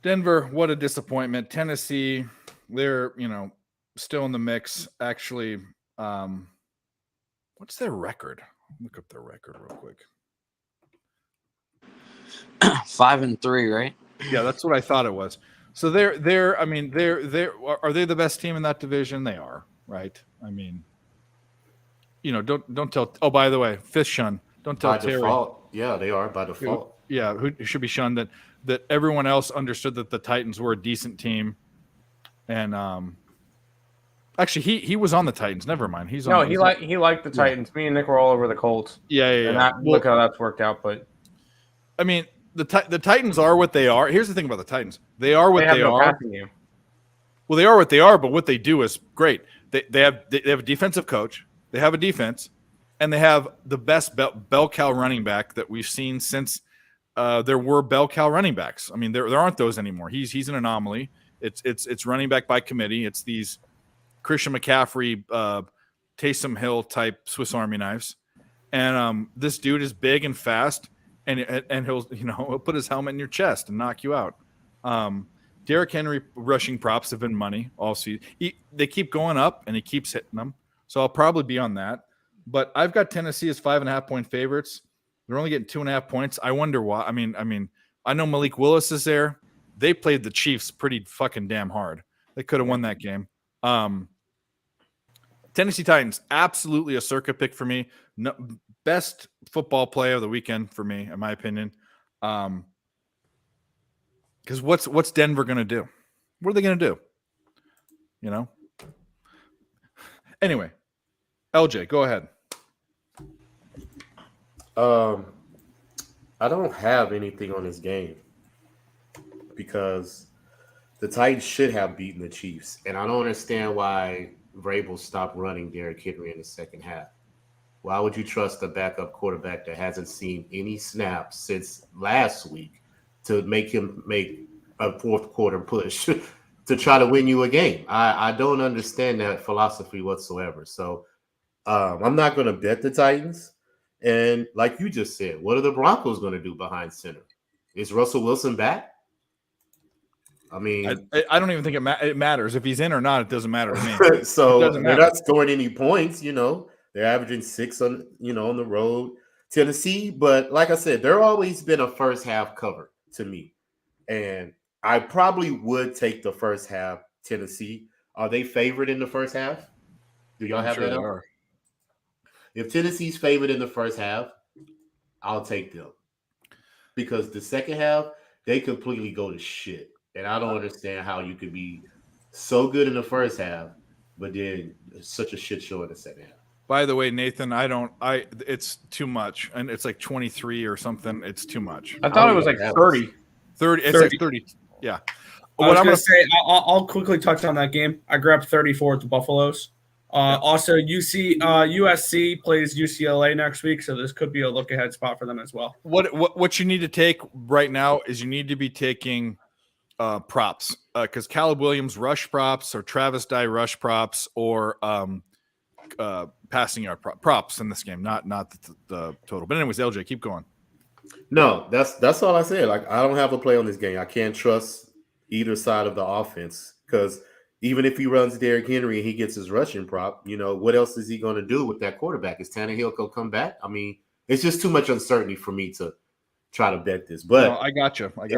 Denver, what a disappointment. Tennessee, they're, still in the mix. Actually, what's their record? Look up their record real quick. 5-3, right? Yeah, that's what I thought it was. So they're are they the best team in that division? They are, right? I mean, don't tell. Oh, by the way, fifth shun. Don't tell By Terry. default. Yeah, they are by default. Who should be shunned that everyone else understood that the Titans were a decent team, and actually he was on the Titans. Never mind, he liked the Titans. Me and Nick were all over the Colts. Yeah. Look how that's worked out. But I mean, the Titans are what they are. Here's the thing about the Titans: they are what they are. Well, they are what they are, but what they do is great. They have a defensive coach. They have a defense. And they have the best bell cow running back that we've seen since there were bell cow running backs. I mean, there aren't those anymore. He's an anomaly. It's running back by committee. It's these Christian McCaffrey, Taysom Hill type Swiss Army knives. And this dude is big and fast, and he'll put his helmet in your chest and knock you out. Derrick Henry rushing props have been money all season. They keep going up, and he keeps hitting them. So I'll probably be on that. But I've got Tennessee as 5.5-point favorites. They're only getting 2.5 points. I wonder why. I mean, I know Malik Willis is there. They played the Chiefs pretty fucking damn hard. They could have won that game. Tennessee Titans, absolutely a circa pick for me. No, best football play of the weekend for me, in my opinion. Because what's Denver going to do? What are they going to do? You know? Anyway, LJ, go ahead. I don't have anything on this game because the Titans should have beaten the Chiefs, and I don't understand why Vrabel stopped running Derrick Henry in the second half. Why would you trust a backup quarterback that hasn't seen any snaps since last week to make him make a fourth quarter push to try to win you a game? I don't understand that philosophy whatsoever. So I'm not going to bet the Titans. And like you just said, what are the Broncos going to do behind center? Is Russell Wilson back? I mean, I don't even think it matters. If he's in or not, it doesn't matter to me. So they're not scoring any points, They're averaging 6 on the road. Tennessee, but like I said, they're always been a first half cover to me. And I probably would take the first half Tennessee. Are they favored in the first half? Do y'all have that up? If Tennessee's favored in the first half, I'll take them. Because the second half, they completely go to shit. And I don't understand how you could be so good in the first half, but then such a shit show in the second half. By the way, Nathan, it's too much. And it's like 23 or something. It's too much. I thought it was like 30. 30. It's like 30. Yeah. What I'm going to say, I'll quickly touch on that game. I grabbed 34 at the Buffaloes. Also, USC plays UCLA next week, so this could be a look-ahead spot for them as well. What you need to take right now is you need to be taking props because Caleb Williams rush props or Travis Dye rush props or passing yard props in this game, not the total. But anyways, LJ, keep going. No, that's all I said. Like, I don't have a play on this game. I can't trust either side of the offense because even if he runs Derrick Henry and he gets his rushing prop, what else is he going to do with that quarterback? Is Tannehill going to come back? I mean, it's just too much uncertainty for me to try to bet this. But no, I got you. Like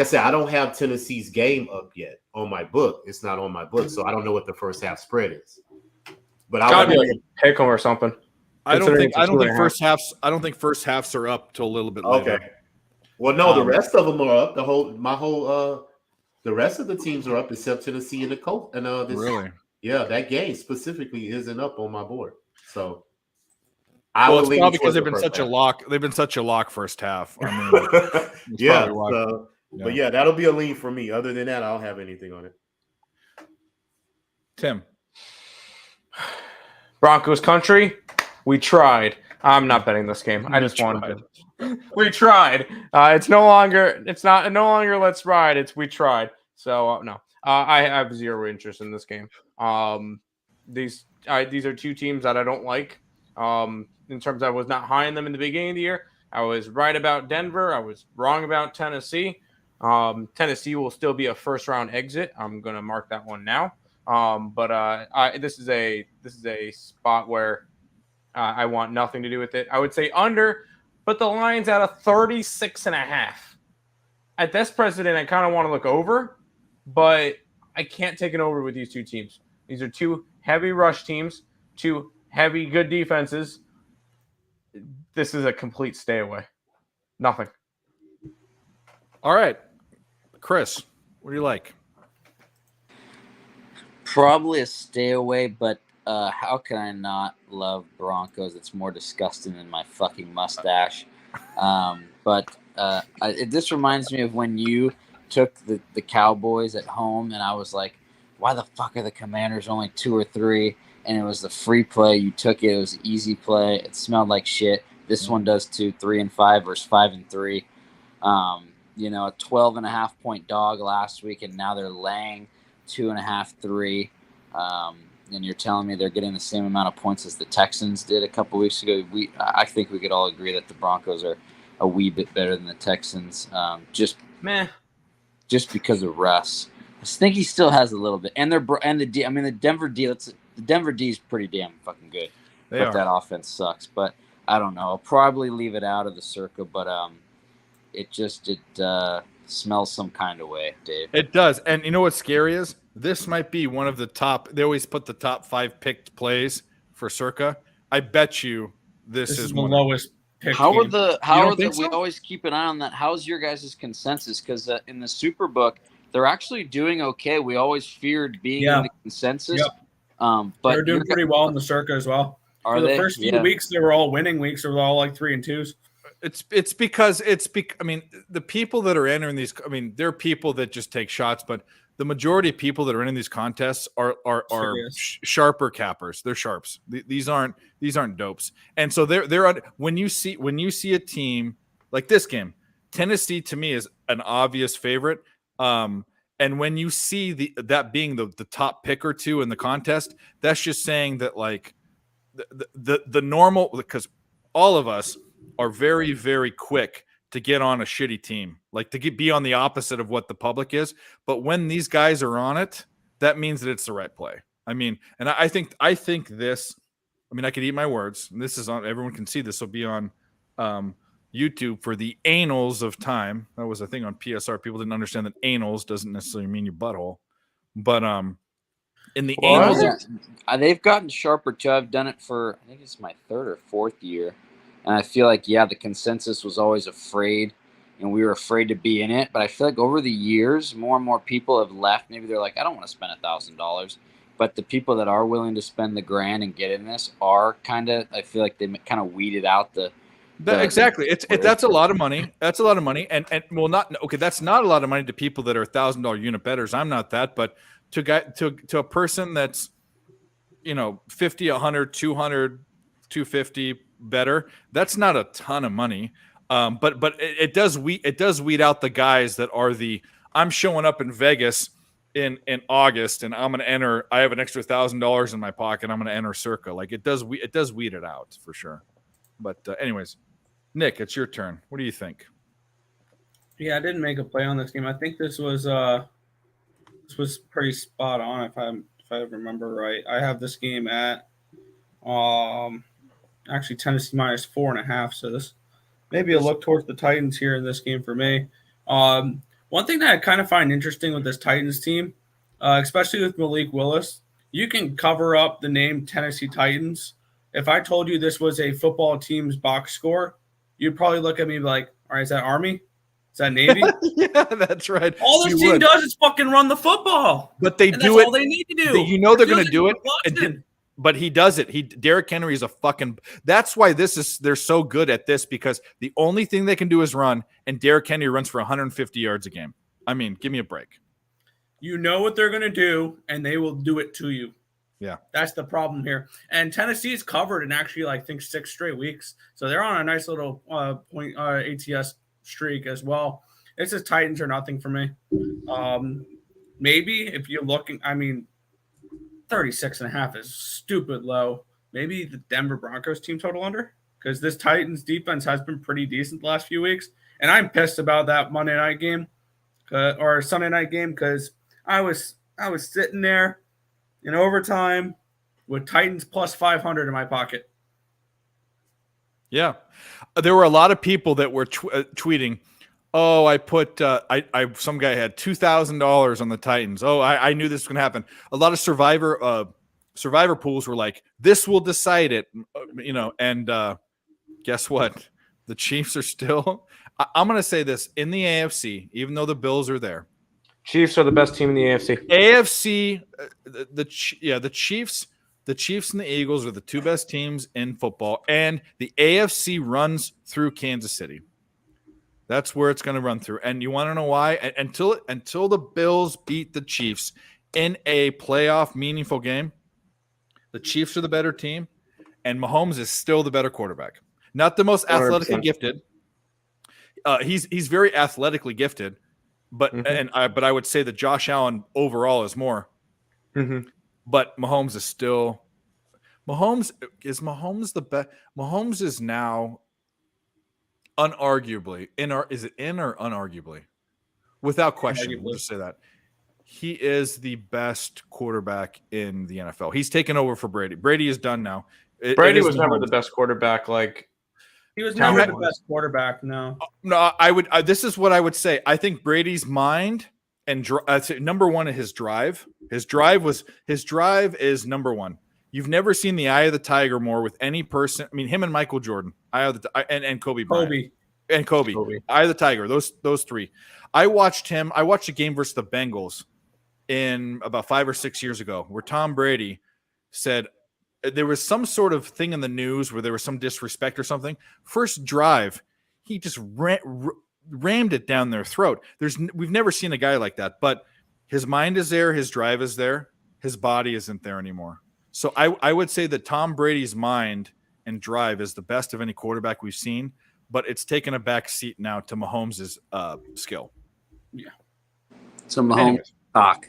I said, I don't have Tennessee's game up yet on my book. It's not on my book, so I don't know what the first half spread is. But I would like pick 'em or something. I don't think first halves are up till a little bit later. Okay. Well, no, the rest of them are up. The rest of the teams are up except Tennessee and the Colts. And really, yeah, that game specifically isn't up on my board. So it's probably because they've been such a lock. They've been such a lock first half. I mean, yeah. But yeah, that'll be a lean for me. Other than that, I don't have anything on it. Tim. Broncos country, we tried. I'm not betting this game. I just wanted to. We tried. It's no longer let's ride. It's we tried. So no, I have zero interest in this game. These are two teams that I don't like. In terms, I was not high in them in the beginning of the year. I was right about Denver. I was wrong about Tennessee. Tennessee will still be a first round exit. I'm gonna mark that one now. This is a spot where I want nothing to do with it. I would say under, but the line's at a 36.5. At this precedent, I kind of want to look over, but I can't take it over with these two teams. These are two heavy rush teams, two heavy good defenses. This is a complete stay away. Nothing. All right, Chris, what do you like? Probably a stay away, but how can I not love Broncos? It's more disgusting than my fucking mustache. This reminds me of when you took the Cowboys at home, and I was like, why the fuck are the Commanders only 2 or 3? And it was the free play. You took it. It was an easy play. It smelled like shit. This one does too, 3-5 versus 5-3. A 12.5 point dog last week, and now they're laying 2.5, 3. and you're telling me they're getting the same amount of points as the Texans did a couple weeks ago, I think we could all agree that the Broncos are a wee bit better than the Texans. Just because of Russ. I think he still has a little bit, and the Denver D. The Denver D is pretty damn fucking good. But that offense sucks. But I don't know. I'll probably leave it out of the circle. But it smells some kind of way, Dave. It does. And you know what's scary is this might be one of the top. They always put the top 5 picked plays for Circa. I bet you this is the one lowest. We always keep an eye on that. How's your guys' consensus? Because in the Superbook, they're actually doing okay. We always feared being in the consensus. Yep. But they're doing pretty well in the Circa as well. For the first few weeks, they were all winning weeks. They were all like 3 and 2s. It's because I mean, the people that are entering these, I mean, there are people that just take shots, but the majority of people that are in these contests are sharper cappers. They're sharps. These aren't dopes. And so they're when you see a team like this game, Tennessee to me is an obvious favorite. And when you see that being the top pick or two in the contest, that's just saying that like the normal, because all of us are very, very quick to get on a shitty team, like to be on the opposite of what the public is. But when these guys are on it, that means that it's the right play. I mean, and I think this, I mean, I could eat my words, and this is on, everyone can see this will be on YouTube for the annals of time. That was a thing on PSR. People didn't understand that annals doesn't necessarily mean your butthole, but in the annals, they've gotten sharper too. I've done it for, I think it's my 3rd or 4th year, and I feel like the consensus was always afraid, and we were afraid to be in it. But I feel like over the years, more and more people have left. Maybe they're like, I don't want to spend $1,000. But the people that are willing to spend the grand and get in this are kind of, I feel like they kind of weeded out exactly. That's a lot of money. That's a lot of money. And well, that's not a lot of money to people that are $1,000 unit bettors. I'm not that, but to a person that's, 50, 100, 200, 250 better, that's not a ton of money. But it does weed out the guys that are I'm showing up in Vegas in August and I'm going to enter, I have an extra $1,000 in my pocket. I'm going to enter Circa. Like it does weed it out for sure. But anyways, Nick, it's your turn. What do you think? Yeah, I didn't make a play on this game. I think this was pretty spot on if I remember right. I have this game at actually Tennessee minus 4.5. So this maybe a look towards the Titans here in this game for me. One thing that I kind of find interesting with this Titans team, especially with Malik Willis, you can cover up the name Tennessee Titans. If I told you this was a football team's box score, you'd probably look at me like, all right, is that Army? Is that Navy? Yeah, that's right. All this team does is fucking run the football. But they and do that's it. all they need to do. They're going to do it. But he does it. Derrick Henry is a fucking. That's why they're so good at this, because the only thing they can do is run, and Derrick Henry runs for 150 yards a game. I mean, give me a break. You know what they're going to do, and they will do it to you. Yeah, that's the problem here. And Tennessee's covered in actually, I think, 6 straight weeks, so they're on a nice little point ATS streak as well. It's just Titans or nothing for me. Maybe if you're looking, 36.5 is stupid low. Maybe the Denver Broncos team total under, because this Titans defense has been pretty decent the last few weeks, and I'm pissed about that Monday night game or Sunday night game, because I was sitting there in overtime with Titans plus 500 in my pocket. Yeah, there were a lot of people that were tweeting, "Oh, I put some guy had $2,000 on the Titans. Oh, I knew this was going to happen." A lot of survivor pools were like, "This will decide it," And guess what? The Chiefs are still. I'm going to say this in the AFC, even though the Bills are there. Chiefs are the best team in the AFC. AFC, the Chiefs. The Chiefs and the Eagles are the 2 best teams in football, and the AFC runs through Kansas City. That's where it's going to run through. And you want to know why? Until the Bills beat the Chiefs in a playoff meaningful game, the Chiefs are the better team, and Mahomes is still the better quarterback. Not the most athletically 100%. gifted. He's very athletically gifted, but but I would say that Josh Allen overall is more. Mm-hmm. but Mahomes is still Mahomes the best. Mahomes is now unarguably is it in or unarguably? Without question, we'll just say that. He is the best quarterback in the NFL. He's taken over for Brady. Brady is done now. Brady was never the best quarterback. Like He was never the best quarterback. No. No, I would. This is what I would say. I think Brady's mind and number one is his drive. His drive is number one. You've never seen the eye of the tiger more with any person. I mean, him and Michael Jordan, and Kobe Bryant. Kobe. Eye of the tiger. Those three. I watched a game versus the Bengals in about 5 or 6 years ago where Tom Brady said there was some sort of thing in the news where there was some disrespect or something. First drive, he just rammed it down their throat. We've never seen a guy like that, but his mind is there. His drive is there. His body isn't there anymore. So I would say that Tom Brady's mind and drive is the best of any quarterback we've seen, but it's taken a back seat now to Mahomes' skill. Yeah. So Mahomes cock.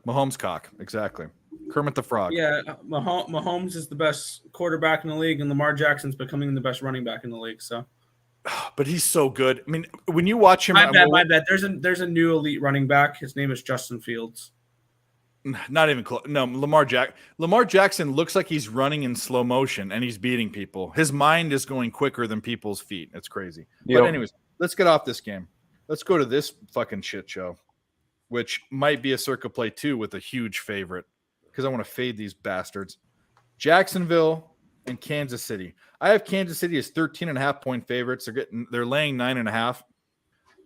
Mahomes cock, exactly. Kermit the Frog. Yeah, Mahomes is the best quarterback in the league, and Lamar Jackson's becoming the best running back in the league. So, but he's so good. I mean, when you watch him, my bad. There's a new elite running back. His name is Justin Fields. Not even close. No, Lamar Jackson looks like he's running in slow motion and he's beating people. His mind is going quicker than people's feet. It's crazy. Yep. But anyways, let's get off this game. Let's go to this fucking shit show, which might be a circa play too with a huge favorite because I want to fade these bastards. Jacksonville and Kansas City. I have Kansas City as 13.5 point favorites. They're laying 9.5.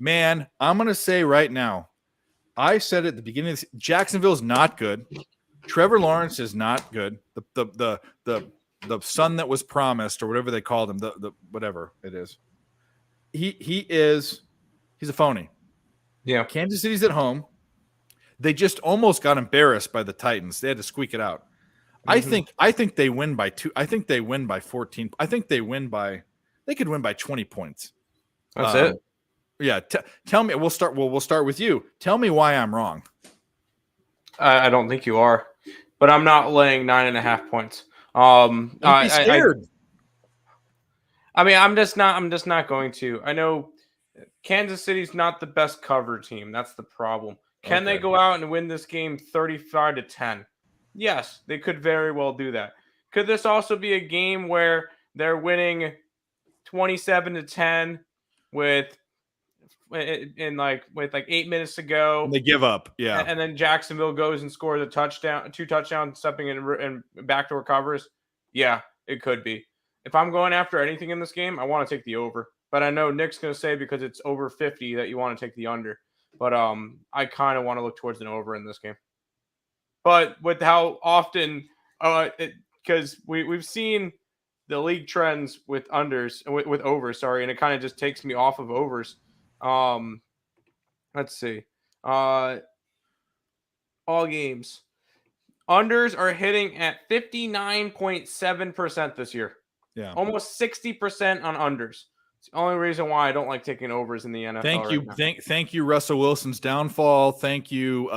Man, I'm going to say right now, I said at the beginning, Jacksonville's not good. Trevor Lawrence is not good. The son that was promised, or whatever they called him, the whatever it is, he's a phony. Yeah. Kansas City's at home. They just almost got embarrassed by the Titans. They had to squeak it out. Mm-hmm. I think they win by 2. I think they win by 14. I think they could win by 20 points. That's it. Yeah, tell me. We'll start with you. Tell me why I'm wrong. I don't think you are, but I'm not laying 9.5 points. Don't be scared. I mean, I'm just not going to. I know Kansas City's not the best cover team. That's the problem. Can they go out and win this game 35-10? Yes, they could very well do that. Could this also be a game where they're winning 27-10 with 8 minutes to go? And they give up, yeah. And then Jacksonville goes and scores two touchdowns, stepping in and backdoor covers. Yeah, it could be. If I'm going after anything in this game, I want to take the over. But I know Nick's going to say because it's over 50 that you want to take the under. But I kind of want to look towards an over in this game. But with how often, because we've seen the league trends with unders, with overs, sorry, and it kind of just takes me off of overs. Let's see. All games. Unders are hitting at 59.7% this year. Yeah. Almost 60% on unders. It's the only reason why I don't like taking overs in the NFL. Thank you. Thank you, Russell Wilson's downfall. Thank you,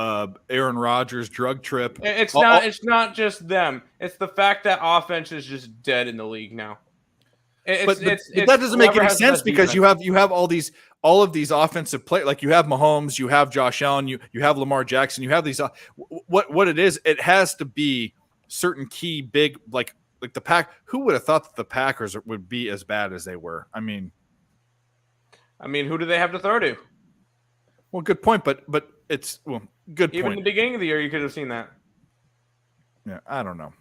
Aaron Rodgers' drug trip. It's not just them. It's the fact that offense is just dead in the league now. But that doesn't make any sense because you have all of these offensive play, like you have Mahomes, you have Josh Allen, you have Lamar Jackson, you have these. What it is, it has to be certain key big like the Pack. Who would have thought that the Packers would be as bad as they were? I mean, who do they have to throw to? Well, good point, but it's good point. Even in the beginning of the year, you could have seen that. Yeah, I don't know.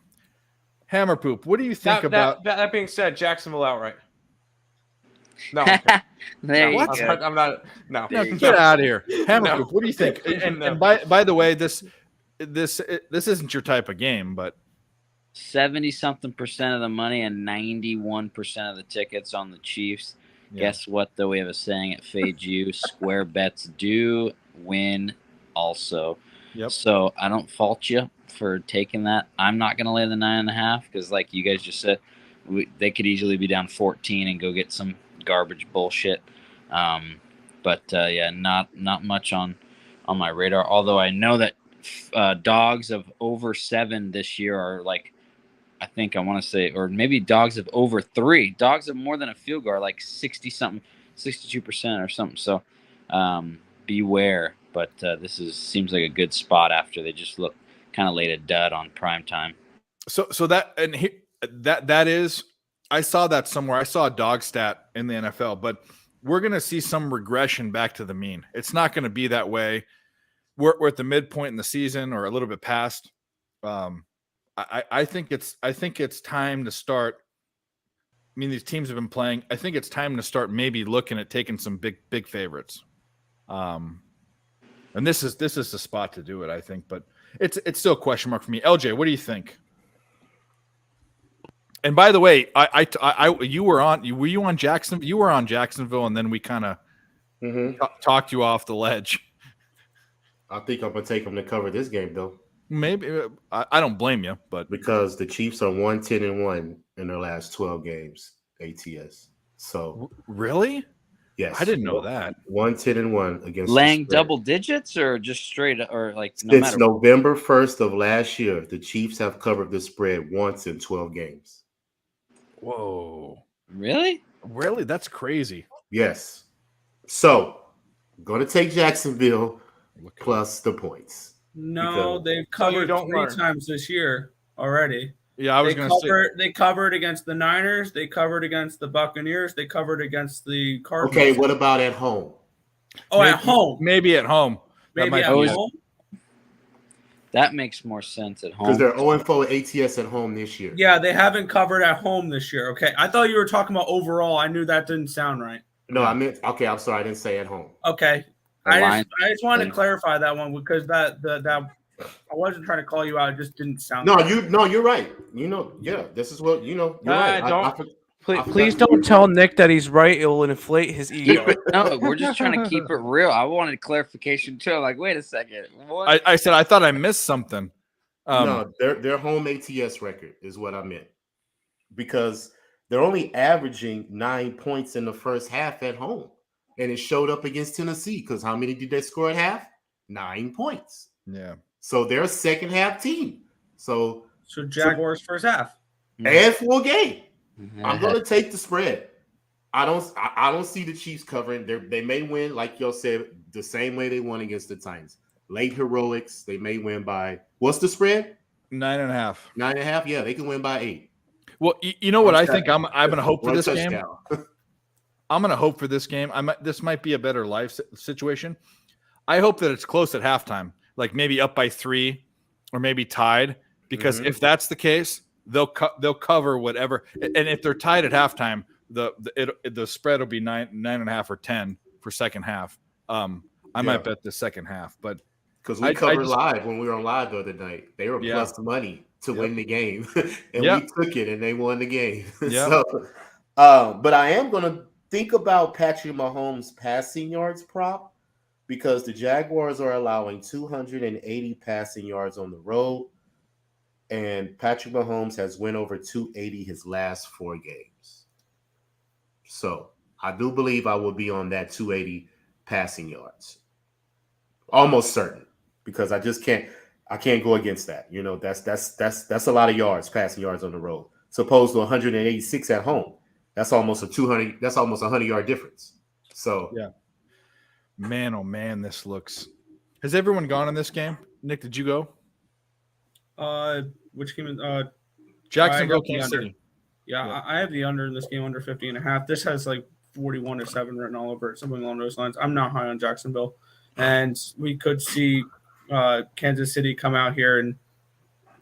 Hammer poop. What do you think about that? Being said, Jacksonville outright. No, what? I'm not. No, get out of here. Hammer poop. What do you think? And by the way, this isn't your type of game, but 70-something% of the money and 91% of the tickets on the Chiefs. Yeah. Guess what? Though we have a saying at Fade You: square bets do win. Also, yep. So I don't fault you for taking that. I'm not going to lay the 9.5 because, like you guys just said, they could easily be down 14 and go get some garbage bullshit. But not much on my radar. Although I know that dogs of over 7 this year are like, I think I want to say, or maybe dogs of over 3. Dogs of more than a field goal are like 60 something, 62% or something. So beware. But this seems like a good spot after they just look kind of laid a dud on prime time. So that is, I saw that somewhere. I saw a dog stat in the NFL, but we're going to see some regression back to the mean. It's not going to be that way. We're at the midpoint in the season or a little bit past. I think it's time to start. I mean, these teams have been playing. I think it's time to start maybe looking at taking some big favorites. And this is the spot to do it, I think, but it's still a question mark for me. LJ, what do you think? And by the way, were you on Jackson? You were on Jacksonville, and then we kind of talked you off the ledge. I think I'm gonna take them to cover this game though. Maybe I don't blame you, but because the Chiefs are 1-10-1 in their last 12 games ATS. So really, yes, I didn't know that. 1-10-1 against laying double digits or just straight or like since November 1st of last year, the Chiefs have covered the spread once in 12 games. Whoa! Really? That's crazy. Yes. So, I'm going to take Jacksonville plus the points. No, they've covered 3 times this year already. Yeah, I was going to say they covered against the Niners. They covered against the Buccaneers. They covered against the Cardinals. Okay, what about at home? Oh, at home. Maybe at home. Maybe at home. That makes more sense at home. Because they're 0-4 ATS at home this year. Yeah, they haven't covered at home this year. Okay, I thought you were talking about overall. I knew that didn't sound right. No, I meant okay. I'm sorry, I didn't say at home. Okay, I just wanted to clarify that one because that I wasn't trying to call you out. It just didn't sound. No, you're right. This is what you're right. Please don't tell Nick that he's right. It will inflate his ego. No, we're just trying to keep it real. I wanted clarification too. I'm like, wait a second. What? I said I thought I missed something. No, their home ATS record is what I meant, because they're only averaging 9 points in the first half at home, and it showed up against Tennessee because how many did they score at half? 9 points. Yeah. So they're a second half team. So Jaguars first half and full game. I'm going to take the spread. I don't see the Chiefs covering. They may win, like y'all said, the same way they won against the Titans. Late heroics. They may win by what's the spread? 9.5. 9.5. Yeah, they can win by 8. Well, you know what I think I'm going to hope for this game. Touchdown. I'm going to hope for this game. This might be a better life situation. I hope that it's close at halftime, like maybe up by 3 or maybe tied. Because if that's the case, they'll cover whatever. And if they're tied at halftime, the spread will be 9.5 or 10 for second half. I might bet the second half, but because we covered live when we were on live the other night, they were plus money to win the game, and we took it and they won the game. So, but I am going to think about Patrick Mahomes' passing yards prop because the Jaguars are allowing 280 passing yards on the road. And Patrick Mahomes has went over 280 his last 4 games. So I do believe I will be on that 280 passing yards. Almost certain, because I can't go against that. That's a lot of yards, passing yards on the road. Supposed to 186 at home. That's almost a 100-yard difference. So yeah. Man, oh man, this looks. Has everyone gone in this game? Nick, did you go? Which game? Jacksonville, Kansas City. Yeah, I have the under in this game, under 50.5. This has like 41-7 written all over it, something along those lines. I'm not high on Jacksonville, and we could see Kansas City come out here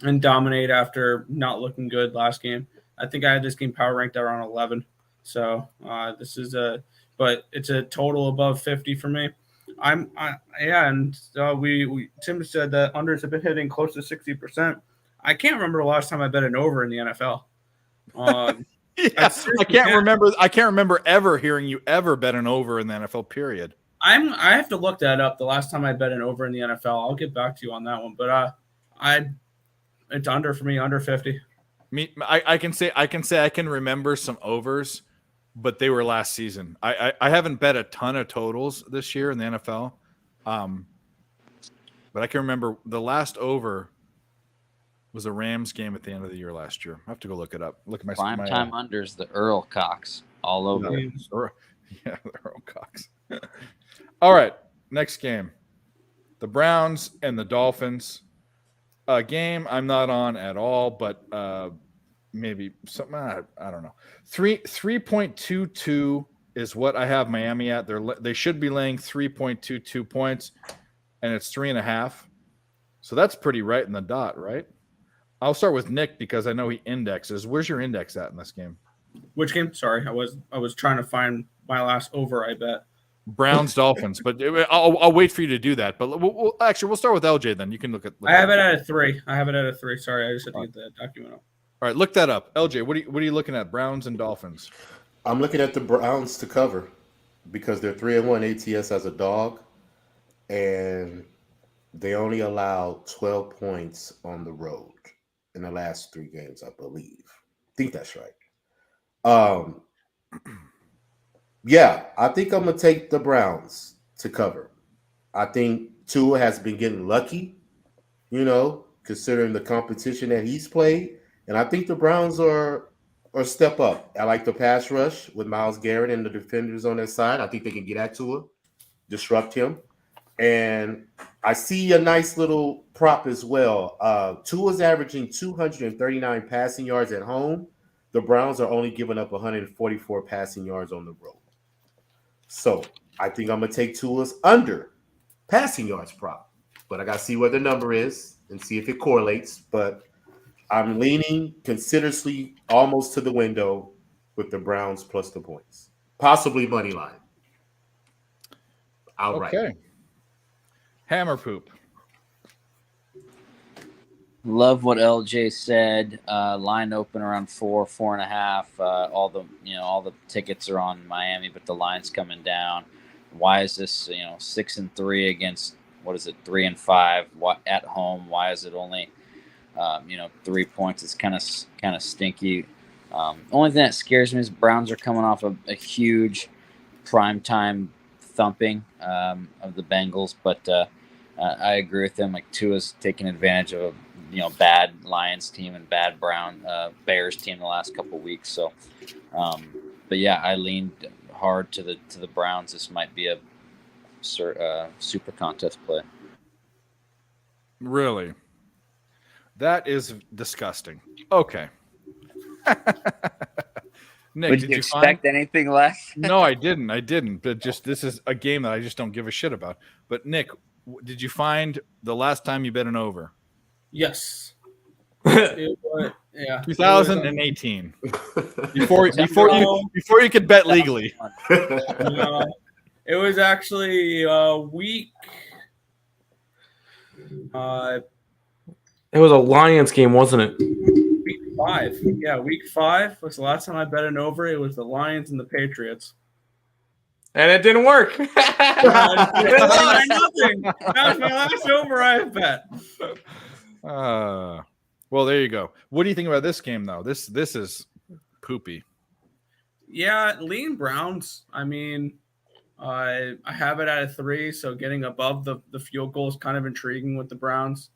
and dominate after not looking good last game. I think I had this game power ranked around 11. So this is but it's a total above 50 for me. And Tim said that unders have been hitting close to 60%. I can't remember the last time I bet an over in the NFL. I can't remember ever hearing you ever bet an over in the NFL. Period. I have to look that up. The last time I bet an over in the NFL, I'll get back to you on that one. But it's under for me, under 50. I can say I can remember some overs, but they were last season. I haven't bet a ton of totals this year in the NFL. but I can remember the last over was a Rams game at the end of the year last year. I have to go look it up. Look at my Prime time unders, the Earl Cox all over. Yeah, the Earl Cox. All right, next game. The Browns and the Dolphins. A game I'm not on at all, but maybe something. I don't know. 3.22 is what I have Miami at. They should be laying 3.22 points, and it's 3.5. So that's pretty right in the dot, right? I'll start with Nick because I know he indexes. Where's your index at in this game? Which game? Sorry, I was trying to find my last over. I bet Browns Dolphins, but I'll wait for you to do that. But we'll start with LJ then. You can look at. I have it at a 3. Sorry, I just had to get the document up. All right, look that up. LJ, what are you looking at? Browns and Dolphins. I'm looking at the Browns to cover because they're 3-1 ATS as a dog, and they only allowed 12 points on the road in the last 3 games, I believe. I think that's right. Yeah, I think I'm gonna take the Browns to cover. I think Tua has been getting lucky, considering the competition that he's played, and I think the Browns are step up. I like the pass rush with Myles Garrett and the defenders on their side. I think they can get at Tua, disrupt him, and I see a nice little prop as well. Tua's averaging 239 passing yards at home. The Browns are only giving up 144 passing yards on the road. So I think I'm going to take Tua's under passing yards prop. But I got to see what the number is and see if it correlates. But I'm leaning considerably almost to the window with the Browns plus the points. Possibly money line. Outright. Okay. Hammer poop. Love what LJ said. Line open around 4.5. All the tickets are on Miami, but the line's coming down. Why is this 6-3 against 3-5 at home? Why is it only 3 points? It's kind of stinky. Only thing that scares me is Browns are coming off a huge primetime thumping of the Bengals, but I agree with them. Like Tua's taking advantage of a bad Lions team and bad Bears team the last couple of weeks. So, but yeah, I leaned hard to the Browns. This might be a super contest play. Really? That is disgusting. Okay. Nick, Did you expect anything less? No, I didn't. But this is a game that I just don't give a shit about. But Nick, did you find the last time you bet an over? Yes. 2018. Before you could bet legally. It was actually week. It was a Lions game, wasn't it? Week 5. Yeah, week 5 was the last time I bet an over. It was the Lions and the Patriots. And it didn't work. Nothing. That was my last over I bet. Well, there you go. What do you think about this game, though? This is poopy. Yeah, lean Browns. I mean, I have it at a 3, so getting above the field goal is kind of intriguing with the Browns.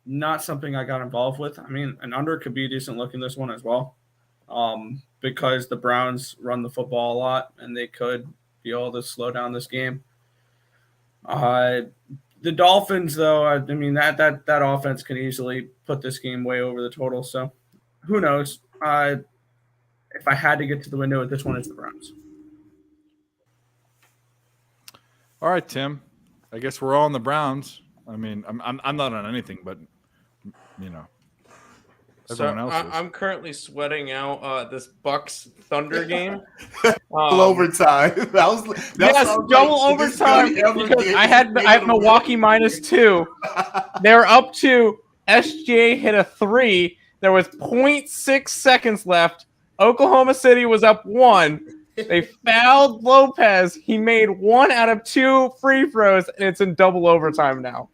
Not something I got involved with. I mean, an under could be a decent look in this one as well, because the Browns run the football a lot, and they could be able to slow down this game. The Dolphins, though, I mean, that offense can easily put this game way over the total. So who knows? If I had to get to the window, this one is the Browns. All right, Tim. I guess we're all on the Browns. I mean, I'm not on anything, but everyone else is. I'm currently sweating out this Bucks Thunder game. Double overtime. Double overtime because I have Milwaukee -2. They're up to SGA hit a 3. There was 0.6 seconds left. Oklahoma City was up 1. They fouled Lopez. He made 1 out of 2 free throws, and it's in double overtime now.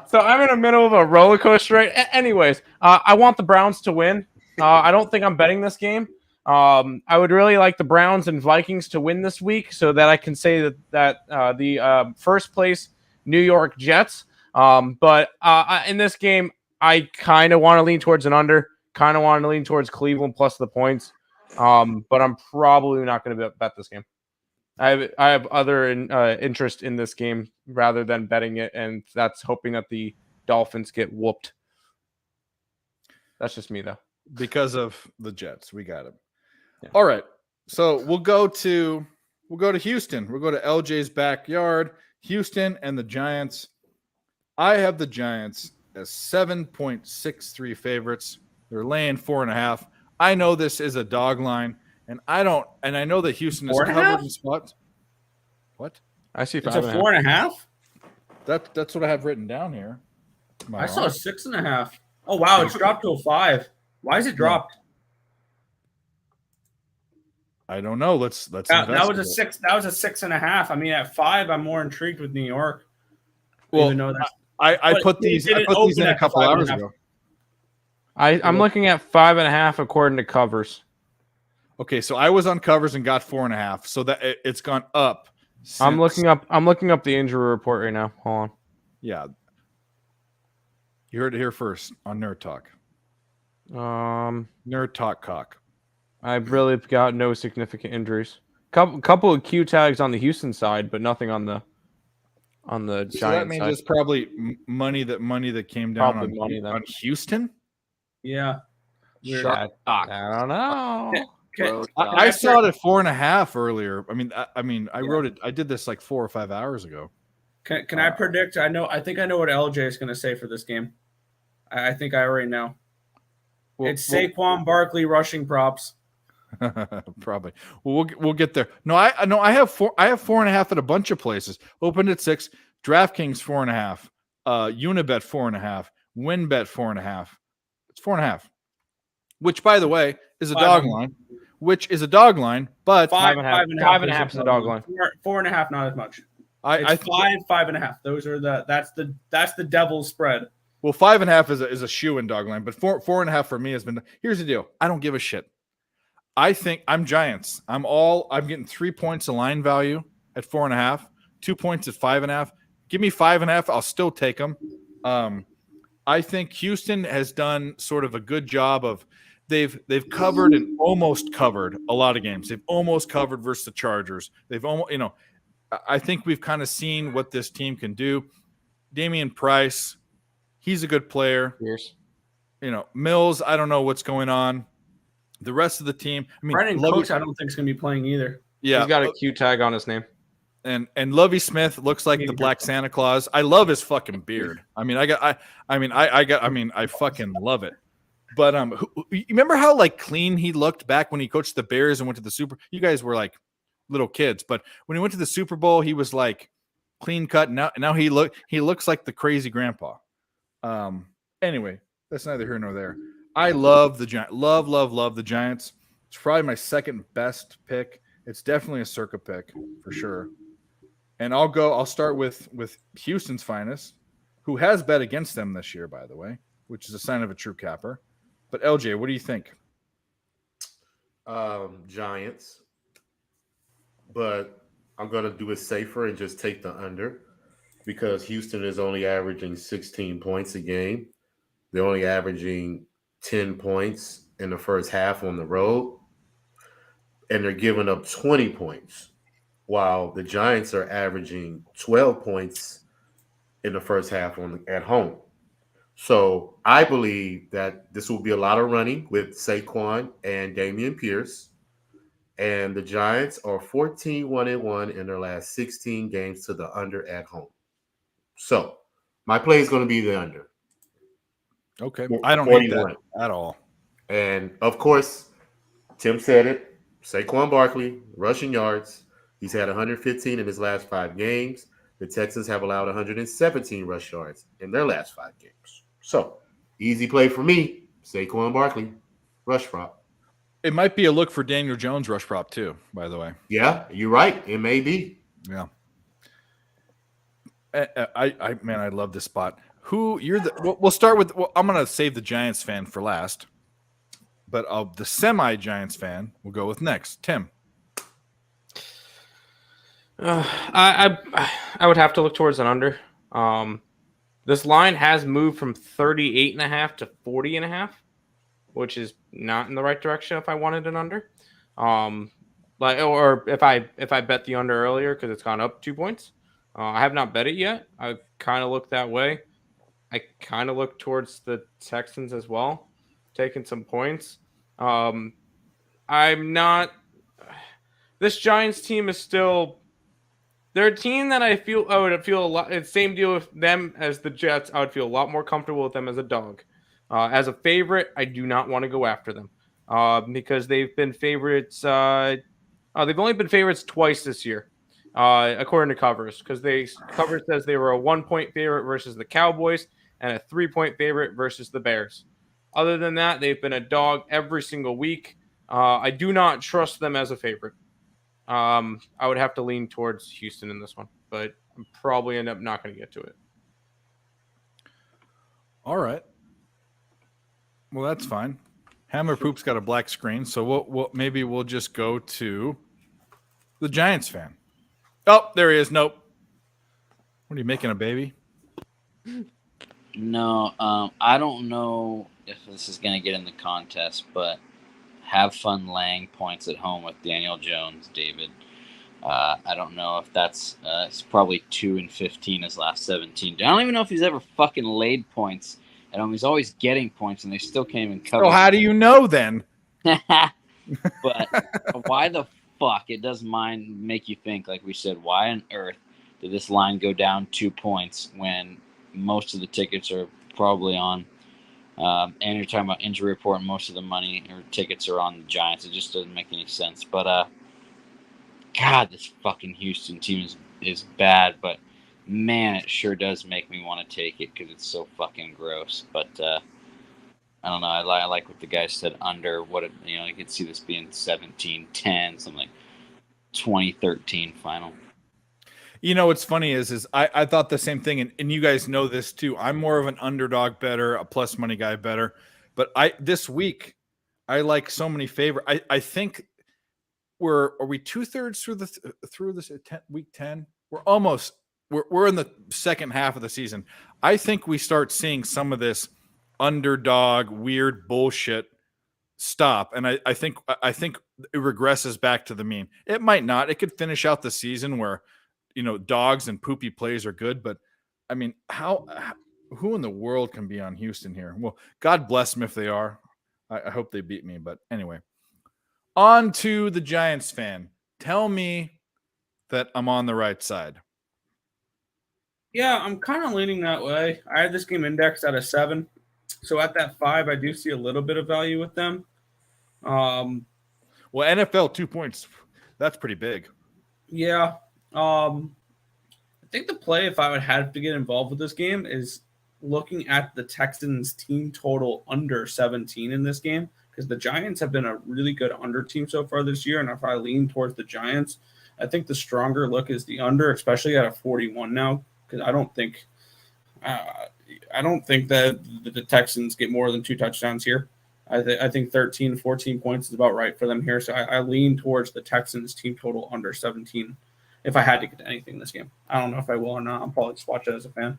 So I'm in the middle of a roller coaster. Anyways, I want the Browns to win. I don't think I'm betting this game. I would really like the Browns and Vikings to win this week so that I can say that the first place New York Jets. But in this game, I kind of want to lean towards an under. Kind of want to lean towards Cleveland plus the points. But I'm probably not going to bet this game. I have other interest in this game rather than betting it, and that's hoping that the Dolphins get whooped. That's just me, though. Because of the Jets, we got it. Yeah. All right, so we'll go to Houston. We'll go to LJ's backyard. Houston and the Giants. I have the Giants as 7.63 favorites. They're laying 4.5. I know this is a dog line, and I know that Houston is 4.5? covered in spots. What? I see It's 5.5. a 4.5. That's what I have written down here. Am I saw a wrong? 6.5. Oh wow, it's dropped to a 5. Why is it dropped? I don't know. Let's That was a investigate. 6. That was a 6.5. I mean, at 5, I'm more intrigued with New York. Well, even though that's, I but put they these didn't in open a at couple 5.5. hours ago. I'm looking at 5.5 according to covers. Okay, so I was on covers and got 4.5, so that it's gone up. I'm since- looking up the injury report right now. Hold Yeah, you heard it here first on Nerd Talk. on. Nerd Talk cock. I've really got no significant injuries. Couple of Q tags on the Houston side, but nothing on the Giants So that means side. it's probably money that came down Probably money then. on Houston. yeah. Weird. Shut up. I don't know. Okay. I saw it at 4.5 earlier. I mean, I wrote it. I did this like 4 or 5 hours ago. Can I predict? I think I know what LJ is going to say for this game. I think I already know. It's Saquon Barkley rushing props. Probably. Well, we'll get there. No, I have 4.5 at a bunch of places. Opened at 6. DraftKings 4.5. Unibet 4.5. WinBet 4.5. It's 4.5. Which, by the way, is a dog line. Which is a dog line, but 5.5 is a dog line. 4.5, not as much. I It's 5.5. Those are that's the devil's spread. Well, 5.5 is a shoe in dog line, but 4.5 for me has been. Here's the deal. I don't give a shit. I think I'm Giants. I'm getting 3 points of line value at 4.5, 2 points at 5.5. Give me 5.5. I'll still take them. I think Houston has done sort of a good job of they've covered and almost covered a lot of games. They've almost covered versus the Chargers. They've almost, I think we've kind of seen what this team can do. Damian Price, he's a good player. Yes. Mills, I don't know what's going on. The rest of the team, I mean, Brandon Cooks, I don't think is going to be playing either. Yeah, He's got a Q tag on his name. and Lovie Smith looks like the Black Santa Claus. I love his fucking beard. I fucking love it. But you remember how like clean he looked back when he coached the Bears and went to the Super? You guys were like little kids, but when he went to the Super Bowl, he was like clean cut. Now he looks like the crazy grandpa. Anyway, that's neither here nor there. I love the Giants. Love the Giants. It's probably my second best pick. It's definitely a circa pick for sure. And I'll start with Houston's finest, who has bet against them this year, by the way, which is a sign of a true capper. But LJ, what do you think? Giants, but I'm going to do it safer and just take the under because Houston is only averaging 16 points a game. They're only averaging 10 points in the first half on the road, and they're giving up 20 points, while the Giants are averaging 12 points in the first half at home. So I believe that this will be a lot of running with Saquon and Dameon Pierce. And the Giants are 14-1-1 in their last 16 games to the under at home. So my play is going to be the under. Okay. I don't hate 41. that at all. And of course, Tim said it. Saquon Barkley, rushing yards. He's had 115 in his last 5 games. The Texans have allowed 117 rush yards in their last 5 games. So, easy play for me. Saquon Barkley, rush prop. It might be a look for Daniel Jones rush prop too, by the way. Yeah, you're right. It may be. Yeah. I love this spot. We'll start with. I'm gonna save the Giants fan for last, but the semi-Giants fan we'll go with next. Tim. I would have to look towards an under. This line has moved from 38.5 to 40.5, which is not in the right direction if I wanted an under. Or if I bet the under earlier because it's gone up 2 points. I have not bet it yet. I kind of look that way. I kind of look towards the Texans as well, taking some points. I'm not. This Giants team is still. They're a team that I would feel a lot. It's same deal with them as the Jets. I would feel a lot more comfortable with them as a dog. As a favorite, I do not want to go after them because they've been favorites. They've only been favorites twice this year, according to Covers, because Covers says they were a 1-point favorite versus the Cowboys and a 3-point favorite versus the Bears. Other than that, they've been a dog every single week. I do not trust them as a favorite. I would have to lean towards Houston in this one, but I'm probably end up not going to get to it. All right. Well, that's fine. Hammer Poop's got a black screen, so maybe we'll just go to the Giants fan. Oh, there he is. Nope. What are you making, a baby? No, I don't know if this is going to get in the contest, but have fun laying points at home with Daniel Jones, David. I don't know if that's it's probably 2-15 his last 17. I don't even know if he's ever fucking laid points at home. He's always getting points, and they still can't even cover. So how do you know then? But why the fuck? It does make you think, like we said, why on earth did this line go down 2 points when most of the tickets are probably on? And you're talking about injury report, and most of the money or tickets are on the Giants. It just doesn't make any sense. But God, this fucking Houston team is bad. But man, it sure does make me want to take it because it's so fucking gross. But I don't know. I like what the guy said under. I could see this being 17-10, something like 2013 final. You know what's funny is I thought the same thing, and you guys know this too. I'm more of an underdog better, a plus money guy better. But this week I like so many favorite. I think are we 2/3 through this week 10? We're in the second half of the season. I think we start seeing some of this underdog weird bullshit stop, and I think it regresses back to the mean. It might not. It could finish out the season where dogs and poopy plays are good, but I mean, who in the world can be on Houston here? Well, God bless them if they are. I hope they beat me, but anyway, on to the Giants fan. Tell me that I'm on the right side. Yeah, I'm kind of leaning that way. I had this game indexed at a 7. So at that 5, I do see a little bit of value with them. Well, NFL 2 points, that's pretty big. Yeah. I think the play, if I would have to get involved with this game, is looking at the Texans team total under 17 in this game, because the Giants have been a really good under team so far this year. And if I lean towards the Giants, I think the stronger look is the under, especially at a 41 now, because I don't think that the Texans get more than 2 touchdowns here. I think 13, 14 points is about right for them here. So I lean towards the Texans team total under 17 if I had to get anything in this game. I don't know if I will or not. I'll probably just watch it as a fan.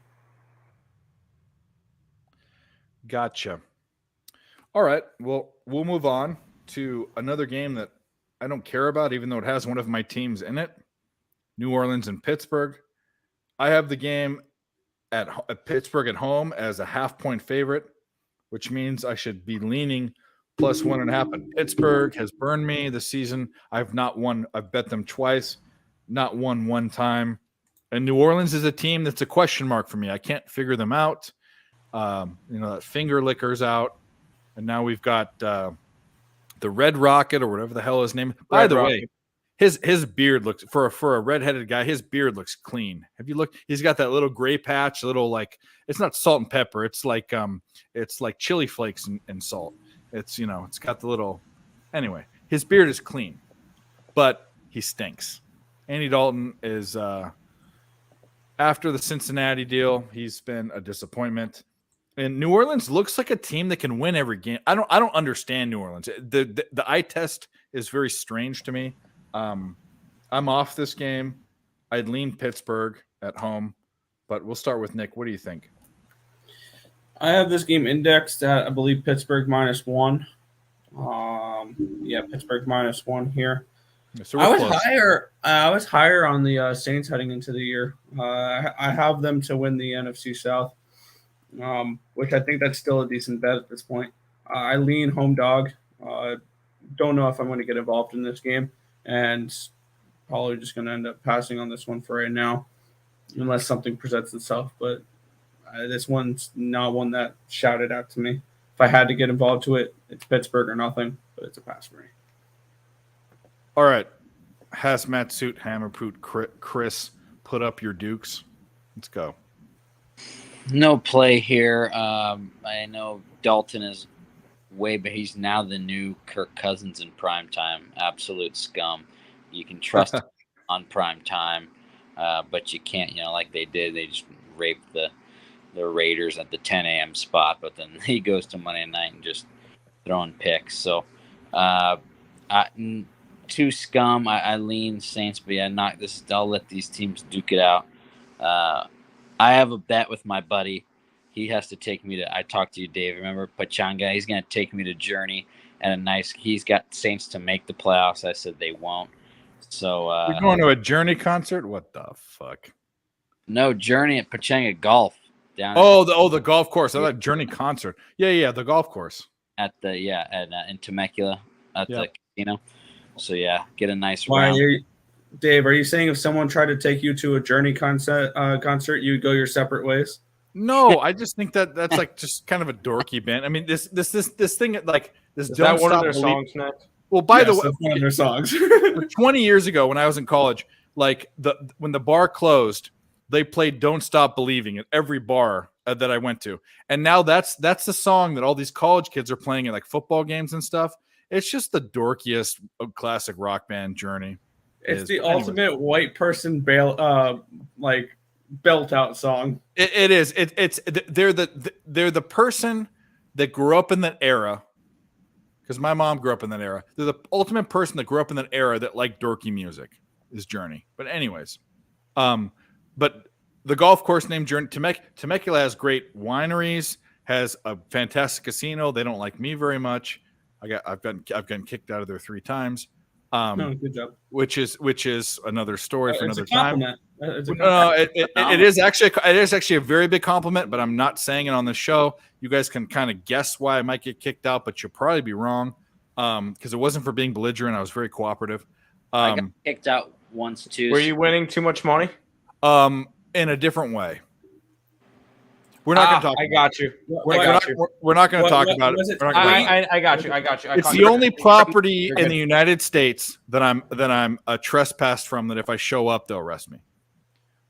Gotcha. All right. Well, we'll move on to another game that I don't care about, even though it has one of my teams in it. New Orleans and Pittsburgh. I have the game at Pittsburgh at home as a 0.5-point favorite, which means I should be leaning plus 1.5. But Pittsburgh has burned me this season. I've not won. I've bet them twice, not won one time. And New Orleans is a team that's a question mark for me. I can't figure them out. That finger licker's out. And now we've got the Red Rocket or whatever the hell his name. By the way, his beard looks, for a redheaded guy, his beard looks clean. Have you looked? He's got that little gray patch, it's not salt and pepper. It's like chili flakes and salt. It's it's got the little. Anyway, his beard is clean, but he stinks. Andy Dalton is after the Cincinnati deal. He's been a disappointment. And New Orleans looks like a team that can win every game. I don't understand New Orleans. The eye test is very strange to me. I'm off this game. I'd lean Pittsburgh at home, but we'll start with Nick. What do you think? I have this game indexed at, I believe, Pittsburgh -1. Yeah, Pittsburgh -1 here. So I we're was close. higher. I was higher on the Saints heading into the year. I have them to win the NFC South, which I think that's still a decent bet at this point. I lean home dog. Don't know if I'm going to get involved in this game, and probably just going to end up passing on this one for right now, unless something presents itself. But this one's not one that shouted out to me. If I had to get involved to it, it's Pittsburgh or nothing, but it's a pass for me. All right. Hazmat suit, Hammerpoot, Chris, put up your dukes. Let's go. No play here. I know Dalton is but he's now the new Kirk Cousins in prime time. Absolute scum. You can trust him on prime time, but you can't. Like they did. They just raped the Raiders at the 10 a.m. spot, but then he goes to Monday night and just throwing picks. So, too scum. I lean Saints, but yeah, I'll let these teams duke it out. I have a bet with my buddy. He has to take me to. I talked to you, Dave. Remember Pachanga? He's going to take me to Journey and he's got Saints to make the playoffs. I said they won't. So you're going to a Journey concert? What the fuck? No, Journey at Pachanga Golf down. The golf course. I thought Journey concert. Yeah, the golf course in Temecula at the casino. So yeah, get a nice Why round. Dave, are you saying if someone tried to take you to a Journey concert, you would go your separate ways? No, I just think that's like just kind of a dorky band. I mean, this thing like this. Is Don't that one of Stop their Believing- songs next? Well, by the Yes, way, that's one of their songs. 20 years ago when I was in college, like when the bar closed, they played "Don't Stop Believing" at every bar that I went to, and now that's the song that all these college kids are playing at like football games and stuff. It's just the dorkiest classic rock band, Journey. It's the Anyways. ultimate white person belt out song. It is. They're the person that grew up in that era. Because my mom grew up in that era. They're the ultimate person that grew up in that era that liked dorky music. Is Journey. But anyways, but the golf course named Journey. Temecula has great wineries. Has a fantastic casino. They don't like me very much. I've gotten kicked out of there 3 times. Good job. Which is another story for It's another a time. compliment. It's a No, compliment. it is actually a very big compliment, but I'm not saying it on the show. You guys can kind of guess why I might get kicked out, but you'll probably be wrong because it wasn't for being belligerent. I was very cooperative. I got kicked out once too. Were you winning too much money? In a different way. We're not going to talk. I got you. We're not going to talk about it. We're not gonna- I got you. I got you. It's the only property in the United States that I'm trespassed from. That if I show up, they'll arrest me.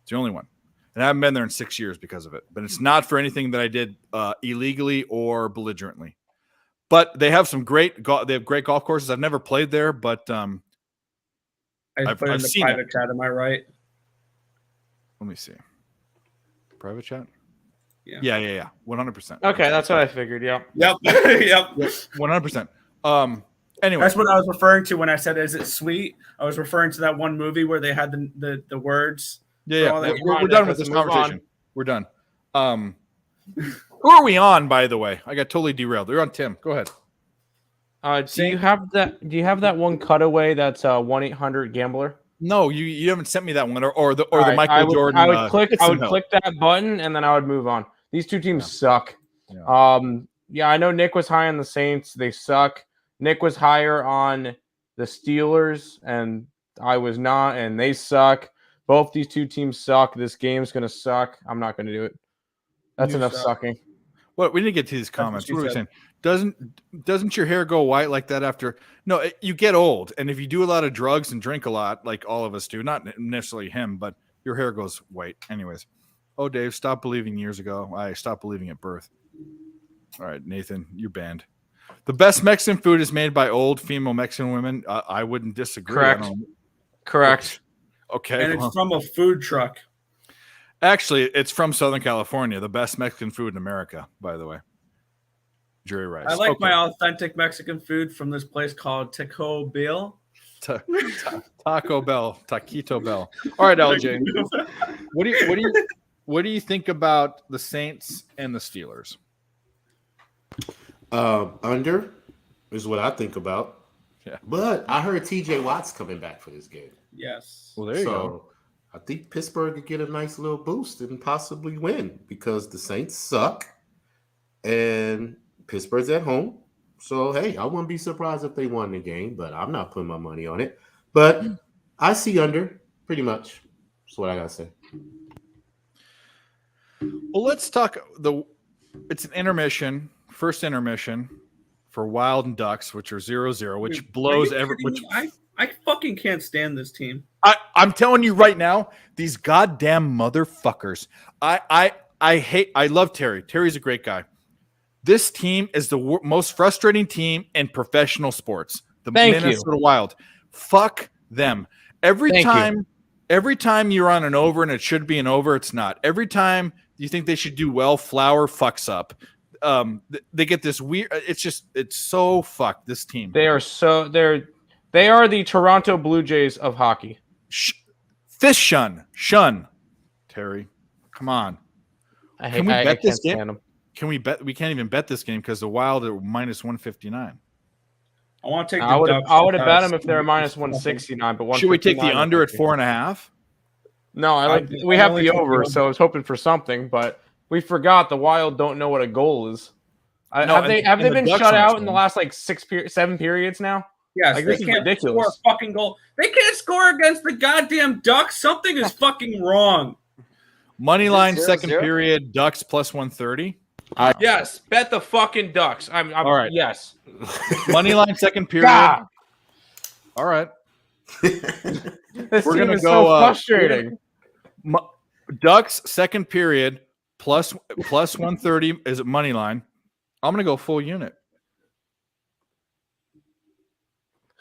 It's the only one, and I haven't been there in 6 years because of it. But it's not for anything that I did illegally or belligerently. But they have some great golf courses. I've never played there, but I I've put in the seen private chat. Am I right? let me see. Private chat. Yeah. Yeah. 100%. Okay, that's what I figured. Yeah. Yep. Yep. 100%. Anyway, That's what I was referring to when I said, "Is it sweet?" I was referring to that one movie where they had the words. yeah. all that- We're done with this Move on. conversation. We're done. Who are we on, by the way? I got totally derailed. We're on Tim. Go ahead. Do you have that one cutaway that's 1-800-GAMBLER? No, you haven't sent me that one or the All right, Michael Jordan. I would click Kitson Hill. that button and then I would move on. These two teams suck. Yeah. I know Nick was high on the Saints. They suck. Nick was higher on the Steelers and I was not, and they suck. Both these two teams suck. This game's gonna suck. I'm not gonna do it. That's You enough suck. sucking. What we need to get to these comments. she What are we said. saying? Doesn't your hair go white like that after? No, you get old, and if you do a lot of drugs and drink a lot, like all of us do, not necessarily him, but your hair goes white. Anyways, Dave, stop believing years ago. I stopped believing at birth. All right, Nathan, you're banned. The best Mexican food is made by old female Mexican women. I wouldn't disagree. Correct. Correct. Okay. And well, it's from a food truck. actually, it's from Southern California. The best Mexican food in America, by the way. Jerry Rice. I like Okay. my authentic Mexican food from this place called Taco Bell. Taco Bell, Taquito Bell. All right, LJ. What What do you think about the Saints and the Steelers? Under is what I think about. Yeah. But I heard TJ Watt's coming back for this game. Yes. Well, there you go. I think Pittsburgh could get a nice little boost and possibly win because the Saints suck and Pittsburgh's at home. So, hey, I wouldn't be surprised if they won the game, but I'm not putting my money on it. But I see under pretty much. That's what I got to say. Well, let's talk. It's an intermission, first intermission for Wild and Ducks, which are 0-0, which Dude, blows are you every. kidding me? I fucking can't stand this team. I'm telling you right now, these goddamn motherfuckers. I hate. I love Terry. Terry's a great guy. This team is the most frustrating team in professional sports. The Minnesota Wild. Fuck them. Every time you're on an over and it should be an over, it's not. Every time you think they should do well, Flower fucks up. They get this weird. It's so fucked. This team. They are the Toronto Blue Jays of hockey. Shun, Terry. Come on. Can we bet this game? Can we bet? We can't even bet this game because the Wild are minus 159. I want to take. I would have bet them if they're minus 169. But should we take the under at 4.5? No, we have the over, so I was hoping for something, but we forgot the Wild don't know what a goal is. Have they been shut out in the last like 7 periods now? Yes, like, they this is can't ridiculous. score a fucking goal. They can't score against the goddamn Ducks. Something is fucking wrong. Money line second period, Ducks plus 130. Yes, bet the fucking Ducks. I'm all right. Yes. Money line second period. God. All right. This We're team gonna is go so frustrating. Ducks second period plus 130 is money line. I'm gonna go full unit.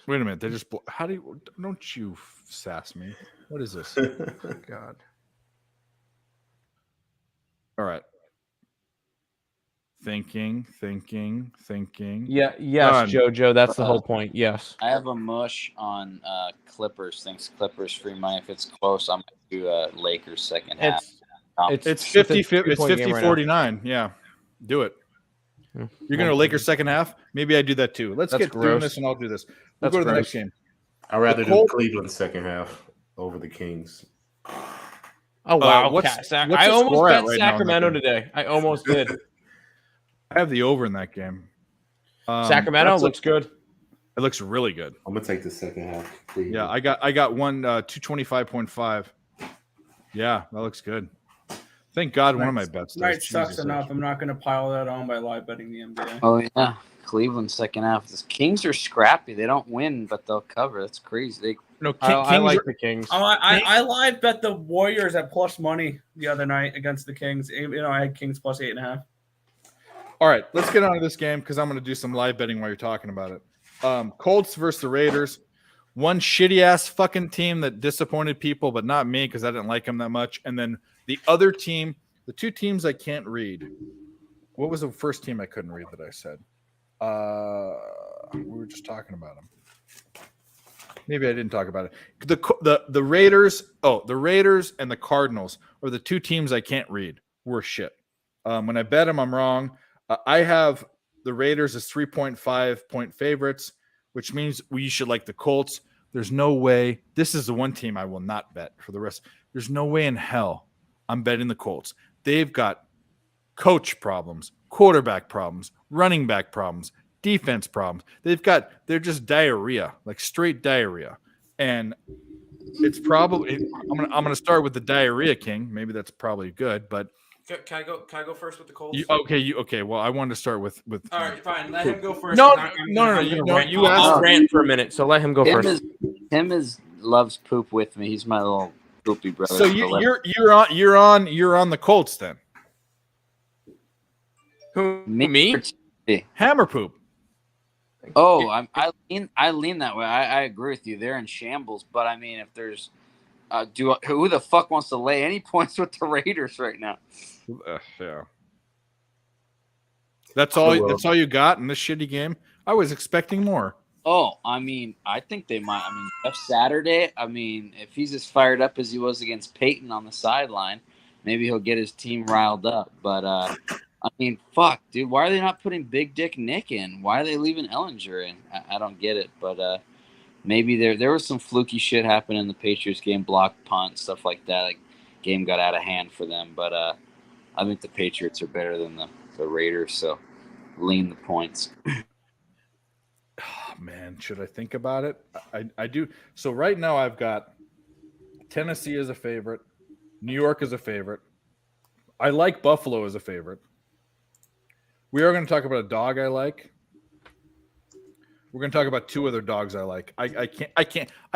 Wait a minute. They just don't you sass me? What is this? God. All right. Thinking. Yeah, yes, Done. JoJo. That's the whole point. Yes. I have a mush on Clippers. Thinks Clippers free money. If it's close, I'm going to do Lakers second half. It's 50 it's a 49. Yeah. Do it. You're going to Lakers second half? Maybe I do that too. Let's That's get doing gross. this and I'll do this. That's Go to the gross. next game. I'd rather do Colts- Cleveland second half over the Kings. Oh wow! what's I the almost score at bet right now in that Sacramento game? today. I almost did. I have the over in that game. Sacramento looks good. It looks really good. I'm gonna take the second half. Cleveland. Yeah, I got one 225.5. Yeah, that looks good. Thank God one of my bets does. Tonight sucks Jesus enough. H. I'm not going to pile that on by live betting the NBA. Oh yeah, Cleveland second half. The Kings are scrappy. They don't win, but they'll cover. That's crazy. No, I like the Kings. Oh, I live bet the Warriors at plus money the other night against the Kings. You know, I had Kings plus 8.5. All right, let's get on to this game because I'm going to do some live betting while you're talking about it. Colts versus the Raiders. One shitty ass fucking team that disappointed people, but not me because I didn't like them that much. And then the other team, the two teams I can't read. What was the first team I couldn't read that I said? We were just talking about them. Maybe I didn't talk about it. The Raiders. Oh, the Raiders and the Cardinals are the two teams I can't read. We're shit. When I bet them, I'm wrong. I have the Raiders as 3.5 point favorites, which means we should like the Colts. There's no way. This is the one team I will not bet for the rest. There's no way in hell I'm betting the Colts. They've got coach problems, quarterback problems, running back problems, defense problems. They're just diarrhea, like straight diarrhea. And it's probably I'm gonna start with the diarrhea king. Maybe that's probably good, but Can I go first with the Colts? Okay. Well, I wanted to start with. All right, fine. Let him go first. No. You I'll asked. rant for a minute, so let him go first. Tim loves poop with me. He's my little poopy brother. So you're on the Colts then. Who, me? Hammer poop. Oh, I lean that way. I agree with you. They're in shambles, but I mean, if there's who the fuck wants to lay any points with the Raiders right now? Yeah. That's all you got in this shitty game. I was expecting more. Oh, I mean, I think they might. I mean, Jeff Saturday. I mean, if he's as fired up as he was against Peyton on the sideline, maybe he'll get his team riled up. But I mean, fuck, dude, why are they not putting Big Dick Nick in? Why are they leaving Ellinger in? I don't get it. But maybe there was some fluky shit happening in the Patriots game, block punt, stuff like that. Like, game got out of hand for them. But I think the Patriots are better than the Raiders, so lean the points. Oh, man, should I think about it? I do. So right now I've got Tennessee as a favorite, New York as a favorite. I like Buffalo as a favorite. We are going to talk about a dog I like. We're going to talk about two other dogs I like. I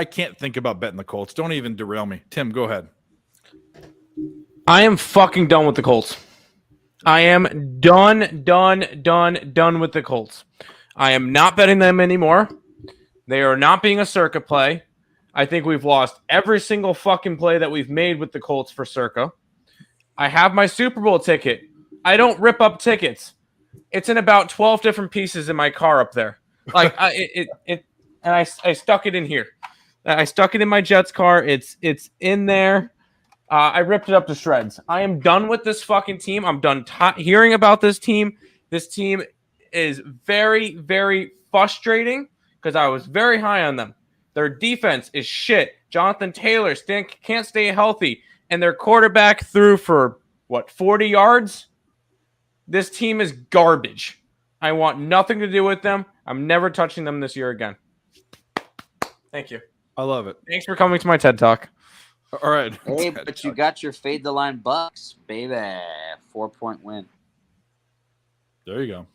can't think about betting the Colts. Don't even derail me. Tim, go ahead. I am fucking done with the Colts. I am done with the Colts. I am not betting them anymore. They are not being a circa play. I think we've lost every single fucking play that we've made with the Colts for circa. I have my Super Bowl ticket. I don't rip up tickets. It's in about 12 different pieces in my car up there. Like I stuck it in here. I stuck it in my Jets car. It's in there. I ripped it up to shreds. I am done with this fucking team. I'm done hearing about this team. This team is very, very frustrating because I was very high on them. Their defense is shit. Jonathan Taylor can't stay healthy. And their quarterback threw for, 40 yards? This team is garbage. I want nothing to do with them. I'm never touching them this year again. Thank you. I love it. Thanks for coming to my TED Talk. All right. Hey, but you got your fade the line Bucks, baby. 4-point win. There you go.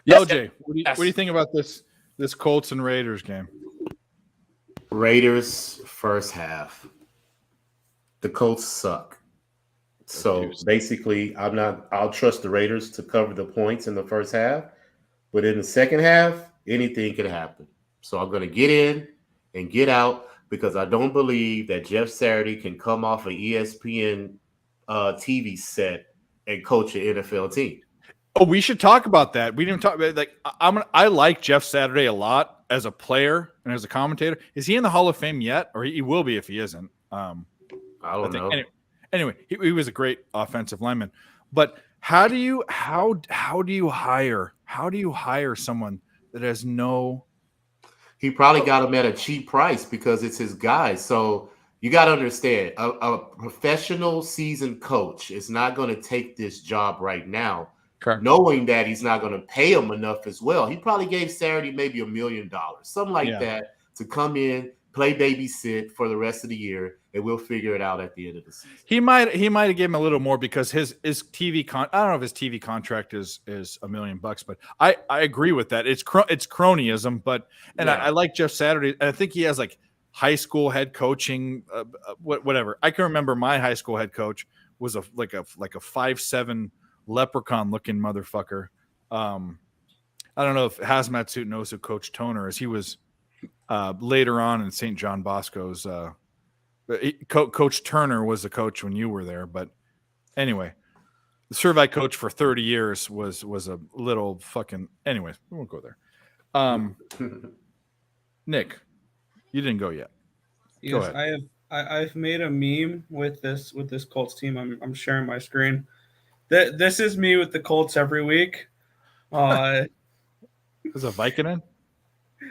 Yes. LJ, what do you think about this Colts and Raiders game? Raiders first half. The Colts suck. So basically, I'll trust the Raiders to cover the points in the first half. But in the second half, anything could happen. So I'm going to get in and get out because I don't believe that Jeff Saturday can come off an ESPN TV set and coach an NFL team. Oh, we should talk about that. We didn't talk about I like Jeff Saturday a lot as a player and as a commentator. Is he in the Hall of Fame yet, or he will be if he isn't? I don't know. Anyway, he was a great offensive lineman. But how do you hire someone that has no? He probably got him at a cheap price because it's his guy. So you got to understand, a professional seasoned coach is not going to take this job right now. Correct. Knowing that he's not going to pay him enough as well. He probably gave Saturday maybe $1 million, something like that, to come in, play babysit for the rest of the year, and we'll figure it out at the end of the season. He might have given him a little more because his TV I don't know if his TV contract is $1 million, but I agree with that. It's cronyism, but I like Jeff Saturday. I think he has like high school head coaching, whatever. I can remember my high school head coach was like a 5'7" leprechaun looking motherfucker. I don't know if Hazmat Suit knows who Coach Toner is. He was later on in St. John Bosco's. Coach Turner was the coach when you were there. But anyway, the Survey coach for 30 years was a little fucking. Anyways, we won't go there. Nick, you didn't go yet. Go ahead. I've made a meme with this Colts team. I'm sharing my screen. This is me with the Colts every week. Is a Vicodin?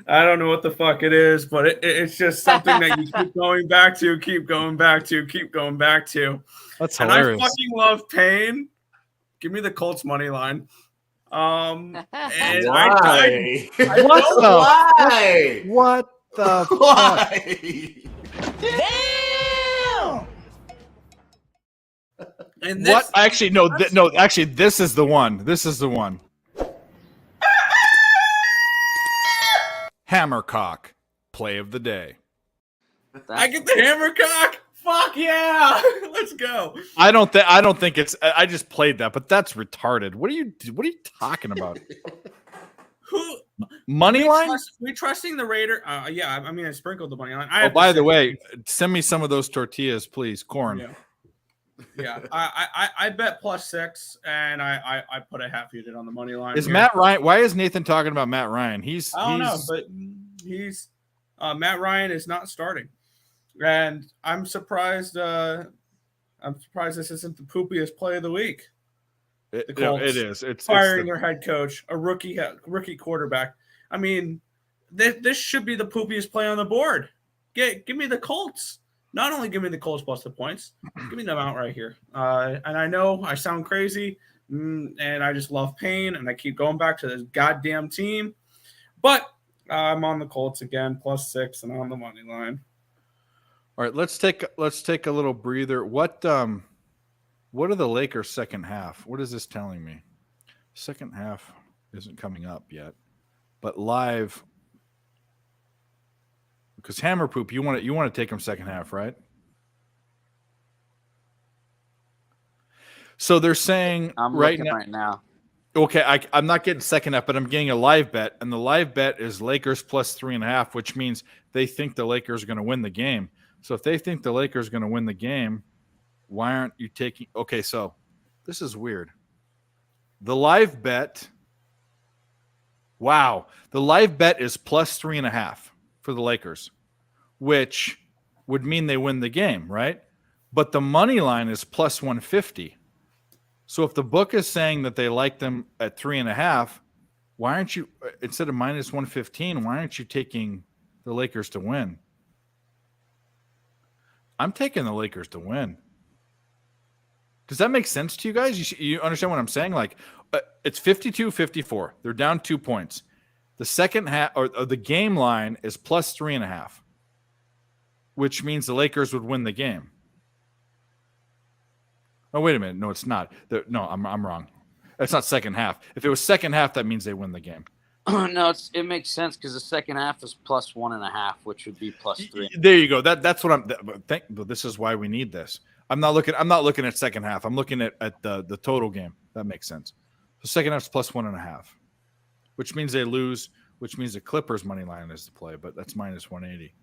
I don't know what the fuck it is, but it's just something that you keep going back to. That's hilarious. And I fucking love pain. Give me the Colts money line. And Why? What the Why? Damn! And what? Actually, no. Actually, this is the one. Hammercock play of the day. I get the hammercock. Fuck yeah! Let's go. I don't think it's. I just played that, but that's retarded. What are you talking about? Who money line? We trusting the Raider? Yeah. I mean, I sprinkled the money line. Oh, by the way, send me some of those tortillas, please. Corn. Yeah. I bet +6, and I put a half unit on the money line. Is Matt Ryan? Why is Nathan talking about Matt Ryan? I don't know, but he's Matt Ryan is not starting, and I'm surprised. I'm surprised this isn't the poopiest play of the week. It, The no, Colts it is. It's Firing the, their head coach, a rookie quarterback. I mean, this should be the poopiest play on the board. Give me the Colts. Not only give me the Colts plus the points, give me them out right here. And I know I sound crazy, and I just love pain, and I keep going back to this goddamn team. But I'm on the Colts again, +6, and on the money line. all right. Let's take a little breather. What are the Lakers' second half? What is this telling me? Second half isn't coming up yet, but live. Because Hammer Poop, you want to take them second half, right? So they're saying I'm right looking now. right now. Okay, I'm not getting second half, but I'm getting a live bet, and the live bet is Lakers +3.5, which means they think the Lakers are going to win the game. So if they think the Lakers are going to win the game, why aren't you taking? Okay, so this is weird. The live bet. Wow, the live bet is +3.5 for the Lakers, which would mean they win the game, right? But the money line is +150. So if the book is saying that they like them at 3.5, why aren't you, instead of -115, why aren't you taking the Lakers to win? I'm taking the Lakers to win. Does that make sense to you guys? You understand what I'm saying? Like, it's 52-54. They're down 2 points. The second half, or the game line is +3.5, which means the Lakers would win the game. Oh, wait a minute. No, it's not. No, I'm wrong. That's not second half. If it was second half, that means they win the game. No, it makes sense because the second half is +1.5, which would be +3. There you go. That's what this is why we need this. I'm not looking at second half. I'm looking at the total game. That makes sense. So second half's +1.5, which means they lose, which means the Clippers money line is the play, but that's -180.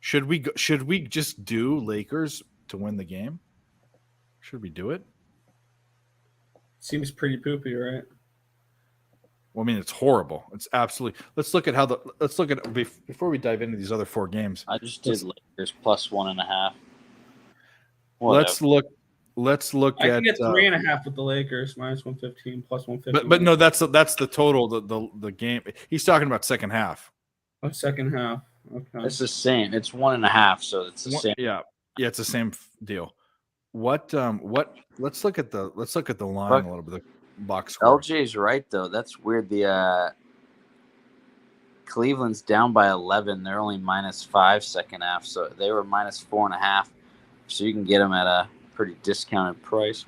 Should we just do Lakers to win the game? Should we do it? Seems pretty poopy, right? Well, I mean, it's horrible. It's absolutely. Let's look at before we dive into these other 4 games. I just did Lakers +1.5. Let's look I at. can get 3.5 with the Lakers, -115, +150. But no, that's the total. The game. He's talking about second half. Second half. Okay. It's the same. It's 1.5, so it's the same. Yeah, it's the same deal. What? Let's look at the line a little bit. The box score. LJ's right though. That's weird. The Cleveland's down by 11. They're only -5 second half, so they were -4.5. So you can get them at a pretty discounted price.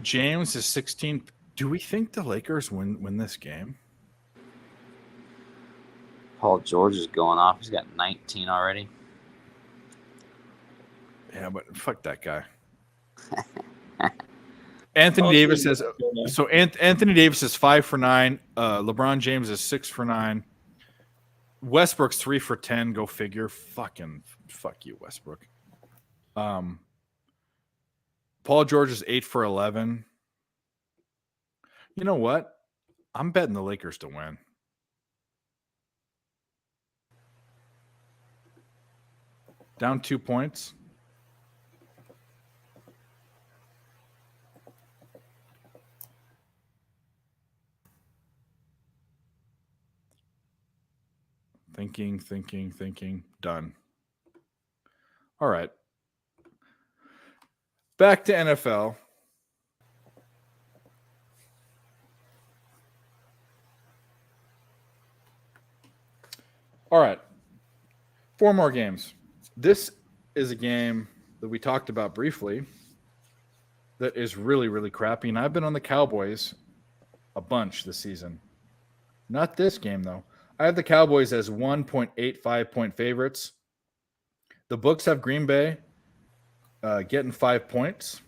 James is 16. Do we think the Lakers win this game? Paul George is going off. He's got 19 already. Yeah, but fuck that guy. Anthony Davis says so. Anthony Davis is 5 for 9. LeBron James is 6 for 9. Westbrook's 3 for 10. Go figure. Fuck you, Westbrook. Paul George is 8 for 11. You know what? I'm betting the Lakers to win. Down 2 points. Thinking. Done. All right. Back to NFL. All right. 4 more games. This is a game that we talked about briefly that is really, really crappy. And I've been on the Cowboys a bunch this season. Not this game, though. I have the Cowboys as 1.85 point favorites. The books have Green Bay getting 5 points.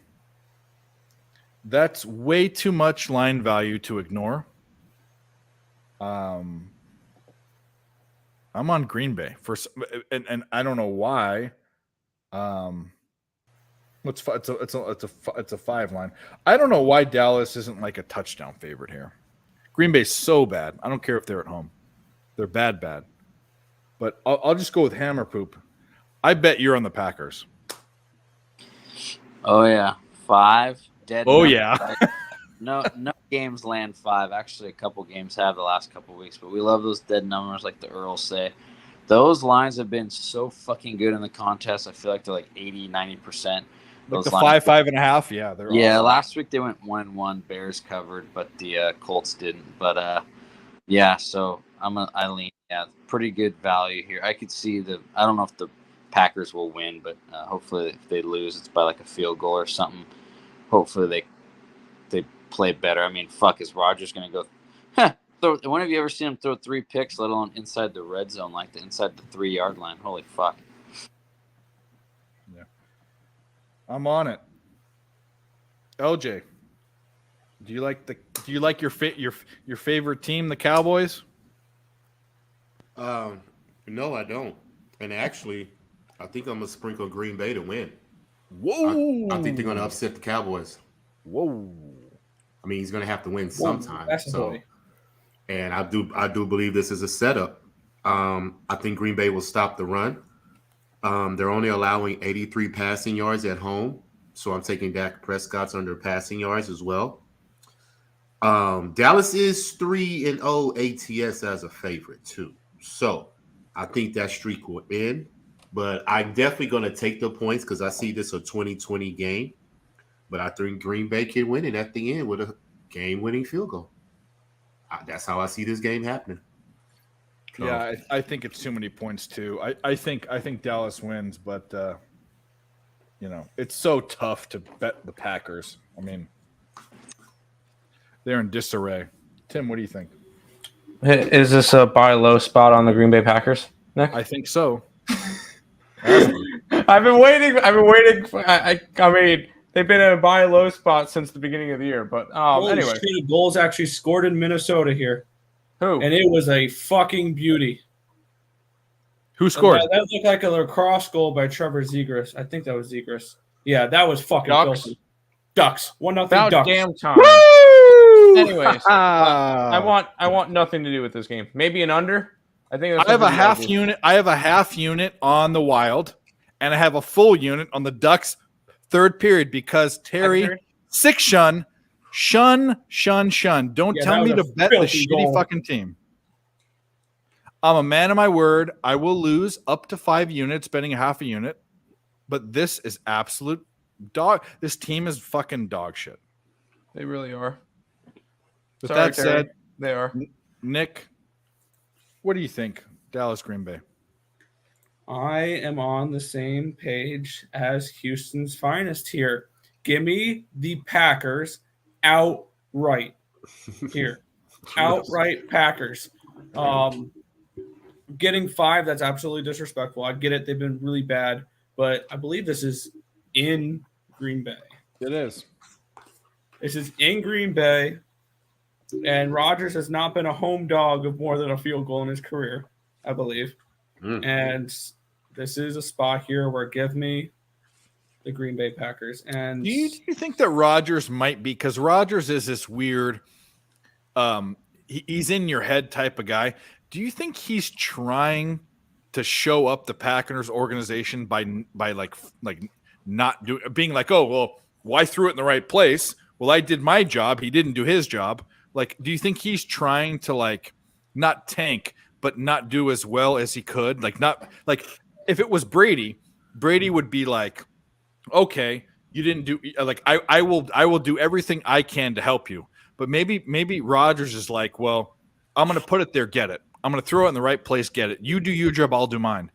That's way too much line value to ignore. I'm on Green Bay and I don't know why. It's a 5 line. I don't know why Dallas isn't like a touchdown favorite here. Green Bay's so bad. I don't care if they're at home. They're bad. But I'll just go with Hammer Poop. I bet you're on the Packers. Oh yeah, 5 dead. Oh numbers, yeah. right? No games land 5. Actually, a couple games have the last couple weeks, but we love those dead numbers, like the Earls say. Those lines have been so fucking good in the contest. I feel like they're like 80, 90%. Like Those the lines- 5.5. Yeah, they're Yeah, awesome. last week they went 1-1. Bears covered, but the Colts didn't. But yeah, so I lean. Yeah, pretty good value here. I could see I don't know if the Packers will win, but hopefully if they lose, it's by like a field goal or something. Hopefully they play better. I mean, fuck, is Rodgers gonna go? When have you ever seen him throw 3 picks, let alone inside the red zone, like inside the 3-yard line? Holy fuck! Yeah, I'm on it. LJ, do you like your favorite team, the Cowboys? No, I don't. And actually, I think I'm gonna sprinkle Green Bay to win. Whoa! I think they're gonna upset the Cowboys. Whoa! I mean, he's gonna have to win sometime. That's a So, boy. and I do believe this is a setup. I think Green Bay will stop the run. They're only allowing 83 passing yards at home, so I'm taking Dak Prescott's under passing yards as well. Dallas is 3-0 ATS as a favorite too, so I think that streak will end. But I'm definitely going to take the points because I see this a 2020 game. But I think Green Bay can win it at the end with a game-winning field goal. That's how I see this game happening. So, Yeah, I think it's too many points too. I think Dallas wins, but it's so tough to bet the Packers. I mean, they're in disarray. Tim, what do you think? Is this a buy low spot on the Green Bay Packers, Nick? I think so. I've been waiting. I mean, they've been in a buy low spot since the beginning of the year. But anyway, goals actually scored in Minnesota here, who? and it was a fucking beauty. Who scored? That looked like a lacrosse goal by Trevor Zegras. I think that was Zegras. Yeah, that was fucking Ducks? filthy. Ducks. 1-0 About Ducks. damn time. Anyways, I want nothing to do with this game. Maybe an under. I think that's I have a what we half gotta do. unit. I have a half unit on the Wild, and I have a full unit on the Ducks third period because Terry period? sick shun. Don't Yeah, tell that me was to a bet the filthy shitty goal. fucking team. I'm a man of my word. I will lose up to 5 units, betting a half a unit. But this is absolute dog. This team is fucking dog shit. They really are. With Sorry, that Terry. said, They are. Nick, what do you think? Dallas, Green Bay. I am on the same page as Houston's finest here. Give me the Packers outright here. Outright Packers. Getting 5, that's absolutely disrespectful. I get it. They've been really bad, but I believe this is in Green Bay. It is. This is in Green Bay, and Rodgers has not been a home dog of more than a field goal in his career, I believe. And this is a spot here where give me the Green Bay Packers. And Do you think that Rodgers might be, because Rodgers is this weird, he's in your head type of guy. Do you think he's trying to show up the Packers organization by like not being like, oh well, I threw it in the right place. Well, I did my job. He didn't do his job. Like, do you think he's trying to like not tank, but not do as well as he could? Like, not like if it was Brady would be like, okay, you didn't do like I will do everything I can to help you. But maybe Rodgers is like, well, I'm going to put it there, get it. I'm going to throw it in the right place, get it. You do your job, I'll do mine.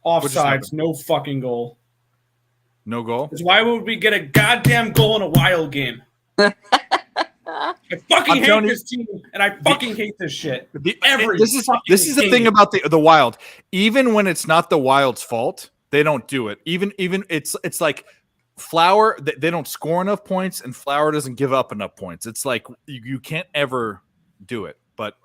offsides, no fucking goal. No goal? Because why would we get a goddamn goal in a Wild game? I fucking hate this team, and I fucking hate this shit. This is the thing about the Wild. Even when it's not the Wild's fault, they don't do it. Even it's like Flower, they don't score enough points, and Flower doesn't give up enough points. It's like you can't ever do it. But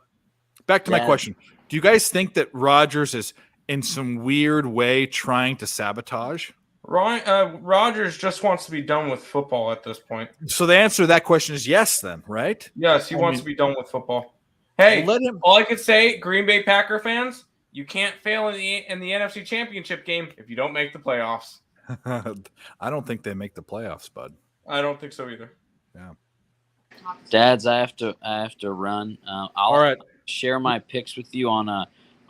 back to my question. Do you guys think that Rodgers is in some weird way trying to sabotage? Rodgers just wants to be done with football at this point. So the answer to that question is yes, then, right? Yes, he wants to be done with football. Hey, all I could say, Green Bay Packer fans, You can't fail in the NFC Championship game if you don't make the playoffs. I don't think they make the playoffs, bud. I don't think so either. Yeah. Dads, I have to run. I'll All right. share my picks with you on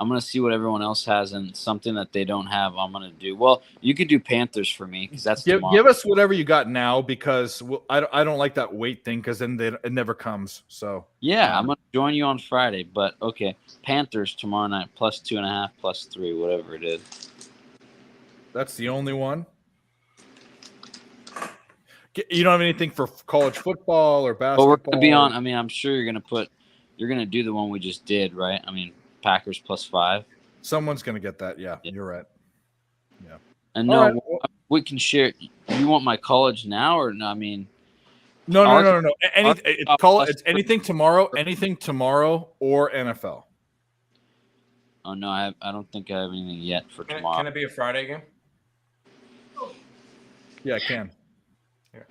I'm gonna see what everyone else has and something that they don't have. I'm gonna do. Well, you could do Panthers for me because that's tomorrow. Give us whatever you got now because I don't like that wait thing because then it never comes. So Yeah, I'm gonna join you on Friday. But okay, Panthers tomorrow night plus 2.5, plus 3, whatever it is. that's the only one. You don't have anything for college football or basketball? But we're gonna be on. I mean, I'm sure you're gonna do the one we just did, right? I mean, Packers plus 5. Someone's gonna get that. Yeah, you're right. And All no, right. we can share. You want my college now, or no? I mean, No. Ours- It's anything tomorrow. Anything tomorrow or NFL. oh no, I don't think I have anything yet for Can tomorrow. it be a Friday game? Yeah, I can. Here.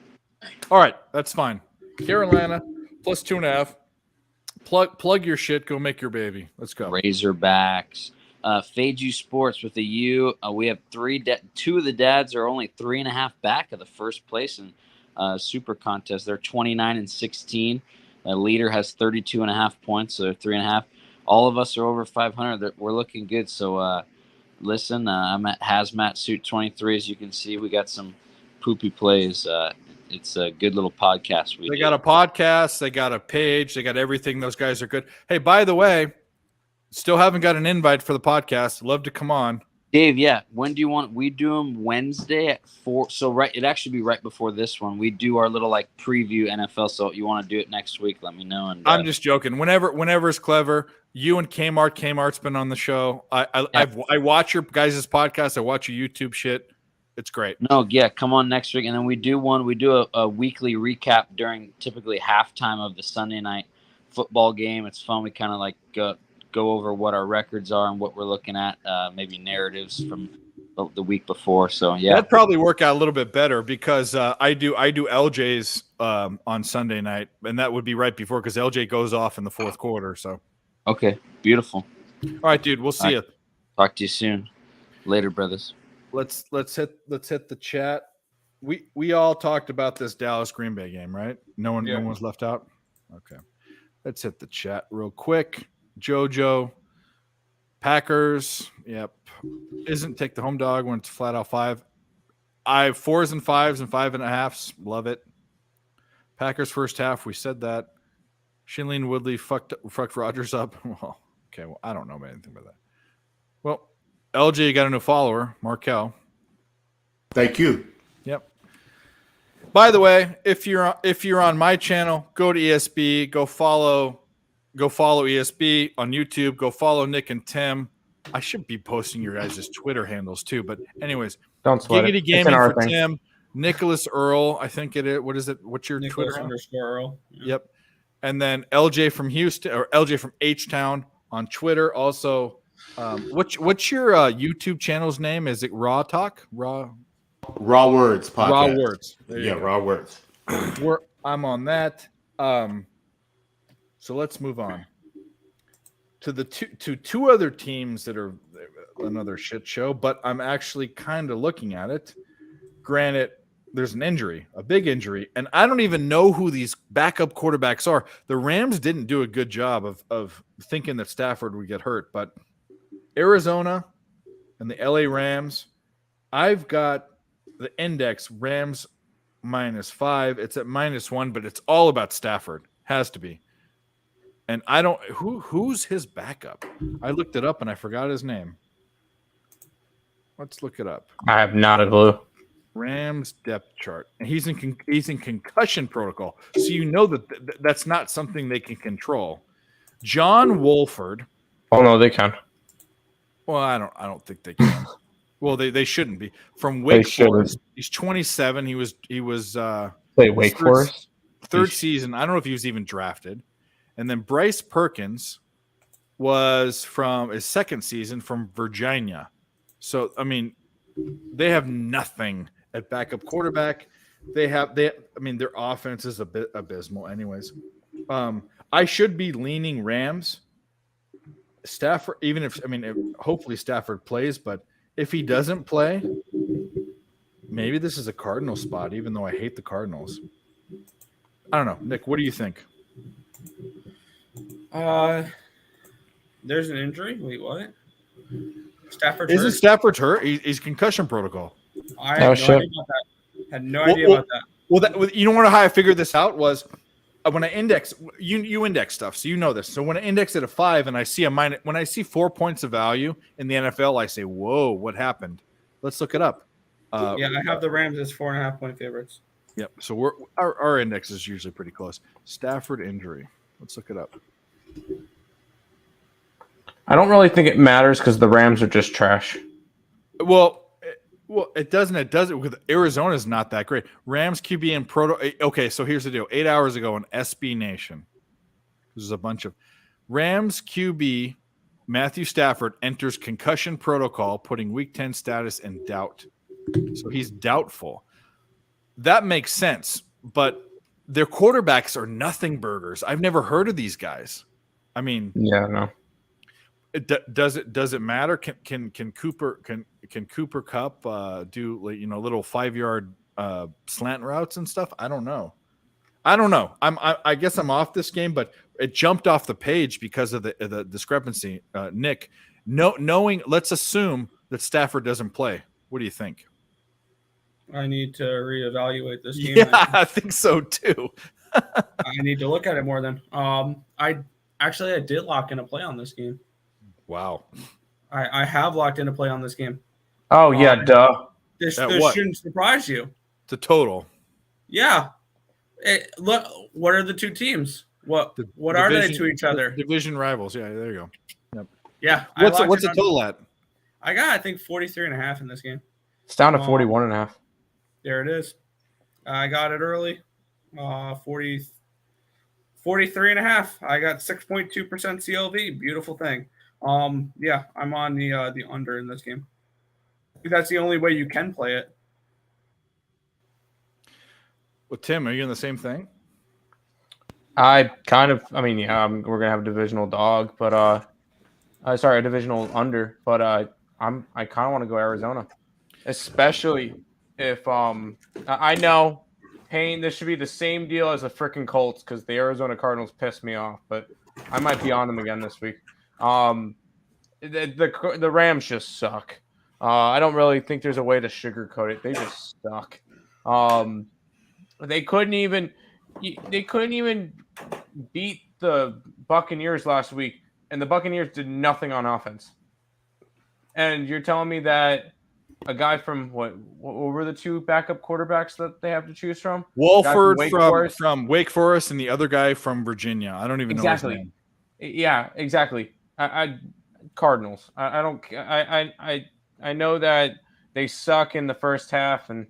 All right, that's fine. Carolina plus 2.5. Plug your shit. Go make your baby. Let's go. Razorbacks. Fade You Sports with a U. We have two of the dads are only 3.5 back of the first place in super contest. They're 29-16. The leader has 32.5 points, so they're 3.5. All of us are over 500. We're looking good. So listen, I'm at Hazmat Suit 23. As you can see, we got some poopy plays. It's a good little podcast. They got a podcast. They got a page. They got everything. Those guys are good. Hey, by the way, still haven't got an invite for the podcast. Love to come on. Dave, yeah. When do you want? We do them Wednesday at 4. So right, it actually be right before this one. We do our little like preview NFL. So you want to do it next week? Let me know. And I'm just joking. Whenever it's clever. You and Kmart. Kmart's been on the show. I watch your guys' podcast. I watch your YouTube shit. It's great. No, yeah, come on next week, and then we do a weekly recap during typically halftime of the Sunday night football game. It's fun. We kind of like go over what our records are and what we're looking at, maybe narratives from the week before. So yeah, That'd probably work out a little bit better because I do LJ's on Sunday night, and that would be right before because LJ goes off in the fourth quarter. So okay, beautiful. all right, dude, we'll see you. Talk to you soon. Later, brothers. Let's hit the chat. We all talked about this Dallas Green Bay game, right? No one's left out. Okay, let's hit the chat real quick. JoJo, Packers. Yep, isn't take the home dog when it's flat out 5. I have 4s and 5s and 5.5s. Love it. Packers first half. We said that. Shinley Woodley fucked Rodgers up. Well, okay. Well, I don't know anything about that. Well, LJ got a new follower, Markel. Thank you. Yep. By the way, if you're on my channel, go to ESB. Go follow ESB on YouTube. Go follow Nick and Tim. I should be posting your guys' Twitter handles too. But anyways, Don't sweat Giggity it. It's Gaming in our for thing. Tim. Nicholas Earl, I think it is. What is it? What's your Nicholas Twitter? _ Earl. Yep. And then LJ from Houston or LJ from H-Town on Twitter. Also, what's your YouTube channel's name? Is it Raw Talk? Raw Words podcast. Raw Words. There you Yeah, go. Raw Words. I'm on that. So let's move on to the two other teams that are another shit show, but I'm actually kind of looking at it. Granted, there's an injury, a big injury, and I don't even know who these backup quarterbacks are. The Rams didn't do a good job of thinking that Stafford would get hurt, but Arizona and the LA Rams, I've got the index Rams -5. It's at -1, but it's all about Stafford. Has to be. And I don't who's his backup? I looked it up and I forgot his name. Let's look it up. I have not a clue. Rams depth chart. And he's in concussion protocol. So you know that's not something they can control. John Wolford. Oh no, they can. Well, I don't think they can. Well, they shouldn't be. From They Wake shouldn't. Forest. He's 27. He was Play Wake Forest. third season. I don't know if he was even drafted. And then Bryce Perkins was from his second season from Virginia. So, I mean, they have nothing at backup quarterback. Their offense is a bit abysmal anyways. I should be leaning Rams Stafford, even if hopefully Stafford plays, but if he doesn't play, maybe this is a Cardinal spot, even though I hate the Cardinals. I don't know. Nick, what do you think? There's an injury. Wait, what? Stafford Isn't hurt? Stafford hurt? He's concussion protocol. I had no idea about that. Had no idea about that. Well, you know how I figured this out was when I index, you index stuff, so you know this. So when I index it at 5 and I see when I see 4 points of value in the NFL, I say, "Whoa, what happened?" Let's look it up. Yeah, I have the Rams as 4.5 point favorites. Yep. So our index is usually pretty close. Stafford injury. Let's look it up. I don't really think it matters because the Rams are just trash. Well, it doesn't. It doesn't because Arizona's not that great. Rams QB and proto. Okay, so here's the deal. 8 hours ago on SB Nation, there's a bunch of Rams QB Matthew Stafford enters concussion protocol, putting Week 10 status in doubt. So he's doubtful. That makes sense, but their quarterbacks are nothing burgers. I've never heard of these guys. I mean, yeah, no. Does it matter? Can Cooper Kupp do little 5-yard slant routes and stuff? I don't know. I guess I'm off this game, but it jumped off the page because of the discrepancy. Nick, knowing, let's assume that Stafford doesn't play. What do you think? I need to reevaluate this game. Yeah, I think so too. I need to look at it more than. I did lock in a play on this game. Wow. I have locked in a play on this game. Oh yeah, duh. This what? shouldn't surprise you. The total. Yeah. Look, what are the two teams? What are they to each other? Division rivals. Yeah, there you go. Yep. Yeah. What's the total at? I got, I think, 43.5 in this game. It's down to 41.5. There it is. I got it early. 43.5. I got 6.2% CLV. Beautiful thing. Yeah, I'm on the under in this game. I think that's the only way you can play it. Well, Tim, are you in the same thing? We're gonna have a divisional dog, but a divisional under, but I kind of want to go Arizona, especially if I know Payne. This should be the same deal as the freaking Colts because the Arizona Cardinals pissed me off, but I might be on them again this week. The Rams just suck. I don't really think there's a way to sugarcoat it. They just suck. They couldn't even beat the Buccaneers last week, and the Buccaneers did nothing on offense. And you're telling me that a guy from what were the two backup quarterbacks that they have to choose from? Wolford from Wake Forest and the other guy from Virginia. I don't even know his name. Yeah, exactly. Cardinals. I know that they suck in the first half, and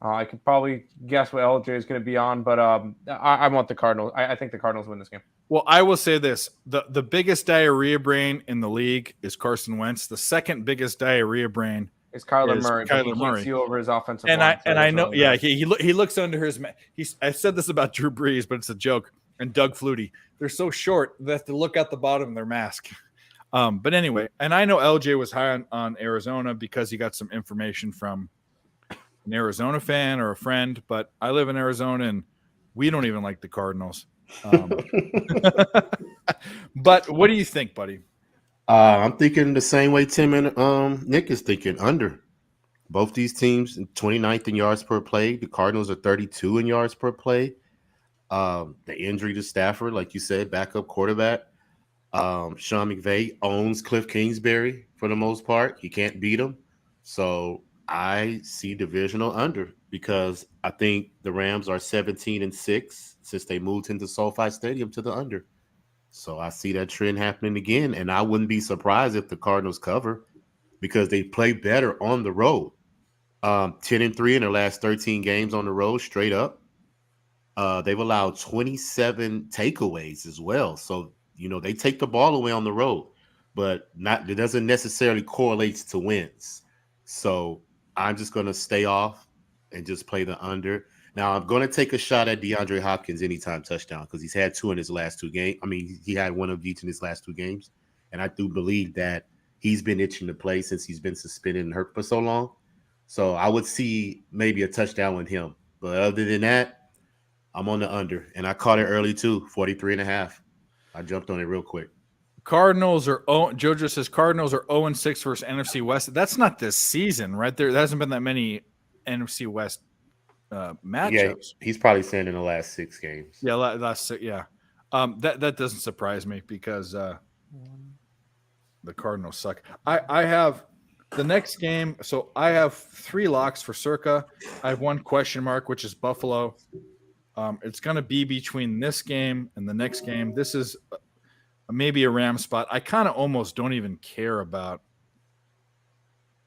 I could probably guess what LJ is going to be on, but I want the Cardinals. I think the Cardinals win this game. Well, I will say this: the biggest diarrhea brain in the league is Carson Wentz. The second biggest diarrhea brain is Kyler Murray. Kyler Murray. He see over his offensive line. I know. Really yeah, he looks under his. I said this about Drew Brees, but it's a joke. And Doug Flutie, they're so short they have to look out the bottom of their mask. But anyway, and I know LJ was high on Arizona because he got some information from an Arizona fan or a friend, but I live in Arizona and we don't even like the Cardinals. But what do you think, buddy? I'm thinking the same way Tim and Nick is thinking, under. Both these teams 29th in yards per play. The Cardinals are 32 in yards per play. The injury to Stafford, like you said, backup quarterback. Sean McVay owns Cliff Kingsbury for the most part. He can't beat him. So I see divisional under because I think the Rams are 17-6 since they moved into SoFi Stadium to the under. So I see that trend happening again, and I wouldn't be surprised if the Cardinals cover because they play better on the road. 10-3 in their last 13 games on the road, straight up. They've allowed 27 takeaways as well. So, they take the ball away on the road, but it doesn't necessarily correlate to wins. So I'm just going to stay off and just play the under. Now, I'm going to take a shot at DeAndre Hopkins anytime touchdown because he's had 2 in his last 2 games. I mean, he had one of each in his last 2 games. and I do believe that he's been itching to play since he's been suspended and hurt for so long. So I would see maybe a touchdown with him. But other than that, I'm on the under, and I caught it early too, 43.5. I jumped on it real quick. Cardinals are Jojo says Cardinals are 0-6 versus NFC West. That's not this season, right? There hasn't been that many NFC West matchups. Yeah, he's probably saying in the last 6 games. Yeah, last yeah. That doesn't surprise me because the Cardinals suck. I have the next game. So I have 3 locks for Circa. I have 1 question mark, which is Buffalo. It's going to be between this game and the next game. This is maybe a Ram spot. I kind of almost don't even care about.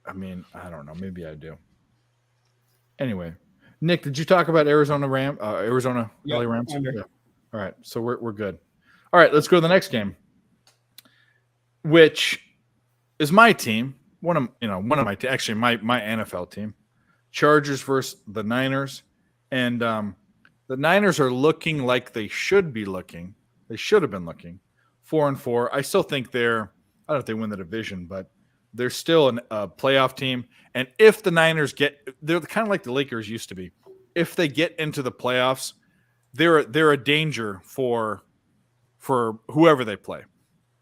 I mean, I don't know. Maybe I do. Anyway, Nick, did you talk about Arizona LA Rams? Yeah. All right, so we're good. All right, let's go to the next game, which is my team. One of my actually my NFL team, Chargers versus the Niners, and the Niners are looking like they should be looking. They should have been looking 4-4. I still think I don't know if they win the division, but they're still a playoff team. And if the Niners they're kind of like the Lakers used to be. If they get into the playoffs, they're a danger for whoever they play.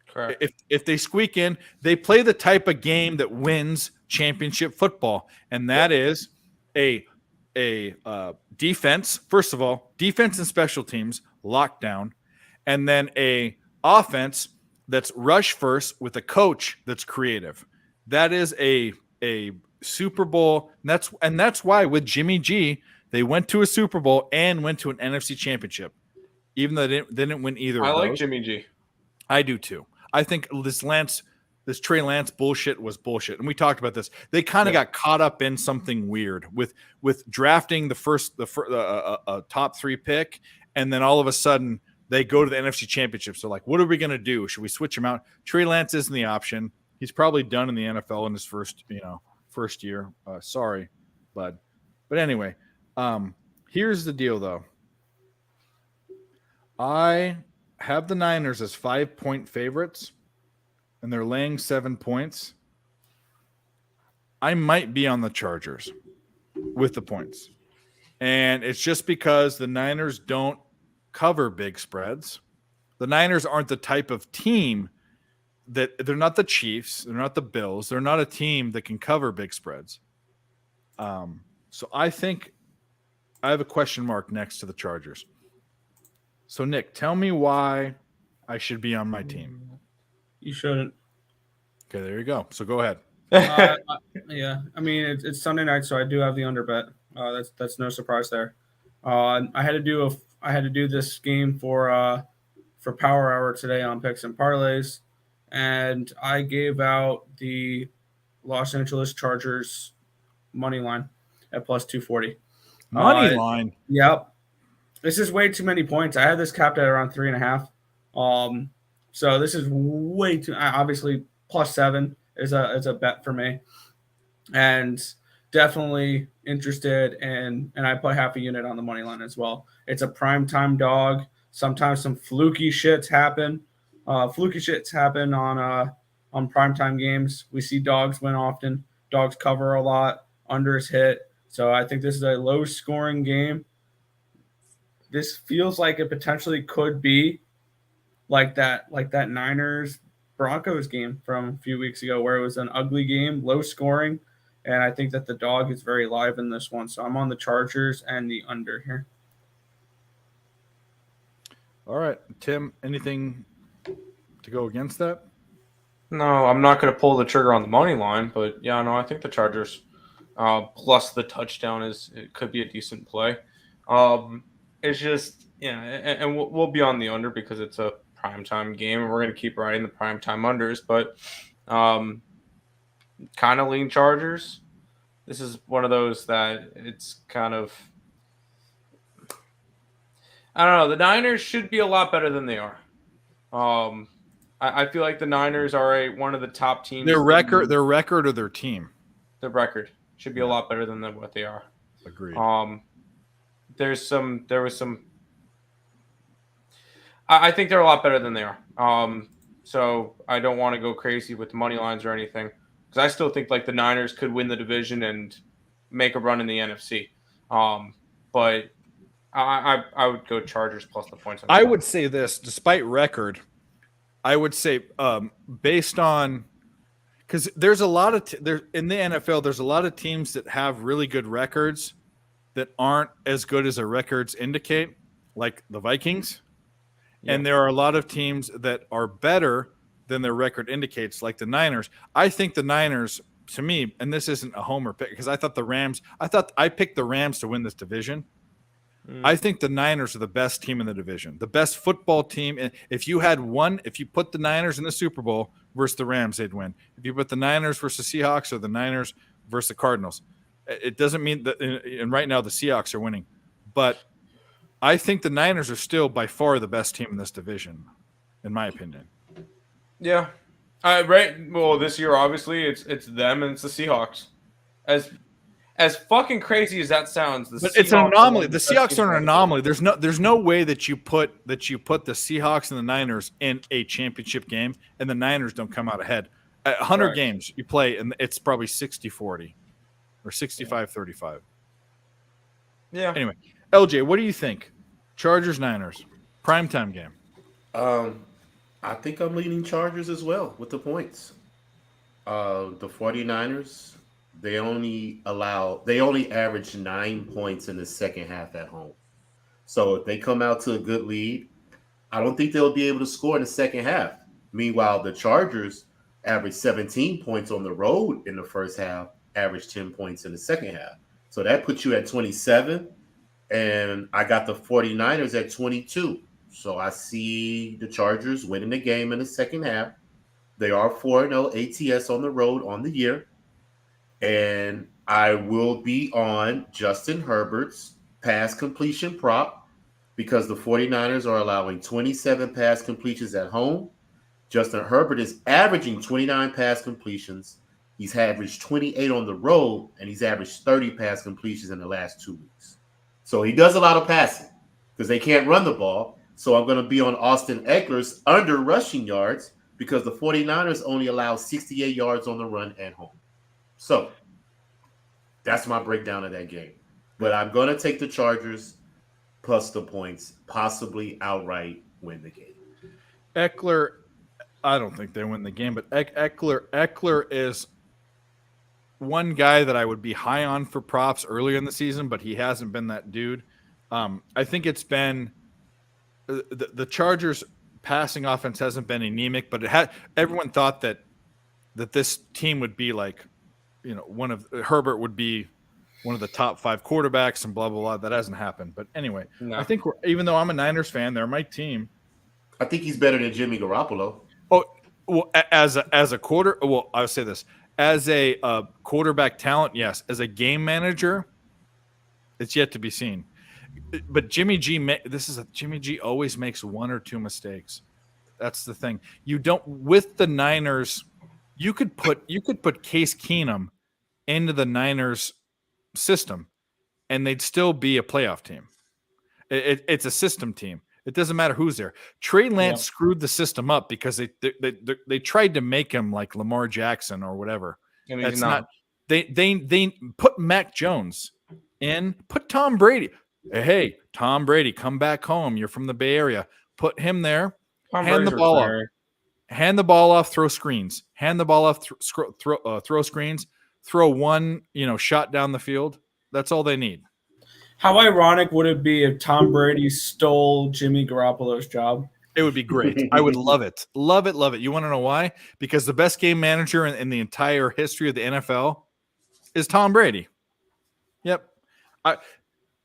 Correct. If they squeak in, they play the type of game that wins championship football, and that is a defense. First of all, defense and special teams lockdown, and then a offense that's rush first with a coach that's creative. That is a Super Bowl. And that's why with Jimmy G, they went to a Super Bowl and went to an NFC championship, even though they didn't win either. I of like those. Jimmy G. I do too. I think this Trey Lance bullshit was bullshit, and we talked about this. They kind of got caught up in something weird with drafting the top 3 pick, and then all of a sudden they go to the NFC Championship. So like, what are we going to do? Should we switch him out? Trey Lance isn't the option. He's probably done in the NFL in his first year. Sorry, bud. But anyway, here's the deal though. I have the Niners as 5-point favorites, and they're laying 7 points. I might be on the Chargers with the points. And it's just because the Niners don't cover big spreads. The Niners aren't the type of team that they're not the Chiefs. They're not the Bills. They're not a team that can cover big spreads. So I think I have a question mark next to the Chargers. So, Nick, tell me why I should be on my team. You shouldn't. Okay, there you go. So go ahead. Yeah, I mean it's Sunday night, so I do have the under bet. That's no surprise there. I had to do this game for Power Hour today on picks and parlays, and I gave out the Los Angeles Chargers money line at plus 240. Money line. Yep. This is way too many points. I had this capped at around 3.5. So this is way too. Obviously, plus 7 is a bet for me, and definitely interested in. And I put half a unit on the money line as well. It's a primetime dog. Sometimes some fluky shits happen. Fluky shits happen on primetime games. We see dogs win often. Dogs cover a lot. Unders hit. So I think this is a low scoring game. This feels like it potentially could be like that Niners Broncos game from a few weeks ago, where it was an ugly game, low scoring, and I think that the dog is very live in this one. So I'm on the Chargers and the under here. All right, Tim, anything to go against that? No, I'm not going to pull the trigger on the money line, but yeah, no, I think the Chargers plus the touchdown it could be a decent play. It's just, and we'll be on the under because it's a primetime game, and we're going to keep riding the primetime unders, but kind of lean Chargers. This is one of those that it's kind of, I don't know. The Niners should be a lot better than they are. I feel like the Niners are one of the top teams. Their record or their team? Their record should be a lot better than what they are. Agreed. There was some. I think they're a lot better than they are. so I don't want to go crazy with money lines or anything because I still think like the Niners could win the division and make a run in the NFC. But I would go Chargers plus the points. I would say this, despite record, I would say based on because there's a lot of there in the NFL. There's a lot of teams that have really good records that aren't as good as their records indicate, like the Vikings. And there are a lot of teams that are better than their record indicates, like the Niners. I think the Niners, to me, and this isn't a homer pick because I picked the Rams to win this division. I think the Niners are the best team in the division, the best football team. And if you put the Niners in the Super Bowl versus the Rams, they'd win. If you put the Niners versus the Seahawks or the Niners versus the Cardinals, it doesn't mean that. And right now the Seahawks are winning, but I think the Niners are still by far the best team in this division, in my opinion. Yeah. Right. Well, this year obviously it's them and it's the Seahawks. As fucking crazy as that sounds, It's an anomaly. The Seahawks are an anomaly. There's no way that you put the Seahawks and the Niners in a championship game and the Niners don't come out ahead. 100 games you play and it's probably 60-40 or 65-35. Yeah. Anyway, LJ, what do you think? Chargers, Niners, primetime game. I think I'm leaning Chargers as well with the points. The 49ers, they only average 9 points in the second half at home. So if they come out to a good lead, I don't think they'll be able to score in the second half. Meanwhile, the Chargers average 17 points on the road in the first half, average 10 points in the second half. So that puts you at 27. And I got the 49ers at 22. So I see the Chargers winning the game in the second half. They are 4-0 ATS on the road on the year. And I will be on Justin Herbert's pass completion prop because the 49ers are allowing 27 pass completions at home. Justin Herbert is averaging 29 pass completions. He's averaged 28 on the road, and he's averaged 30 pass completions in the last 2 weeks. So he does a lot of passing because they can't run the ball. So I'm going to be on Austin Eckler's under rushing yards because the 49ers only allow 68 yards on the run at home. So that's my breakdown of that game. But I'm going to take the Chargers plus the points, possibly outright win the game. Eckler, I don't think they win the game, but Eckler is one guy that I would be high on for props earlier in the season, but he hasn't been that dude. I think it's been the Chargers passing offense hasn't been anemic, but everyone thought that this team would be like, Herbert would be one of the top 5 quarterbacks and blah, blah, blah. That hasn't happened. But anyway, no. I think even though I'm a Niners fan, they're my team. I think he's better than Jimmy Garoppolo. Oh, well, as a quarter, well, I'll say this. As a quarterback talent, yes. As a game manager, it's yet to be seen. But Jimmy G always makes 1 or 2 mistakes. That's the thing. You don't with the Niners. You could put Case Keenum into the Niners system, and they'd still be a playoff team. It's a system team. It doesn't matter who's there. Trey Lance screwed the system up because they tried to make him like Lamar Jackson or whatever. And that's not. They put Mac Jones in. Put Tom Brady. Hey, Tom Brady, come back home. You're from the Bay Area. Put him there. Hand the ball off. Hand the ball off. Throw screens. Hand the ball off. Throw screens. Throw one shot down the field. That's all they need. How ironic would it be if Tom Brady stole Jimmy Garoppolo's job? It would be great. I would love it. Love it, love it. You want to know why? Because the best game manager in the entire history of the NFL is Tom Brady. Yep.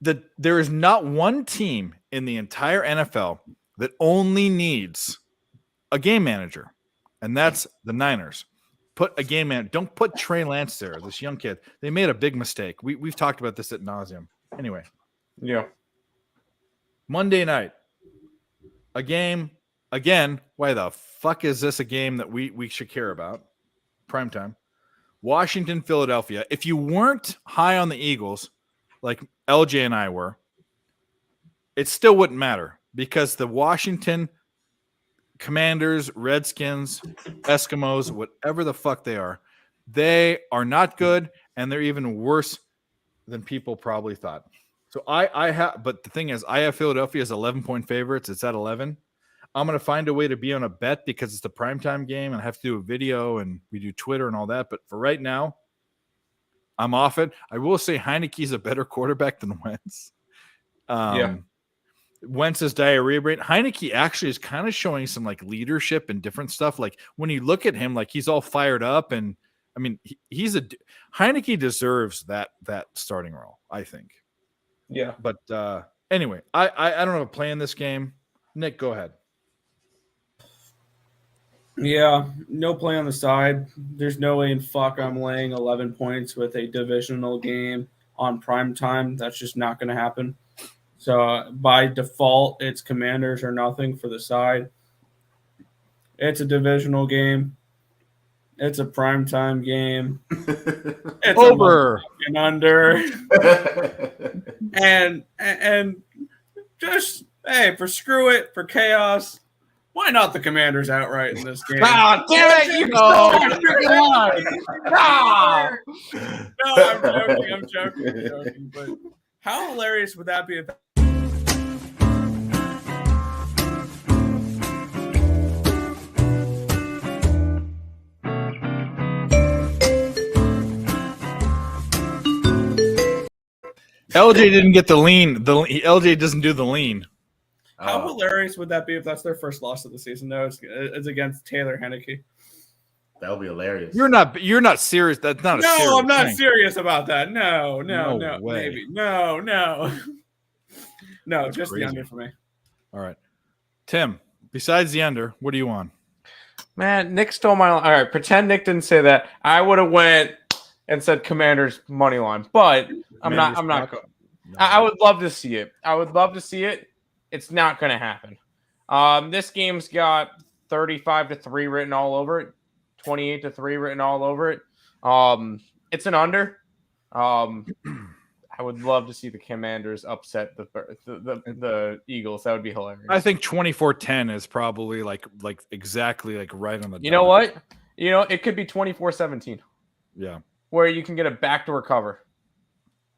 There is not one team in the entire NFL that only needs a game manager, and that's the Niners. Put a game manager. Don't put Trey Lance there, this young kid. They made a big mistake. We've talked about this ad nauseum. Anyway. Yeah. Monday night. A game. Again, why the fuck is this a game that we should care about? Primetime. Washington, Philadelphia. If you weren't high on the Eagles, like LJ and I were, it still wouldn't matter because the Washington Commanders, Redskins, Eskimos, whatever the fuck they are not good, and they're even worse than people probably thought. So I have, but the thing is, I have Philadelphia as 11-point favorites. It's at 11. I'm going to find a way to be on a bet because it's the primetime game and I have to do a video and we do Twitter and all that. But for right now, I'm off it. I will say Heineke's a better quarterback than Wentz. Wentz's diarrhea rate. Heineke actually is kind of showing some like leadership and different stuff. Like when you look at him, like he's all fired up, and I mean Heineke deserves that starting role, I think. Yeah. But anyway, I don't have a play in this game. Nick, go ahead. Yeah, no play on the side. There's no way in fuck I'm laying 11 points with a divisional game on prime time. That's just not going to happen. So by default, it's Commanders or nothing for the side. It's a divisional game. It's a primetime game. It's Over and under. and just for screw it, for chaos. Why not the Commanders outright in this game? Ah, damn it! You go freaking line. Ah! No, I'm joking. But how hilarious would that be if LJ didn't get the lean. LJ doesn't do the lean. How hilarious would that be if that's their first loss of the season? No, it's against Taylor Heineke. That would be hilarious. You're not serious. That's not a serious No, I'm not thing. serious about that. No, way. maybe. No. No, That's just crazy. the under for me. All right. Tim, besides the under, what do you want? Man, Nick stole my line. All right, pretend Nick didn't say that. I would have went and said Commanders money line, but I'm not going. I would love to see it. It's not going to happen. This game's got 35-3 written all over it, 28-3 written all over it. It's an under. I would love to see the Commanders upset the Eagles. That would be hilarious. I think 24-10 is probably like exactly like right on the. You know what? It could be 24-17. Yeah. Where you can get a backdoor cover.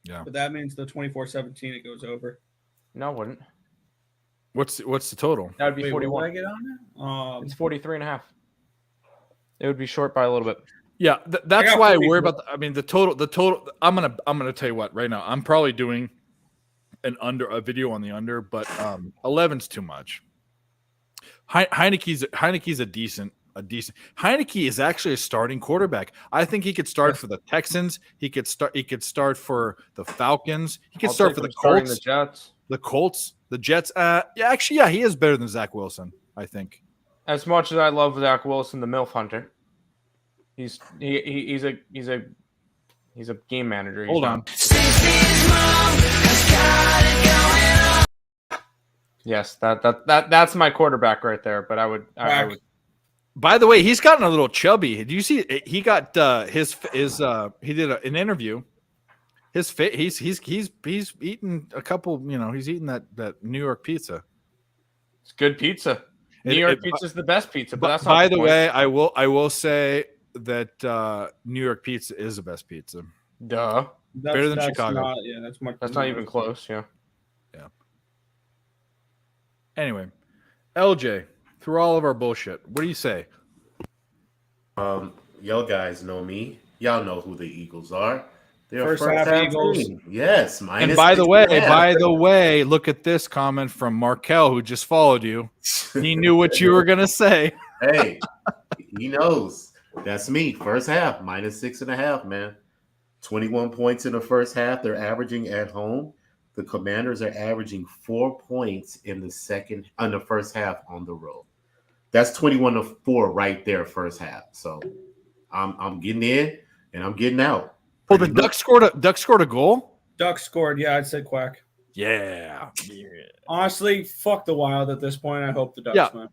Yeah. But that means the 24-17 it goes over. No, it wouldn't. What's the total? That would be Wait, 41. what did I get on it? It's 43.5. It would be short by a little bit. Yeah, that's got why I 44. worry about. The total. I'm gonna tell you what. Right now, I'm probably doing a video on the under, but 11's too much. Heineke's a decent. Heineke is actually a starting quarterback. I think he could start for the Texans. He could start for the Falcons. He could start for the starting Colts. The Jets. The Colts, the Jets. He is better than Zach Wilson, I think. As much as I love Zach Wilson, the MILF hunter, he's a game manager. Hold on. Yes, that's my quarterback right there. But I would. By the way, he's gotten a little chubby. Did you see? He got his. He did an interview. His face. He's eaten a couple. He's eaten that New York pizza. It's good pizza. New York pizza is the best pizza. But that's not by the point. way, I will say that New York pizza is the best pizza. Duh. Better than Chicago. That's not even close. Yeah. Yeah. Anyway, LJ, through all of our bullshit, what do you say? Y'all guys know me. Y'all know who the Eagles are. They're First a half Eagles. team. Yes. And by the way, look at this comment from Markel, who just followed you. He knew what you were gonna say. Hey, he knows. That's me. First half, -6.5, man. 21 points in the first half. They're averaging at home. The Commanders are averaging 4 points in the first half on the road. That's 21-4 right there, first half. So I'm getting in and I'm getting out. Oh, the Ducks scored a goal? Ducks scored. Yeah, I'd say Quack. Yeah. Honestly, fuck the Wild at this point. I hope the Ducks win.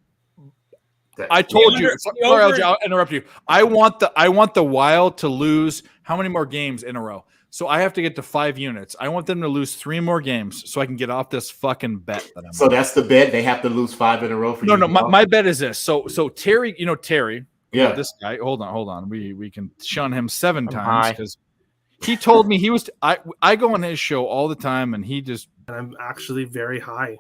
I told you. The Sorry, over- LJ, I'll interrupt you. I want the Wild to lose how many more games in a row? So I have to get to 5 units. I want them to lose 3 more games so I can get off this fucking bet that I'm So on. that's the bet. They have to lose 5 in a row for you. No, my bet is this. So Terry, Terry, Yeah. this guy. Hold on. We can shun him 7 I'm times high. because he told me he was. I go on his show all the time, and he just I'm actually very high.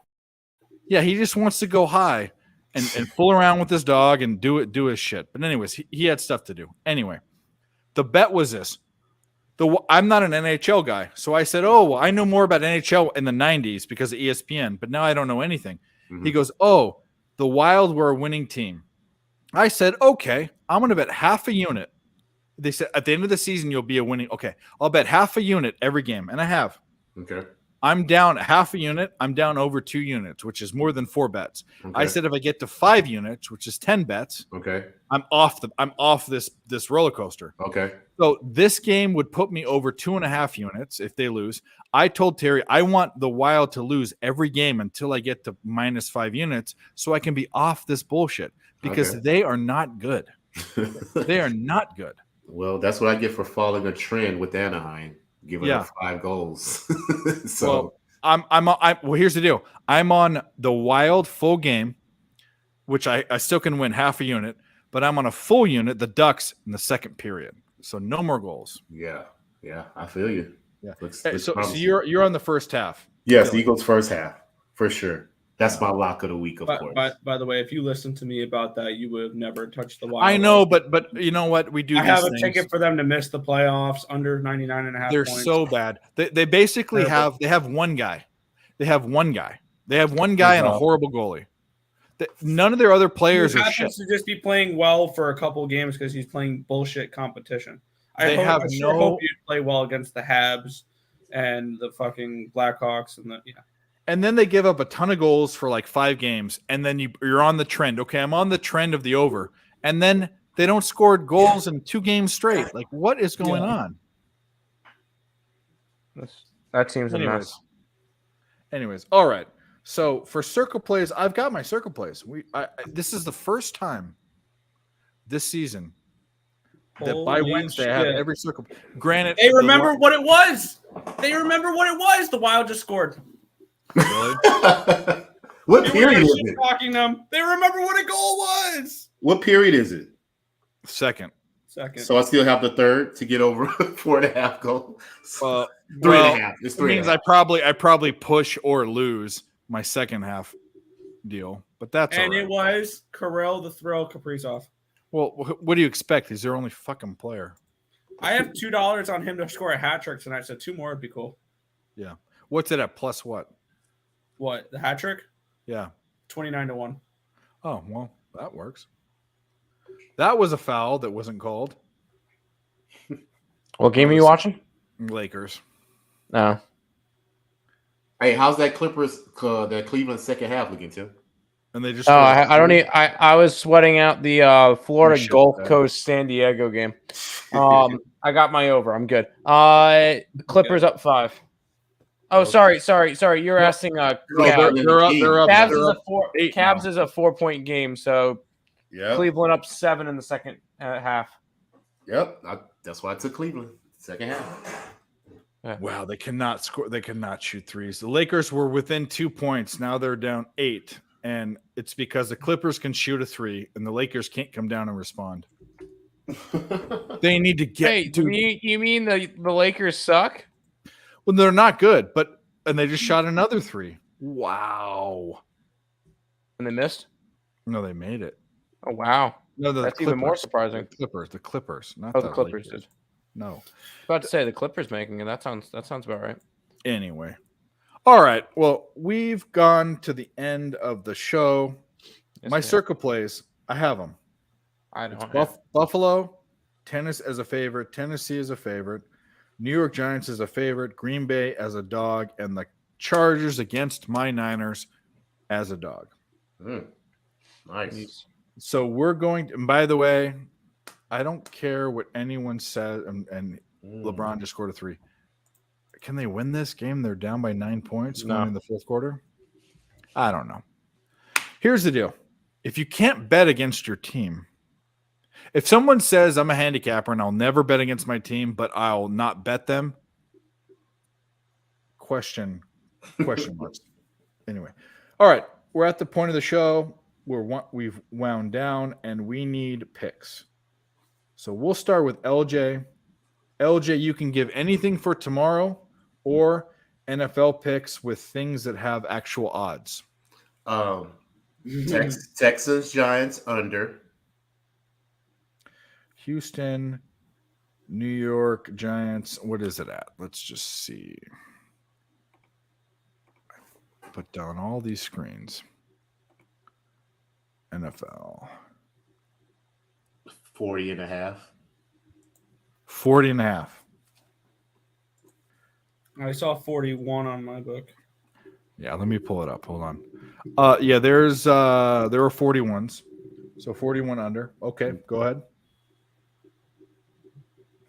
he just wants to go high and fool around with his dog and do his shit. But anyways, he had stuff to do. Anyway, the bet was this. I'm not an NHL guy, so I said, "Oh, well, I know more about NHL in the '90s because of ESPN, but now I don't know anything." Mhm. He goes, "Oh, the Wild were a winning team." I said, "Okay, I'm going to bet half a unit." They said at the end of the season you'll be a winning. Okay, I'll bet half a unit every game, and I have. Okay. I'm down half a unit. I'm down over 2 units, which is more than 4 bets. Okay. I said if I get to 5 units, which is 10 bets, Okay. I'm off this roller coaster. Okay. So this game would put me over 2.5 units if they lose. I told Terry I want the Wild to lose every game until I get to minus 5 units so I can be off this bullshit because Okay. they are not good. They are not good. Well, that's what I get for following a trend with Anaheim, giving Yeah. up 5 goals. Well, well, here's the deal. I'm on the Wild full game, which I still can win half a unit, but I'm on a full unit, the Ducks in the second period. So no more goals. yeah, I feel you. Yeah. Looks So promising. you're on the first half. yes, Philly. Eagles first half for sure. That's my lock of the week, of course. By the way, if you listened to me about that, you would have never touched the Wild. I know, but you know what? We do I have these a things. ticket for them to miss the playoffs under 99.5 They're points. so bad. They basically Terrible. have one guy. They have one guy and a horrible goalie. None of their other players He are shit. happens to just be playing well for a couple games because he's playing bullshit competition. I sure hope you play well against the Habs and the fucking Blackhawks and And then they give up a ton of goals for like 5 games, and then you're on the trend. Okay, I'm on the trend of the over, and then they don't score goals in 2 games straight. Like, what is going on? That seems a mess. Anyways, all right. So for circle plays, I've got my circle plays. This is the first time this season that by Holy Wednesday I have shit. every circle. Granted, They remember what it was. They remember what it was. The Wild just scored. Really? What They were period is shit it? talking them. They remember what a goal was. What period is it? Second. So I still have the third to get over 4.5 goals. Well, 3.5. It's it means 3.5. I probably push or lose my second half deal, but that's And all right. it was Karel the Thrill Kaprizov. Well, what do you expect? He's their only fucking player. I have $2 on him to score a hat trick tonight, so 2 more would be cool. Yeah. What's it at? Plus what? What, the hat trick? Yeah. 29-1. Oh, well, that works. That was a foul that wasn't called. What game are you watching? Lakers. No. Hey, how's that that Cleveland second half looking, Tim? And they just Oh, I don't need. I was sweating out the Florida Shit, Gulf man. Coast San Diego game. I got my over. I'm good. Clippers up 5. Oh, sorry. You're asking. No, Cavs. they're up. They're up. Cavs They're is up a 4. 8 Cavs now. is a 4-point game. So Yeah. Cleveland up 7 in the second half. Yep. That's why I took Cleveland. Second half. Wow, they cannot score. They cannot shoot threes. The Lakers were within 2 points. Now they're down 8, and it's because the Clippers can shoot a 3, and the Lakers can't come down and respond. They need to get. Hey, you mean the Lakers suck? Well, they're not good, and they just shot another 3. Wow. And they missed? No, they made it. Oh, wow. No, That's even more surprising. The Clippers, not Oh, the the Clippers Lakers. did. No. About to say the Clippers making it. That sounds about right. Anyway. All right. Well, we've gone to the end of the show. Yes, My we have. circle plays, I have them. I don't. Buffalo, tennis as a favorite, Tennessee as a favorite, New York Giants as a favorite, Green Bay as a dog, and the Chargers against my Niners as a dog. Nice. So we're going to, and by the way, I don't care what anyone says, and LeBron just scored a 3. Can they win this game? They're down by 9 points going in the fourth quarter. I don't know. Here's the deal. If you can't bet against your team, if someone says I'm a handicapper and I'll never bet against my team, but I'll not bet them, question marks. Anyway, all right, we're at the point of the show where we've wound down and we need picks. So we'll start with LJ. LJ, you can give anything for tomorrow or NFL picks with things that have actual odds. Texans Giants under. Houston, New York Giants. What is it at? Let's just see. Put down all these screens. NFL. 40.5. 40.5. I saw 41 on my book. Yeah, let me pull it up. Hold on. Yeah, there were 41s. So 41 under. Okay, go ahead.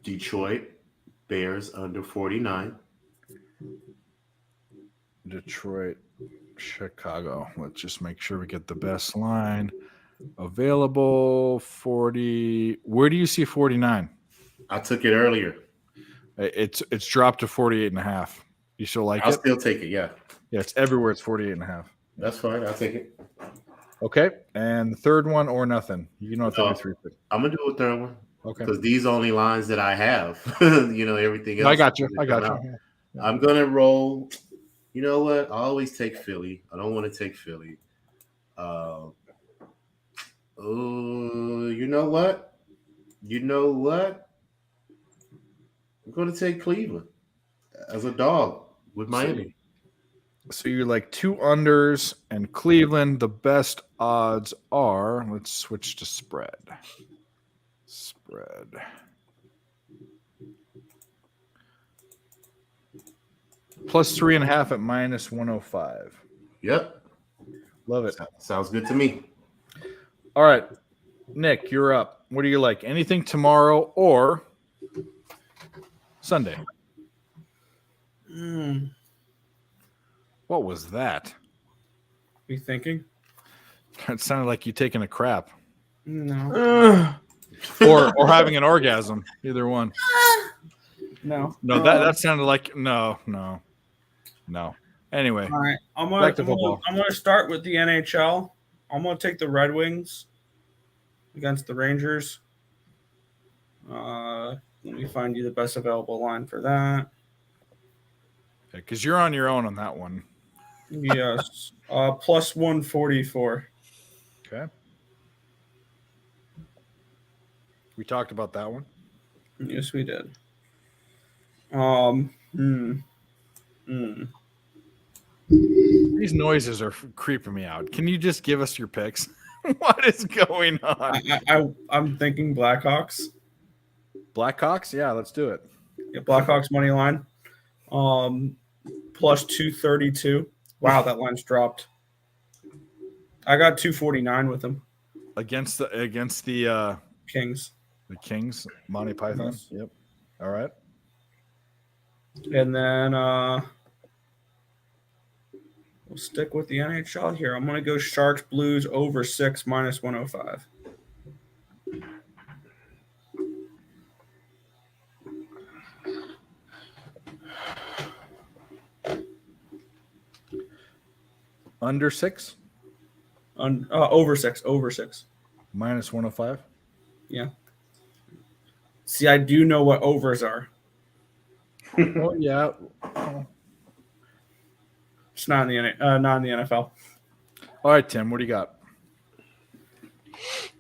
Detroit Bears under 49. Detroit, Chicago. Let's just make sure we get the best line available. 40. Where do you see 49? I took it earlier. It's dropped to 48.5. You still like I'll it? still take it. Yeah, Yeah, it's everywhere. It's 48.5. that's fine. I'll take it. Okay, and the third one or nothing. You don't have to do three. I'm gonna do a third one. Okay. Because these only lines that I have, everything else. I got you. is gonna come out. Yeah. I'm gonna roll. You know what? I always take Philly. I don't want to take Philly. You know what? I'm gonna take Cleveland as a dog with Miami. So you're like two unders and Cleveland. The best odds are. Let's switch to spread. Spread. Plus 3.5 at minus 105. Yep. Love it. Sounds good to me. All right. Nick, you're up. What do you like? Anything tomorrow or Sunday? What was that? Be thinking? It sounded like you taking a crap No. or having an orgasm. Either one. No. No, that sounded like no. Anyway, All right. back to football. I'm gonna start with the NHL. I'm gonna take the Red Wings against the Rangers. Let me find you the best available line for that. Because you're on your own on that one. Yes. Plus 144. Okay. We talked about that one. Yes, we did. These noises are creeping me out. Can you just give us your picks? What is going on? I'm thinking Blackhawks. Blackhawks? Yeah, let's do it. Yeah, Blackhawks money line. Plus 232. Wow, that line's dropped. I got 249 with them. Against the Kings. The Kings, Monty Python. Yes. Yep. All right. And then we'll stick with the NHL here. I'm going to go Sharks Blues over 6 minus 105. Under 6? Over 6. Over 6. Minus 105? Yeah. See, I do know what overs are. Oh, yeah. It's not in the NFL. All right, Tim, what do you got?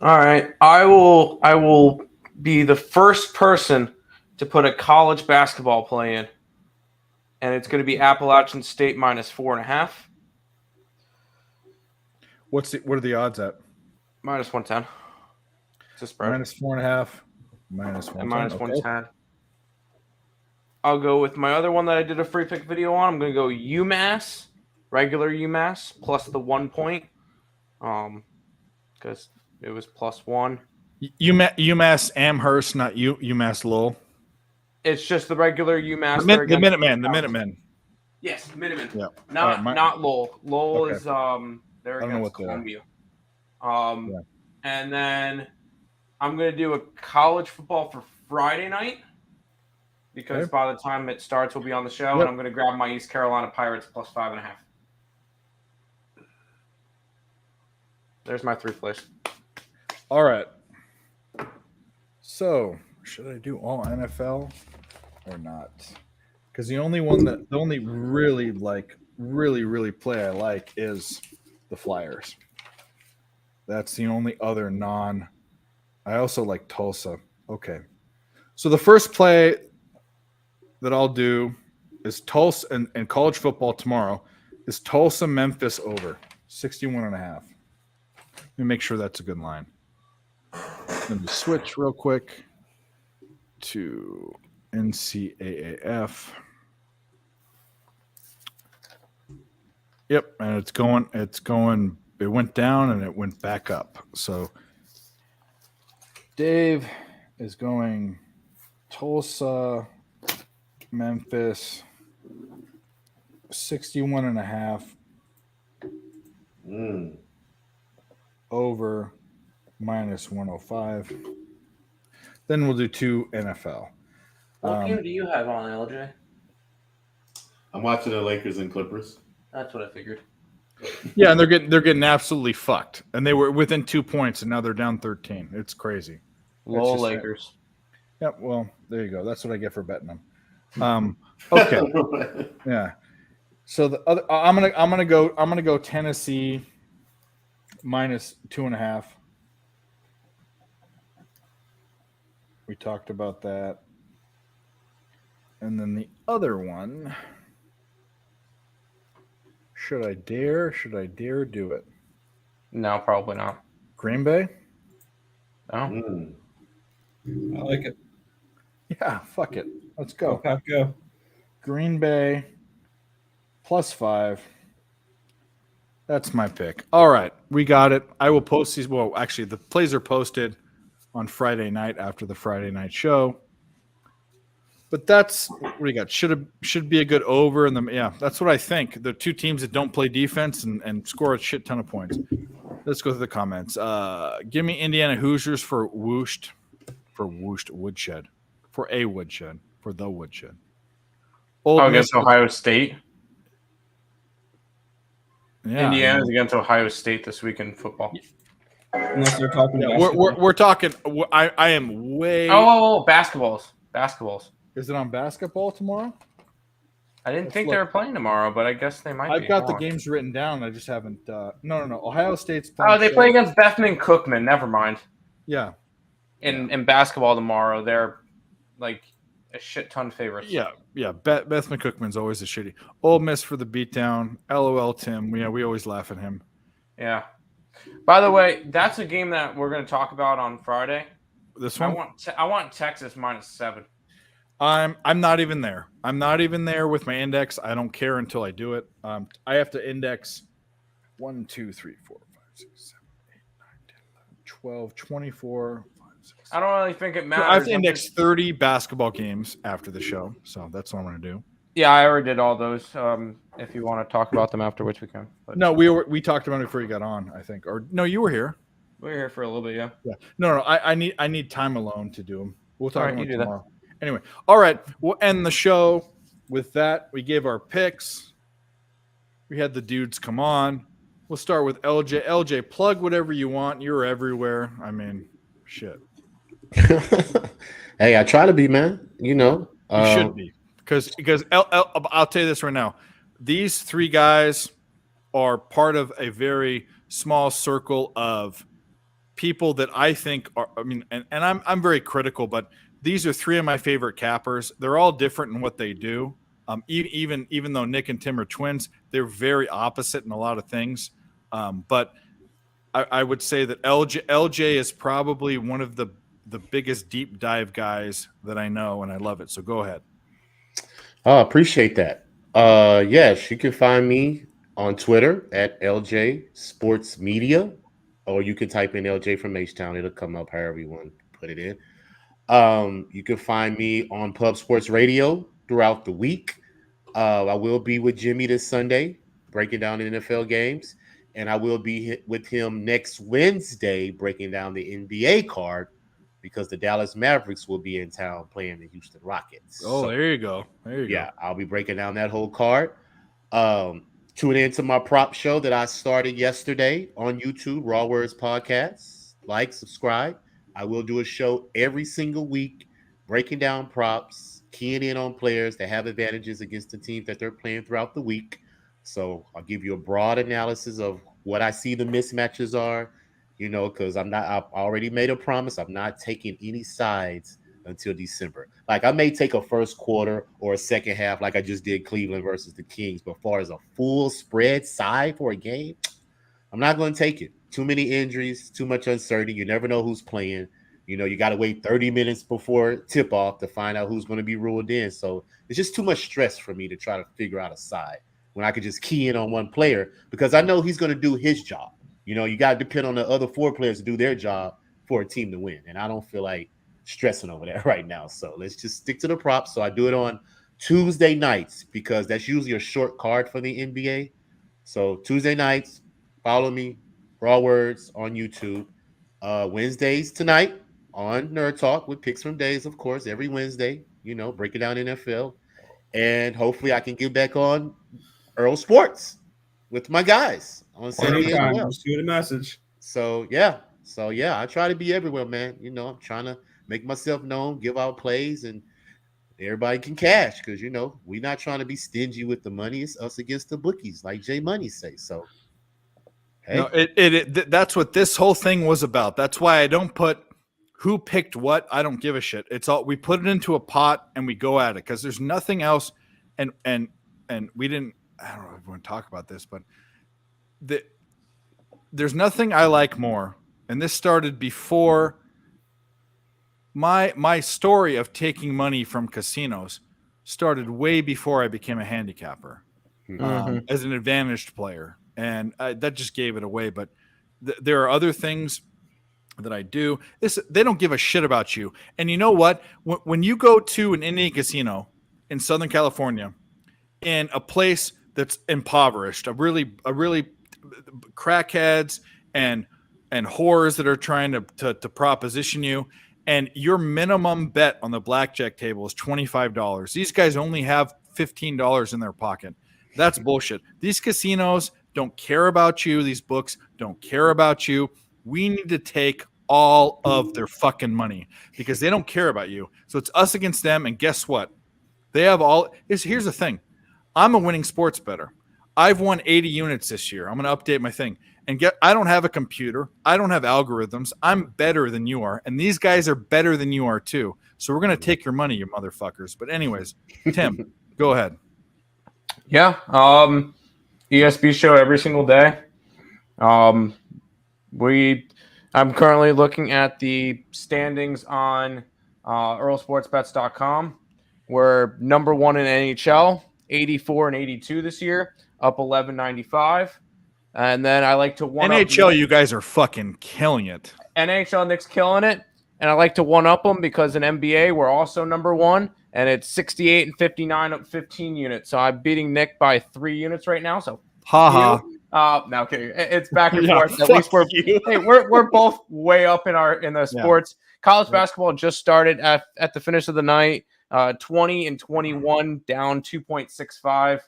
All right. I will be the first person to put a college basketball play in. And it's going to be Appalachian State minus 4.5. What are the odds at? Minus 110. It's a spread. Minus 4.5. Minus 110. And minus Okay. 110. I'll go with my other one that I did a free pick video on. I'm going to go UMass, regular UMass, plus the 1 point. Because it was plus 1. UMass Amherst, not UMass Lowell. It's just the regular UMass. The Minutemen. The Minutemen. Yes, Minutemen. Yeah. Not Lowell. Lowell Okay. is they're I don't know against what they are. Columbia. And then I'm going to do a college football for Friday night. because Okay. by the time it starts, we'll be on the show, Yep. and I'm going to grab my East Carolina Pirates plus 5.5. There's my 3 plays. All right. So, should I do all NFL or not? Because the only really play I like is the Flyers. That's the only other non. I also like Tulsa. Okay. So the first play that I'll do is Tulsa and college football tomorrow is Tulsa Memphis over 61.5. Let me make sure that's a good line. Let me switch real quick to NCAAF. Yep, and it's going, it went down and it went back up. So Dave is going Tulsa, Memphis, 61.5 over -105. Then we'll do 2 NFL. What game do you have on, LJ? I'm watching the Lakers and Clippers. That's what I figured. Yeah, and they're getting absolutely fucked. And they were within 2 points, and now they're down 13. It's crazy. Lol, just- Lakers. Yep. Well, there you go. That's what I get for betting them. Okay. Yeah. So the other, I'm gonna go Tennessee -2.5. We talked about that. And then the other one. Should I dare do it? No, probably not. Green Bay? No. I like it. Yeah, fuck it. Let's go. Pack, go. Green Bay +5. That's my pick. All right, we got it. I will post these. Well, actually, the plays are posted on Friday night after the Friday night show. But that's what do you got? Should be a good over. And yeah, that's what I think. The two teams that don't play defense and score a shit ton of points. Let's go through the comments. Give me Indiana Hoosiers for Woodshed, Woodshed, for a Woodshed, for the Woodshed. Against Ohio State. Yeah, Indiana's against Ohio State this week in football. Unless they're talking Yeah, basketball. we're talking. I am way. Oh, basketballs. Is it on basketball tomorrow? I didn't Let's think look. they were playing tomorrow, but I guess they might. I've got the Hold on. games written down. I just haven't. No. Ohio State's playing. Oh, they play against Bethman Cookman. Never mind. Yeah. In basketball tomorrow, they're like a shit ton favorites. Yeah. Beth McCookman's always a shitty. Ole Miss for the beatdown. LOL Tim. Yeah, we always laugh at him. Yeah. By the way, that's a game that we're going to talk about on Friday. This I one. want Texas -7. I'm not even there. I'm not even there with my index. I don't care until I do it. I have to index 1, 2, 3, 4, 5, 6, 7, 8, 9, 10, 11, 12, 24, 5, 6. I don't really think it matters. I have to index 30 basketball games after the show, so that's what I'm going to do. Yeah, I already did all those. If you want to talk about them afterwards, we can. But No, we talked about it before you got on, I think. Or no, you were here. we're here for a little bit, yeah. Yeah. No. I need time alone to do them. We'll talk All right, about you it do that. tomorrow. Anyway, all right. We'll end the show with that. We gave our picks. We had the dudes come on. We'll start with LJ. LJ, plug whatever you want. You're everywhere. I mean, shit. Hey, I try to be, man. You know, You should be. Because I'll tell you this right now. These three guys are part of a very small circle of people that I think are, I mean, and I'm very critical, but these are three of my favorite cappers. They're all different in what they do. Even though Nick and Tim are twins, they're very opposite in a lot of things. But I would say that LJ is probably one of the biggest deep dive guys that I know, and I love it. So go ahead. Oh, appreciate that. Yes, you can find me on Twitter at LJ Sports Media, or you can type in LJ from H-Town. It'll come up however you want to put it in. You can find me on Pub Sports Radio throughout the week. I will be with Jimmy this Sunday, breaking down the NFL games, and I will be with him next Wednesday, breaking down the NBA card because the Dallas Mavericks will be in town playing the Houston Rockets. Oh, So, there you go. There you yeah, go. I'll be breaking down that whole card. Tune into my prop show that I started yesterday on YouTube, Raw Words Podcast. Like, subscribe. I will do a show every single week, breaking down props, keying in on players that have advantages against the teams that they're playing throughout the week. So I'll give you a broad analysis of what I see the mismatches are, because I already made a promise. I'm not taking any sides until December. Like, I may take a first quarter or a second half, like I just did Cleveland versus the Kings. But as far as a full spread side for a game, I'm not going to take it. Too many injuries, too much uncertainty. You never know who's playing. You got to wait 30 minutes before tip off to find out who's going to be ruled in. So it's just too much stress for me to try to figure out a side when I could just key in on one player, because I know he's going to do his job. You got to depend on the other 4 players to do their job for a team to win. And I don't feel like stressing over that right now. So let's just stick to the props. So I do it on Tuesday nights because that's usually a short card for the NBA. So Tuesday nights, follow me, Raw Words on YouTube. Wednesdays tonight on Nerd Talk with picks from Days, of course, every Wednesday, breaking down NFL. And hopefully I can get back on Earl Sports with my guys on Saturday as Anytime, well. just shoot a message. So yeah, I try to be everywhere, man. I'm trying to make myself known, give out plays, and everybody can cash because we're not trying to be stingy with the money. It's us against the bookies, like Jay Money say. So hey, No, that's what this whole thing was about. That's why I don't put who picked what. I don't give a shit. It's all, we put it into a pot and we go at it because there's nothing else. And we didn't. I don't know if we want to talk about this, but there's nothing I like more. And this started before my story of taking money from casinos started way before I became a handicapper as an advantaged player. And that just gave it away. But there are other things that I do. They don't give a shit about you. And you know what? When you go to an Indian casino in Southern California, in a place that's impoverished, a really crackheads and whores that are trying to proposition you, and your minimum bet on the blackjack table is $25. These guys only have $15 in their pocket. That's bullshit. These casinos don't care about you. These books don't care about you. We need to take all of their fucking money because they don't care about you. So it's us against them. And guess what? They have all. Here's the thing. I'm a winning sports bettor. I've won 80 units this year. I'm going to update my thing. And I don't have a computer. I don't have algorithms. I'm better than you are. And these guys are better than you are too. So we're going to take your money, you motherfuckers. But anyways, Tim, go ahead. Yeah. ESB show every single day. I'm currently looking at the standings on EarlSportsBets.com. We're number 1 in NHL, 84 and 82 this year, up 11.95. And then I like to one NHL, you guys are fucking killing it. NHL, Nick's killing it. And I like to one up them because in NBA, we're also number 1. And it's 68 and 59 up 15 units. So I'm beating Nick by 3 units right now. So ha. No, okay. It's back and forth. At least we're both way up in the sports. College basketball just started at the finish of the night. 20 and 21 down 2.65.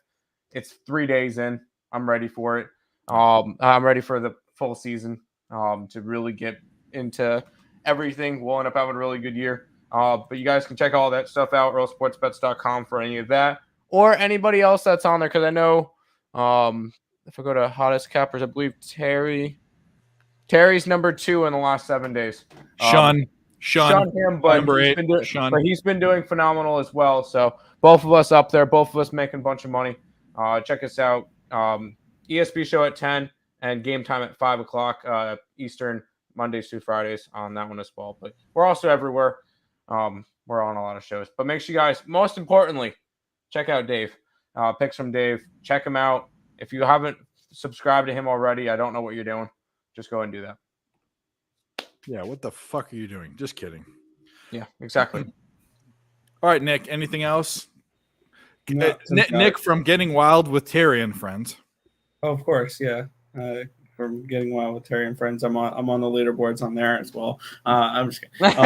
It's 3 days in. I'm ready for it. I'm ready for the full season to really get into everything. We'll end up having a really good year. But you guys can check all that stuff out, earlsportsbets.com for any of that or anybody else that's on there. Because I know if I go to hottest cappers, I believe Terry's number 2 in the last 7 days. Sean him, but number 8. But he's been doing phenomenal as well. So both of us up there, both of us making a bunch of money. Check us out. ESB show at 10 and game time at 5 o'clock Eastern, Mondays through Fridays on that one as well. But we're also everywhere. We're on a lot of shows. But make sure you guys, most importantly, check out Dave. Picks from Dave. Check him out. If you haven't subscribed to him already, I don't know what you're doing. Just go and do that. Yeah, what the fuck are you doing? Just kidding. Yeah, exactly. All right, Nick, anything else? No, Nick from Getting Wild with Terry and Friends. Oh, of course, yeah. from Getting Wild with Terry and Friends. I'm on the leaderboards on there as well. I'm just kidding.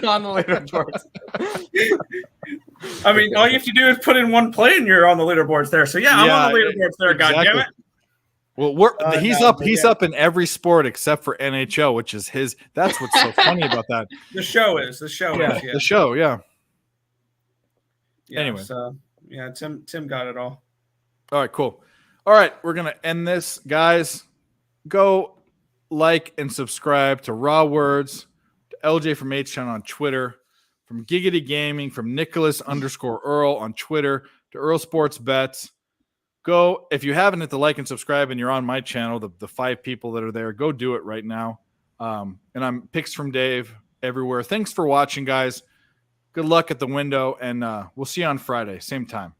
On the leaderboards. I mean, all you have to do is put in one play and you're on the leaderboards there. So yeah, I'm on the leaderboards there. Exactly. God damn it. Well, he's up in every sport except for NHL, which is his. That's what's so funny about that. The show is. The show, yeah. Yeah, Anyway. so yeah, Tim got it all. All right, cool. All right, we're gonna end this, guys. Go like and subscribe to Raw Words, to LJ from H-Town on Twitter, from Giggity Gaming, from Nicholas_Earl on Twitter, to Earl Sports Bets. Go, if you haven't hit the like and subscribe and you're on my channel, the 5 people that are there, go do it right now. And I'm Picks from Dave everywhere. Thanks for watching, guys. Good luck at the window, and we'll see you on Friday, same time.